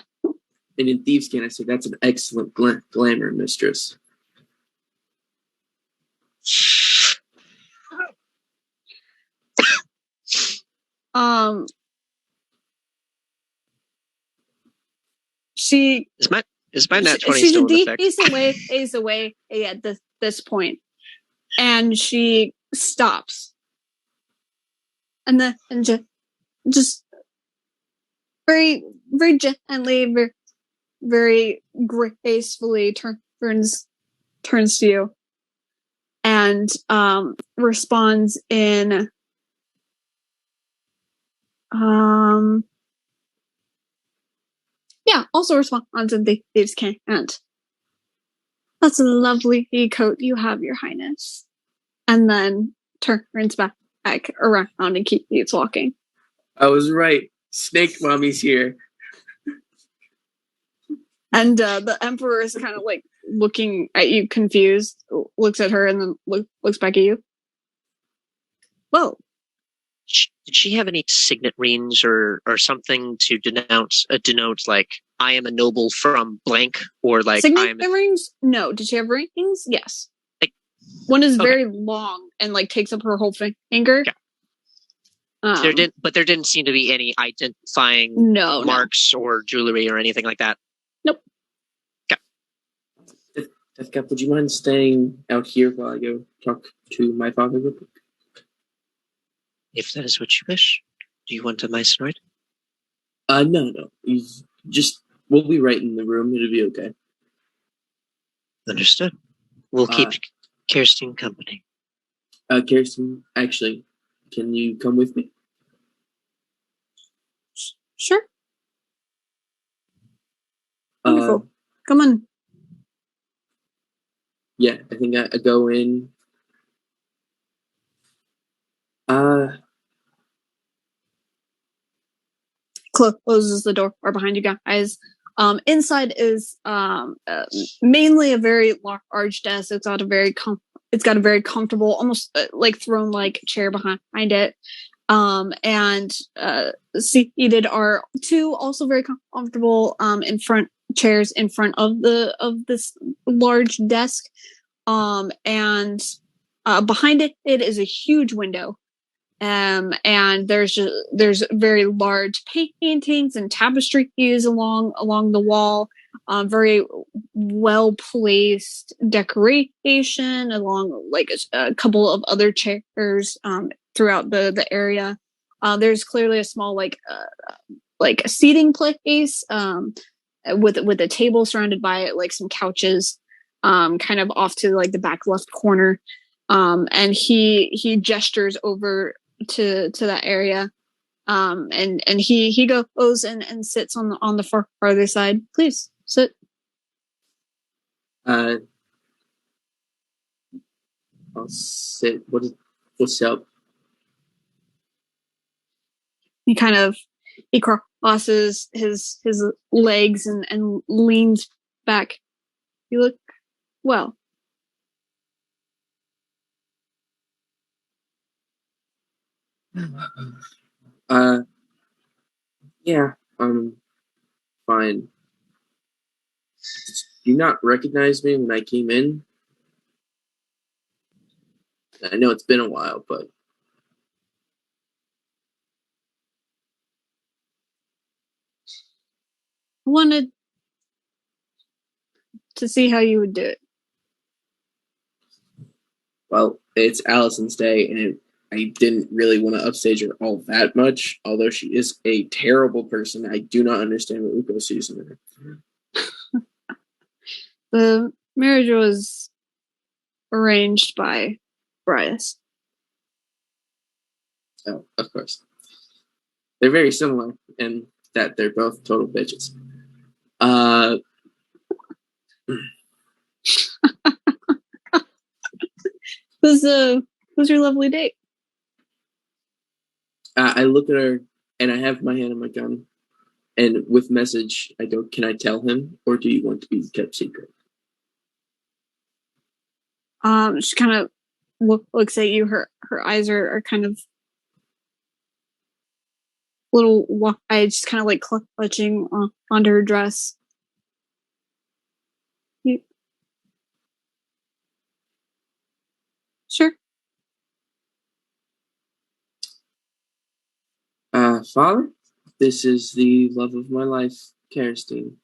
And in Thieves' Can, I say, that's an excellent glamour, mistress.
She
is my nat 20 still in effect?
He's away at this point, and she stops, and just very, very gently, very, very gracefully turns to you, and responds in also responds in the Thieves' Cant. That's a lovely coat you have, Your Highness. And then turns back around and keeps walking.
I was right. Snake Mommy's here.
And the Emperor is kind of like looking at you confused, looks at her, and then looks back at you. Whoa.
Did she have any signet rings or something to denote like, I am a noble from blank, or like
signet rings? No. Did she have rings? Yes.
Like,
one is very long and like takes up her whole finger.
Yeah. There didn't seem to be any identifying marks or jewelry or anything like that.
Nope.
Okay.
Deathcap, would you mind staying out here while I go talk to my father real quick?
If that is what you wish. Do you want a mice ride?
No. We'll be right in the room. It'll be okay.
Understood. We'll keep Kirsten company.
Kirsten, actually, can you come with me?
Sure. Wonderful. Come on.
Yeah, I think I go in.
Closes the door behind you guys. Inside is mainly a very large desk. It's got a very comfortable, almost like throne-like chair behind it. And seated are two also very comfortable chairs in front of this large desk. And behind it is a huge window. And there's very large paintings and tapestries along the wall. Very well placed decoration along like a couple of other chairs throughout the area. There's clearly a small like a seating place with a table surrounded by like some couches kind of off to like the back left corner. And he gestures over to that area, and he goes and sits on the farther side. Please sit.
I'll sit. What's up?
He crosses his legs and leans back. You look well.
Yeah, I'm fine. Did you not recognize me when I came in? I know it's been a while, but
I wanted to see how you would do it.
well, it's Alison's day, and I didn't really want to upstage her all that much, although she is a terrible person. I do not understand what Uko sees in her.
The marriage was arranged by Bryce.
Oh, of course. They're very similar in that they're both total bitches.
Who's your lovely date?
I look at her, and I have my hand on my gun, and with message, I go, can I tell him, or do you want to be kept secret?
She kind of looks at you. Her eyes are kind of little wide, just kind of like clutching onto her dress. Sure.
Father, this is the love of my life, Kirsten.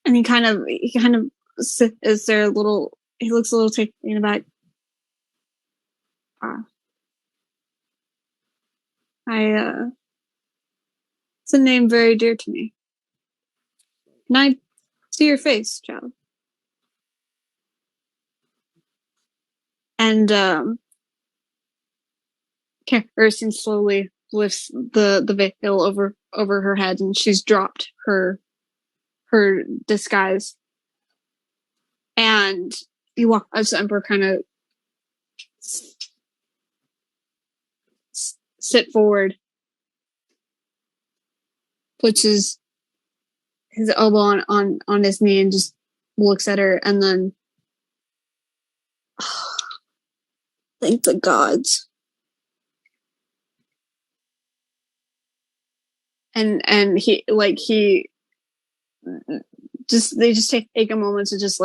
And he kind of is there a little. He looks a little taken aback. It's a name very dear to me. And I see your face, child. And Kirsten slowly lifts the veil over her head, and she's dropped her disguise. And you walk as the Emperor kind of sit forward, puts his elbow on his knee and just looks at her, and then thank the gods. And they just take a moment to just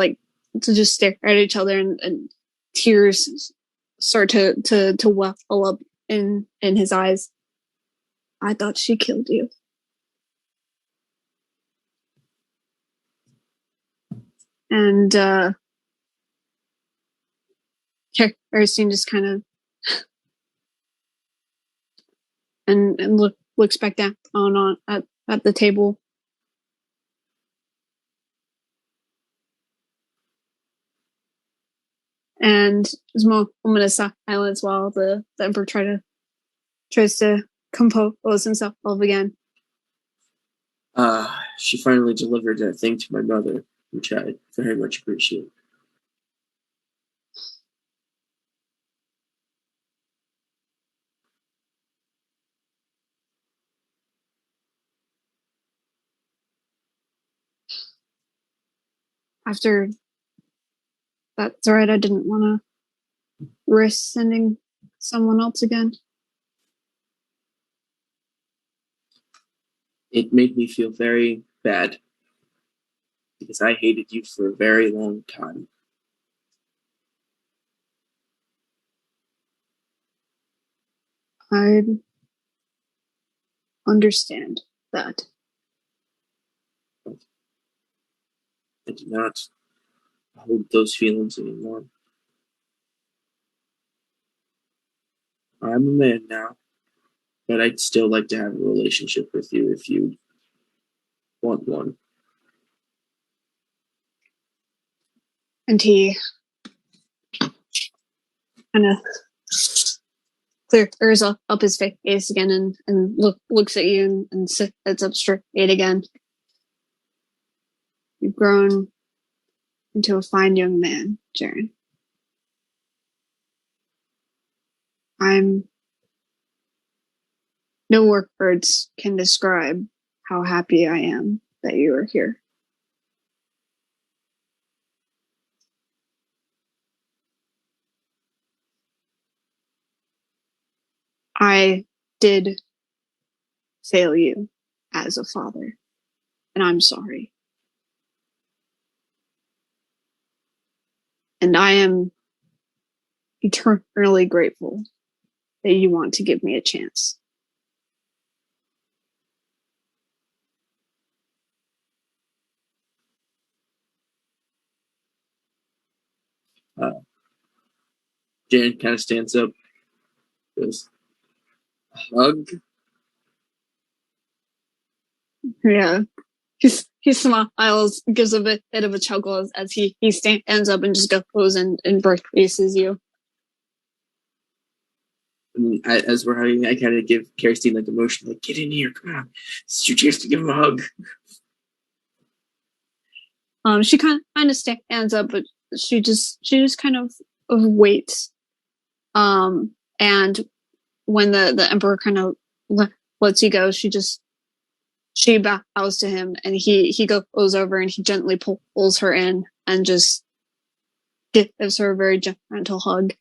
stare at each other, and tears start to well up in his eyes. I thought she killed you. And Kirsten just kind of and looks back down on at the table. And there's a moment of silence while the Emperor tries to compose himself again.
She finally delivered that thing to my mother, which I very much appreciate.
After that threat, I didn't want to risk sending someone else again.
It made me feel very bad because I hated you for a very long time.
I understand that.
I do not hold those feelings anymore. I'm a man now, but I'd still like to have a relationship with you if you want one.
And he kind of clears up his face again and looks at you and sits up straight again. You've grown into a fine young man, Jarren. No words can describe how happy I am that you are here. I did fail you as a father, and I'm sorry. And I am eternally grateful that you want to give me a chance.
Jan kind of stands up, goes, hug.
Yeah. He smiles, gives a bit of a chuckle as he stands up and just goes and embraces you.
And as we're hugging, I kind of give Kirsten like a motion, like, get in here, come on. It's your chance to give him a hug.
She kind of stands up, but she just kind of waits. And when the Emperor kind of lets you go, she bows to him, and he goes over and he gently pulls her in and just gives her a very gentle hug.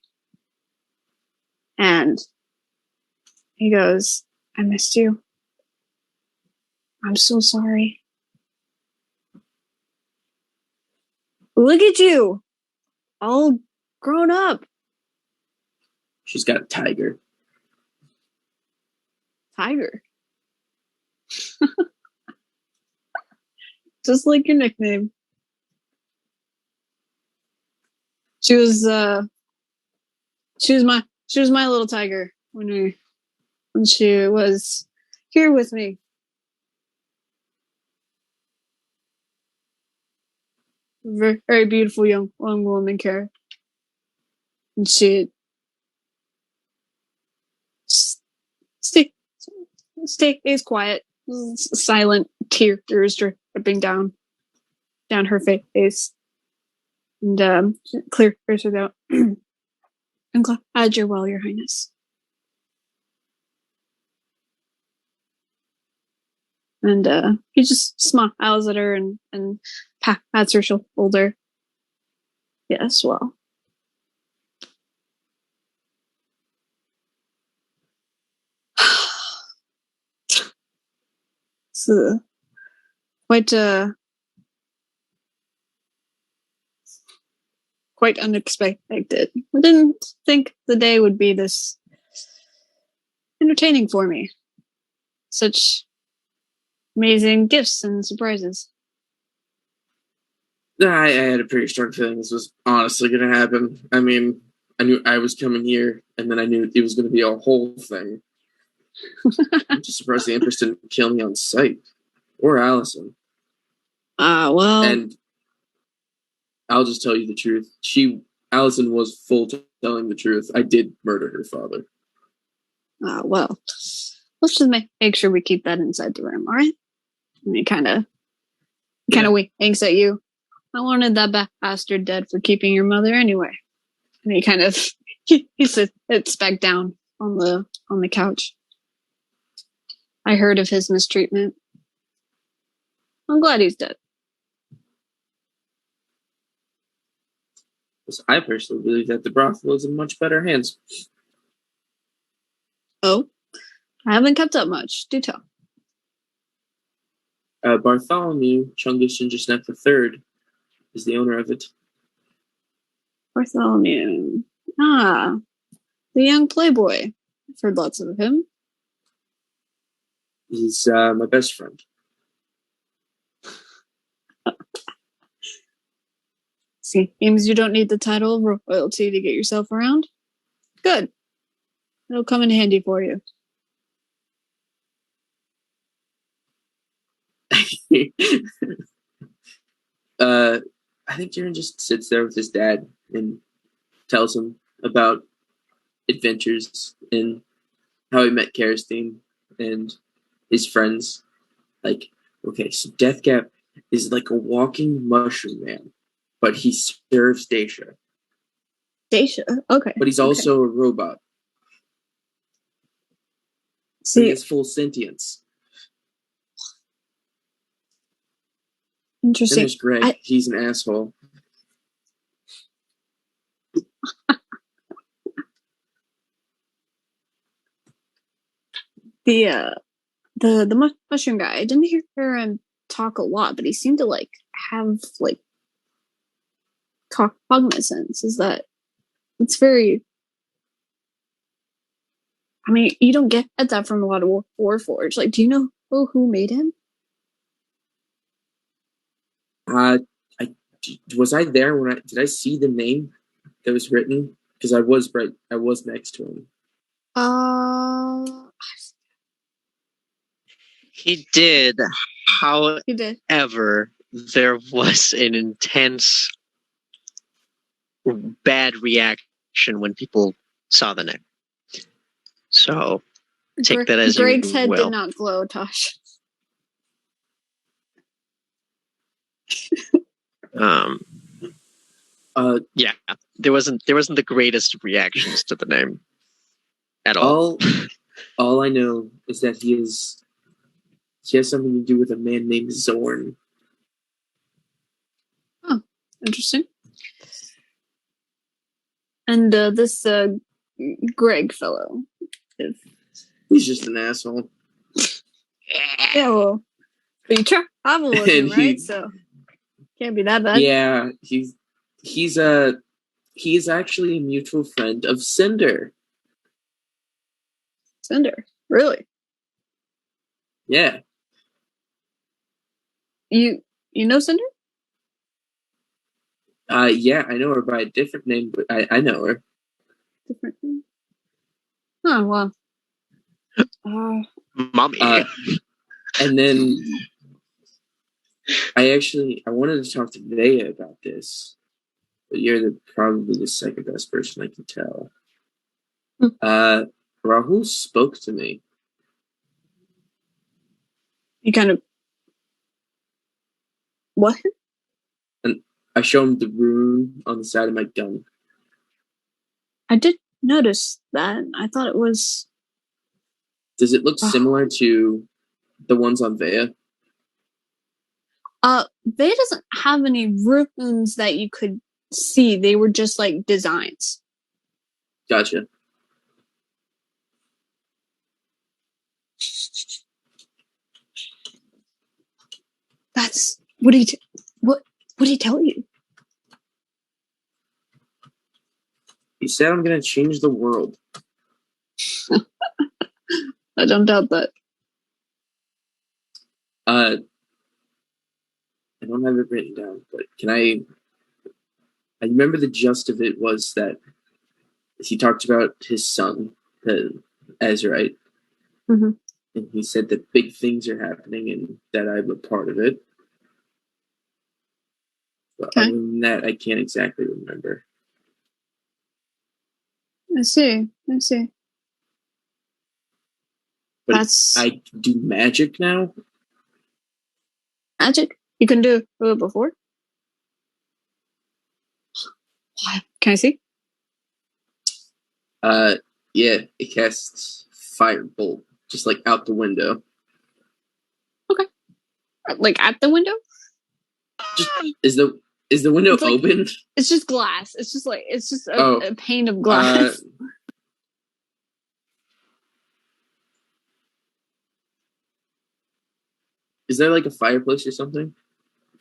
And he goes, I missed you. I'm so sorry. Look at you, all grown up.
She's got a tiger.
Tiger. Just like your nickname. She was my little tiger when she was here with me. Very, very beautiful young woman, Kara. And she stays quiet, silent, tears dripping down her face. And clears her out. I'm glad you're well, Your Highness. And he just smiles at her and pats her shoulder. Yes, well. It's quite unexpected. I didn't think the day would be this entertaining for me. Such amazing gifts and surprises.
I had a pretty strong feeling this was honestly going to happen. I mean, I knew I was coming here, and then I knew it was going to be a whole thing. I'm just surprised the Empress didn't kill me on sight. Or Alison.
Well.
And I'll just tell you the truth. Alison was full telling the truth. I did murder her father.
Well. Let's just make sure we keep that inside the room, all right? And he kind of winks at you. I wanted that bastard dead for keeping your mother anyway. And he kind of he sits back down on the couch. I heard of his mistreatment. I'm glad he's dead.
I personally believe that the brothel is in much better hands.
Oh? I haven't kept up much. Do tell.
Bartholomew Chungus Gingersnap III is the owner of it.
Bartholomew. The young playboy. I've heard lots of him.
He's my best friend.
Seems you don't need the title of royalty to get yourself around. Good. It'll come in handy for you.
I think Jarren just sits there with his dad and tells him about adventures and how he met Karastine and his friends. Like, okay, so Deathcap is like a walking mushroom man, but he serves Dacia.
Dacia? Okay.
But he's also a robot.
See,
he has full sentience.
Interesting.
Then there's Greg. He's an asshole.
The mushroom guy. I didn't hear him talk a lot, but he seemed to have cognizance. It's very. I mean, you don't get that from a lot of Warforged. Like, do you know who made him?
Was I there when did I see the name that was written? Because I was next to him.
He did.
He did.
However, there was an intense bad reaction when people saw the name. So take that as
Greg's
you
head
will.
did not glow, Tosh.
Yeah, there wasn't the greatest reactions to the name at all.
All I know is that he has something to do with a man named Zorn.
Oh, interesting. And this Greg fellow,
he's just an asshole.
Yeah, well, but you travel with him, right? So can't be that bad.
Yeah, he's actually a mutual friend of Cinder.
Cinder, really?
Yeah.
You know Cinder?
Yeah, I know her by a different name, but I know her.
Different name? Oh, wow.
Mommy.
And then I wanted to talk to Vea about this, but you're probably the second best person I can tell. Rahul spoke to me.
You kind of what?
And I showed him the rune on the side of my gun.
I did notice that. I thought it was.
Does it look similar to the ones on Vea?
Vea doesn't have any runes that you could see. They were just like designs.
Gotcha.
That's what did he tell you?
He said I'm gonna change the world.
I don't doubt that.
I don't have it written down, but I remember the gist of it was that he talked about his son, Ezra,
Mm-hmm.
And he said that big things are happening and that I'm a part of it. But
Okay.
other than that, I can't exactly remember.
I see.
But
That's
I do magic now.
magic. You couldn't do it before? What? Can I see?
Yeah, it casts firebolt just like out the window.
Okay. Like at the window?
Just is the window
It's like-
open?
It's just glass. It's just a pane of glass.
Is there like a fireplace or something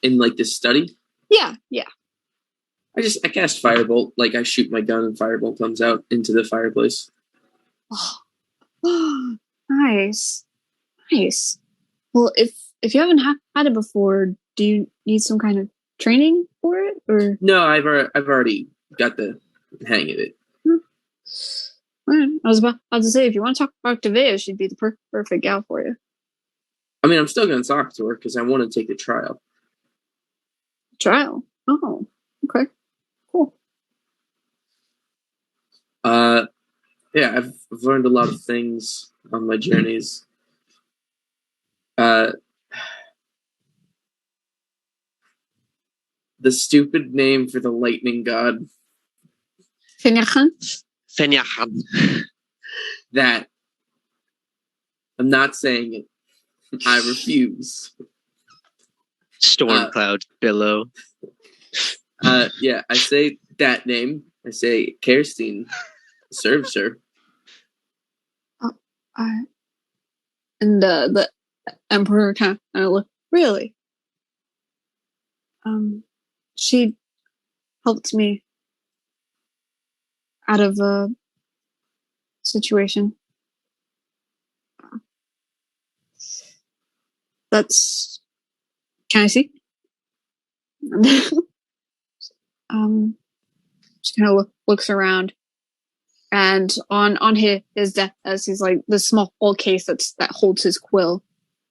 in like the study?
Yeah.
I cast firebolt, like I shoot my gun and firebolt comes out into the fireplace.
Oh. Nice. Well, if you haven't had it before, do you need some kind of training for it, or?
No, I've already got the hang of it.
Alright. I was about to say, if you want to talk to Vea, she'd be the perfect gal for you.
I mean, I'm still going to talk to her because I want to take the trial.
Trial. Oh, okay, cool.
Yeah, I've learned a lot of things on my journeys. The stupid name for the lightning god.
Fenyahan?
That. I'm not saying it. I refuse.
Storm cloud billow.
Yeah, I say that name. I say Kirsten serves her.
And the emperor kind of looked, really? She helped me out of a situation. That's. Can I see? She kind of looks around, and on his desk, as he's like the small case that holds his quill,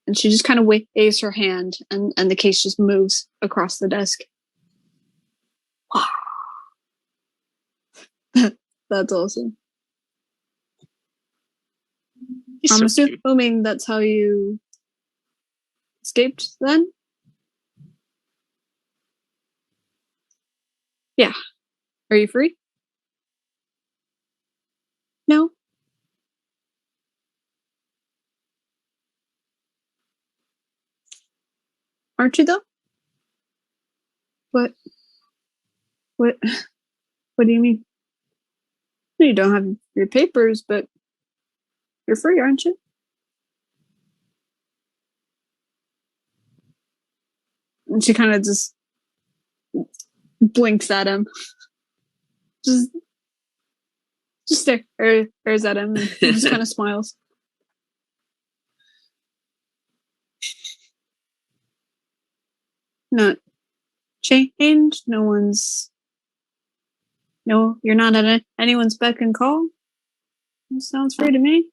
and she just kind of waves her hand, and the case just moves across the desk. That's awesome. I'm assuming that's how you escaped then? Yeah. Are you free? No? Aren't you though? What do you mean? You don't have your papers, but you're free, aren't you? And she kind of just blinks at him. Just stares at him and just kind of smiles. Not changed. No, you're not at anyone's beck and call. That sounds free to me.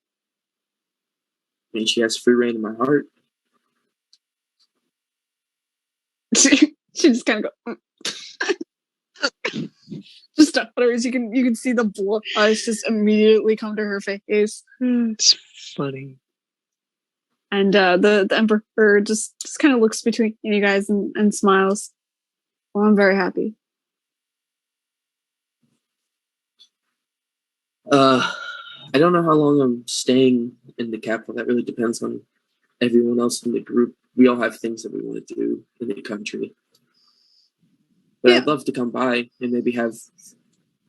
I mean, she has free reign in my heart.
She just kind of go. Just stutters. You can see the blood just immediately come to her face.
It's funny.
And the emperor just kind of looks between you guys and smiles. Well, I'm very happy.
I don't know how long I'm staying in the capital. That really depends on everyone else in the group. We all have things that we want to do in the country. But yeah. I'd love to come by and maybe have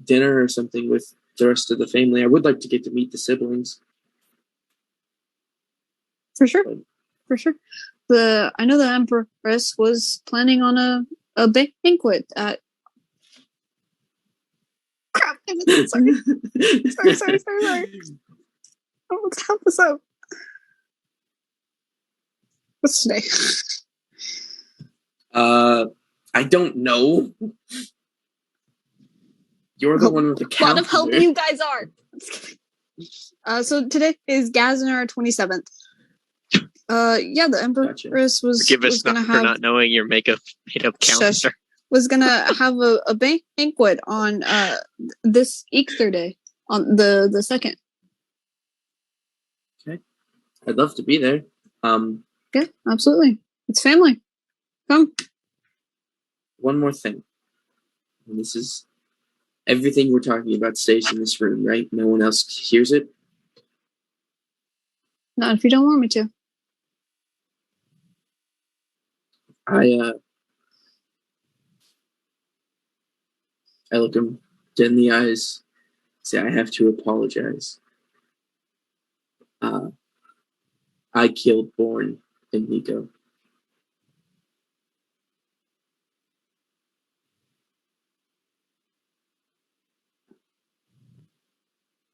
dinner or something with the rest of the family. I would like to get to meet the siblings.
For sure. I know the Empress was planning on a banquet at. Crap! Sorry. Oh, help us out. What's today?
I don't know. You're the one with the calendar.
A lot of help you guys are. So today is Gazner 27th. Yeah, the Empress
Forgive us
was gonna
for
have
not knowing your made up calendar.
was gonna have a banquet on this Easter day on the 2nd.
Okay, I'd love to be there.
Yeah, absolutely. It's family. Come.
One more thing. And this is everything we're talking about stays in this room, right? No one else hears it.
Not if you don't want me to.
I look him dead in the eyes, say I have to apologize. I killed Born and Nico.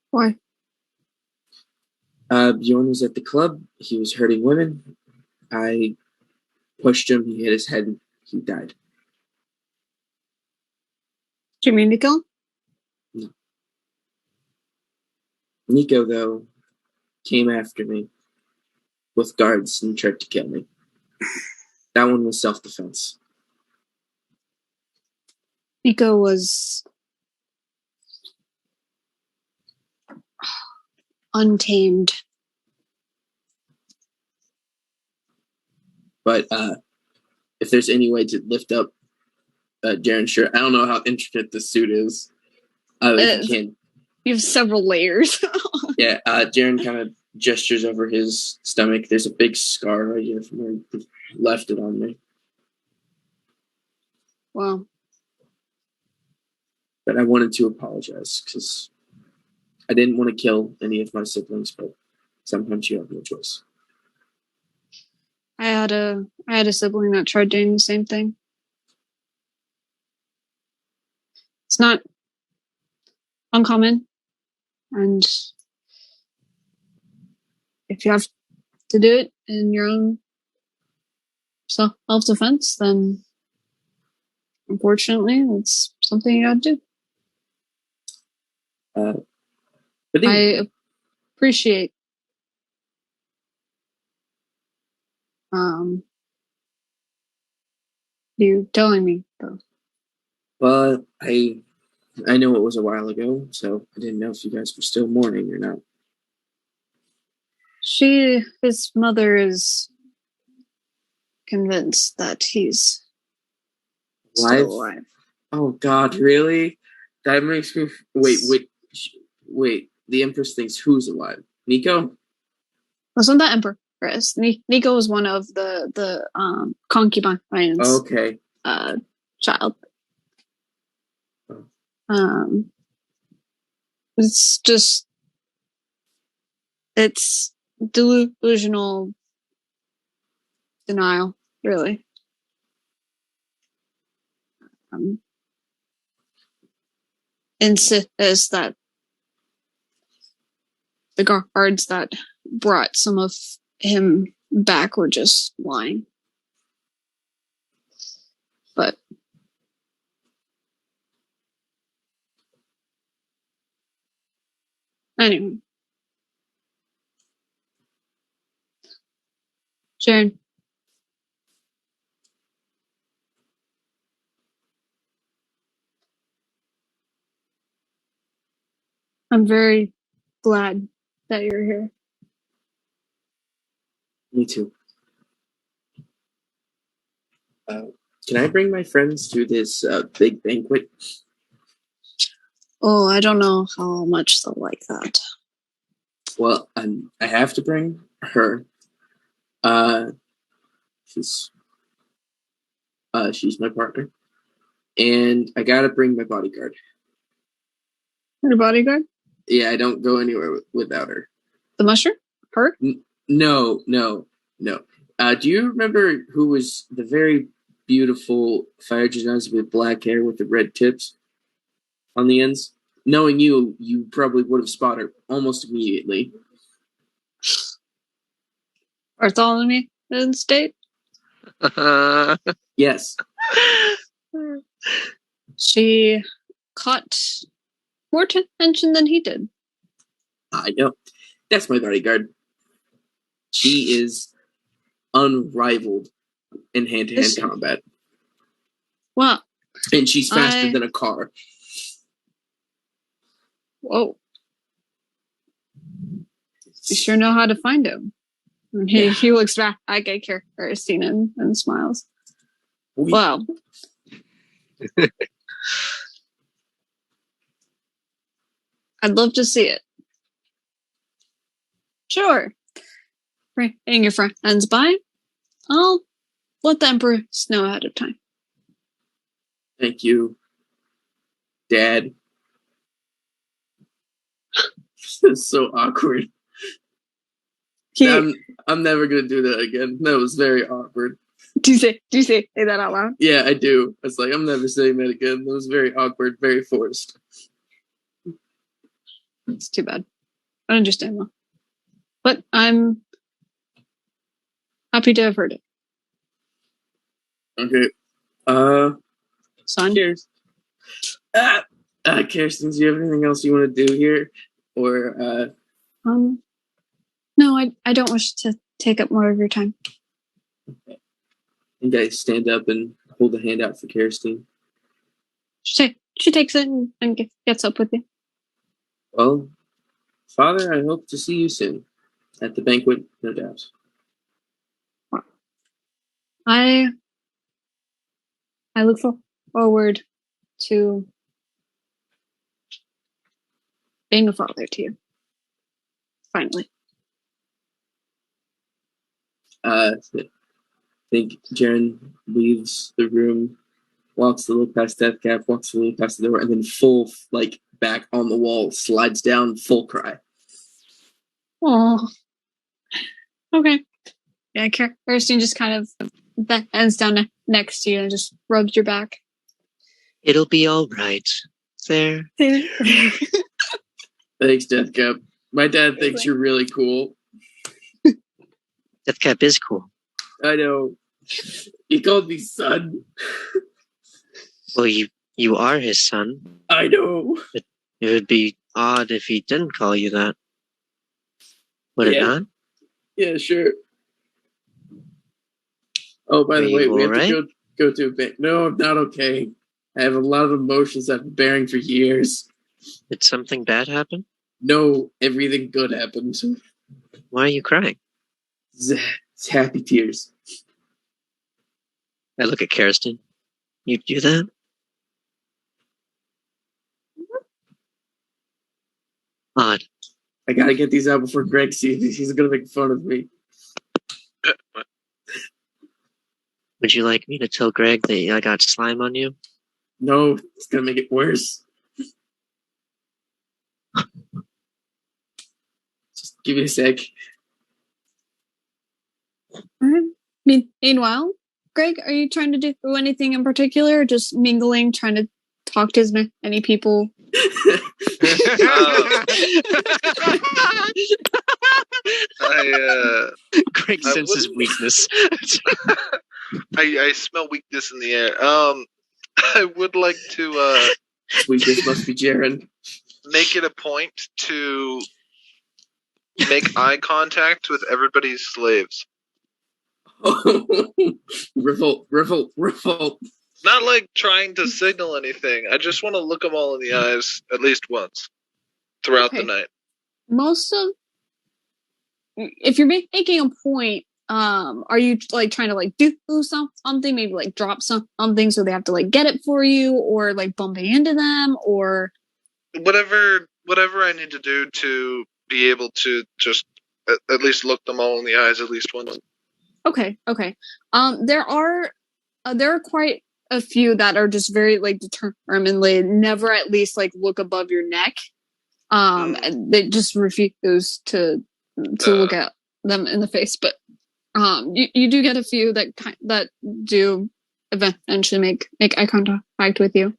Why?
Bjorn was at the club. He was hurting women. I pushed him. He hit his head. He died.
Do you mean to kill him?
No. Nico, though, came after me with guards and tried to kill me. That one was self-defense.
Nico was untamed.
But if there's any way to lift up Jarren's shirt, I don't know how intricate this suit is. If you can.
You have several layers.
Yeah, Jarren kind of gestures over his stomach. There's a big scar right here from where he left it on me.
Wow.
But I wanted to apologize because I didn't want to kill any of my siblings, but sometimes you have no choice.
I had a sibling that tried doing the same thing. It's not uncommon, and if you have to do it in your own self-defense, then unfortunately, it's something you gotta do.
But
I appreciate you telling me, though.
Well, I know it was a while ago, so I didn't know if you guys were still mourning or not.
His mother is convinced that he's still alive.
Oh God, really? That makes me wait. The Empress thinks who's alive? Nico?
Wasn't that Empress? Nico was one of the concubines.
Okay.
Child. It's just it's delusional denial, really. Insists that the guards that brought some of him back were just lying. But anyway. Jarren. I'm very glad that you're here.
Me too. Can I bring my friends to this big banquet?
Oh, I don't know how much they'll like that.
Well, I have to bring her. She's my partner, and I gotta bring my bodyguard.
Your bodyguard?
Yeah, I don't go anywhere without her.
The mushroom? Her?
No. Do you remember who was the very beautiful fire genasi with black hair with the red tips on the ends? Knowing you probably would have spotted her almost immediately.
Bartholomew in state?
Yes.
She caught more attention than he did.
I know. That's my bodyguard. She is unrivaled in hand-to-hand combat.
Wow.
And she's faster than a car.
Whoa. You sure know how to find him. And he looks back at Kirsten and smiles. Wow. I'd love to see it. Sure. Bring your friends by. I'll let the Emperor know ahead of time.
Thank you, Dad. This is so awkward. I'm never gonna do that again. That was very awkward.
Do you say that out loud?
Yeah, I do. It's like I'm never saying that again. That was very awkward, very forced.
It's too bad. I understand though. But I'm happy to have heard it.
Okay.
Son?
Cheers. Kirsten, do you have anything else you want to do here? Or,
No, I don't wish to take up more of your time.
Okay. You guys stand up and hold a hand out for Kirsten.
She takes it and gets up with you.
Well, Father, I hope to see you soon. At the banquet, no doubt.
I look forward to being a father to you. Finally.
I think Jarren leaves the room, walks a little past Deathcap, walks a little past the door, and then full, back on the wall, slides down, full cry.
Oh. Okay. Yeah, Kirsten just kind of bends down next to you and just rubs your back.
It'll be all right. There.
Thanks, Deathcap. My dad thinks you're really cool.
Deathcap is cool.
I know. He called me son.
Well, you are his son.
I know.
It would be odd if he didn't call you that. Would it not?
Yeah, sure. Oh, by the way, we have to go to a bank. No, I'm not okay. I have a lot of emotions I've been bearing for years.
Did something bad happen?
No, everything good happened.
Why are you crying?
It's happy tears.
I look at Kirsten. You do that? Odd.
I gotta get these out before Greg sees. He's gonna make fun of me.
Would you like me to tell Greg that I got slime on you?
No, it's gonna make it worse. Just give me a sec.
Meanwhile, Greg, are you trying to do anything in particular, or just mingling, trying to talk to as many people?
Greg senses weakness.
I smell weakness in the air. I would like to
weakness must be Jarren.
Make it a point to make eye contact with everybody's slaves.
Revolt.
Not like trying to signal anything. I just want to look them all in the eyes at least once throughout the night.
If you're making a point, are you like trying to like do something, maybe like drop something so they have to like get it for you, or like bumping into them, or
whatever I need to do to be able to just at least look them all in the eyes at least once.
Okay. There are quite a few that are just very like determinedly never at least like look above your neck. And they just refuse to look at them in the face. But you do get a few that do eventually make eye contact with you.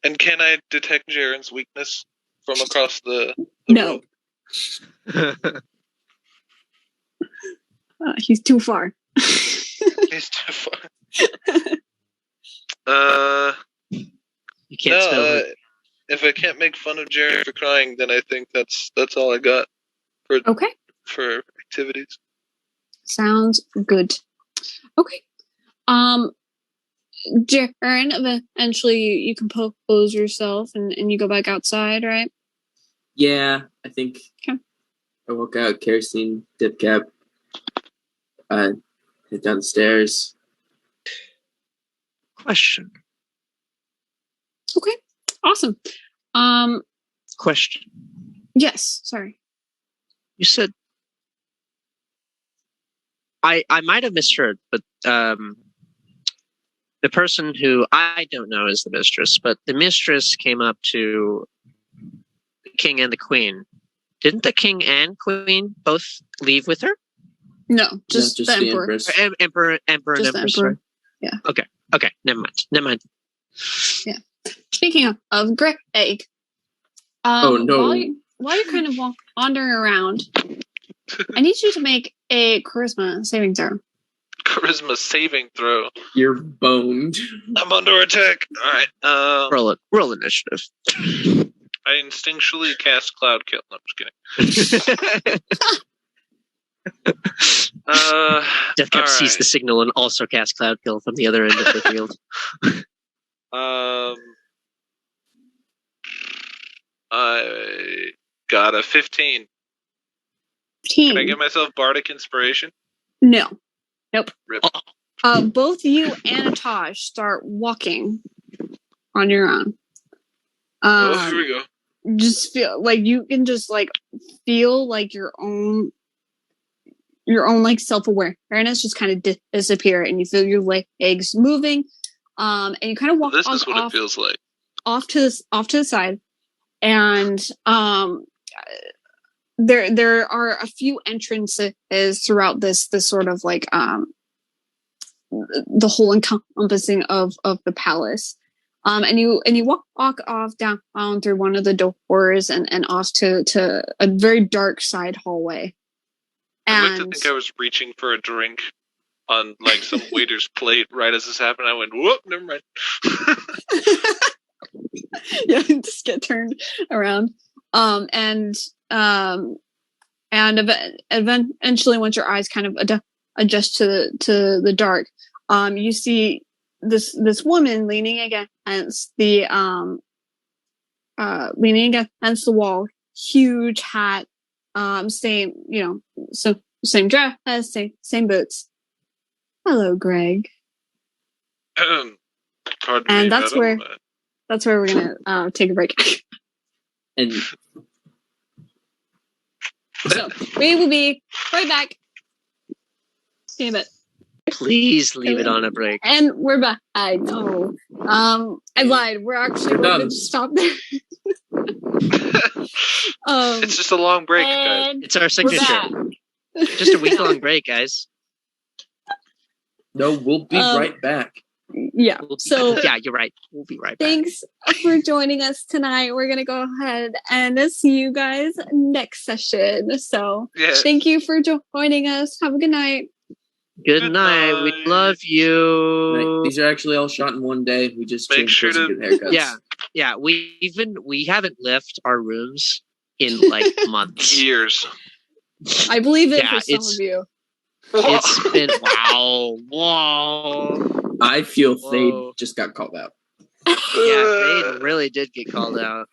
And can I detect Jarren's weakness from across the
no
room?
He's too far.
He's too far.
You can't spell it.
if I can't make fun of Jarren for crying, then I think that's all I got for activities.
Sounds good. Okay. Jarren, eventually you compose yourself and you go back outside, right?
Yeah, I think.
Okay.
I walk out, kerosene, dip cap, head down the stairs.
Question.
Okay. Awesome.
Question.
Yes, sorry.
You said I might have misheard, but the person who I don't know is the mistress, but the mistress came up to the king and the queen. Didn't the king and queen both leave with her?
No, just the emperor.
Empress.
Emperor and
Just the
empress.
emperor.
Right?
Yeah.
Okay. Never mind.
Yeah. Speaking of Greg,
Oh no!
while you're kind of wandering around, I need you to make a charisma saving throw.
Charisma saving throw.
You're boned.
I'm under attack. All right.
Roll initiative.
I instinctually cast Cloud Kill. No, I'm just kidding.
Deathcap sees the signal and also casts Cloud Kill from the other end of the field.
I got a 15.
15.
Can I give myself Bardic Inspiration?
No. Nope.
Rip.
Both you and Atash start walking on your own.
Here we go.
Just feel like you can just like feel like your own like self-awareness just kind of disappear, and you feel your legs moving, and you kind of walk.
This is what it feels like.
Off to the side, and there are a few entrances throughout this sort of like the whole encompassing of the palace. And you walk off down through one of the doors and off to a very dark side hallway.
I'd like to think I was reaching for a drink on like some waiter's plate right as this happened. I went, whoop, never mind.
Yeah, just get turned around. And eventually, once your eyes kind of adjust to the dark, you see this woman leaning against the wall, huge hat, same dress, same boots. Hello, Greg. And that's where we're gonna take a break.
And
so we will be right back. See you in a bit.
Please leave it on a break.
And we're back. I know. I lied. We're actually going to stop there.
It's just a long break, guys.
It's our signature. Just a week-long break, guys.
No, we'll be right back.
Yeah.
Yeah, you're right. We'll be right back.
Thanks for joining us tonight. We're gonna go ahead and see you guys next session. So Thank you for joining us. Have a good night.
Good night. We love you.
These are actually all shot in one day. We just
make sure to
get haircuts.
Yeah. We haven't left our rooms in like months,
years.
I believe it for some of you.
It's been wow.
I feel Thade just got called out.
Yeah, Thade really did get called out.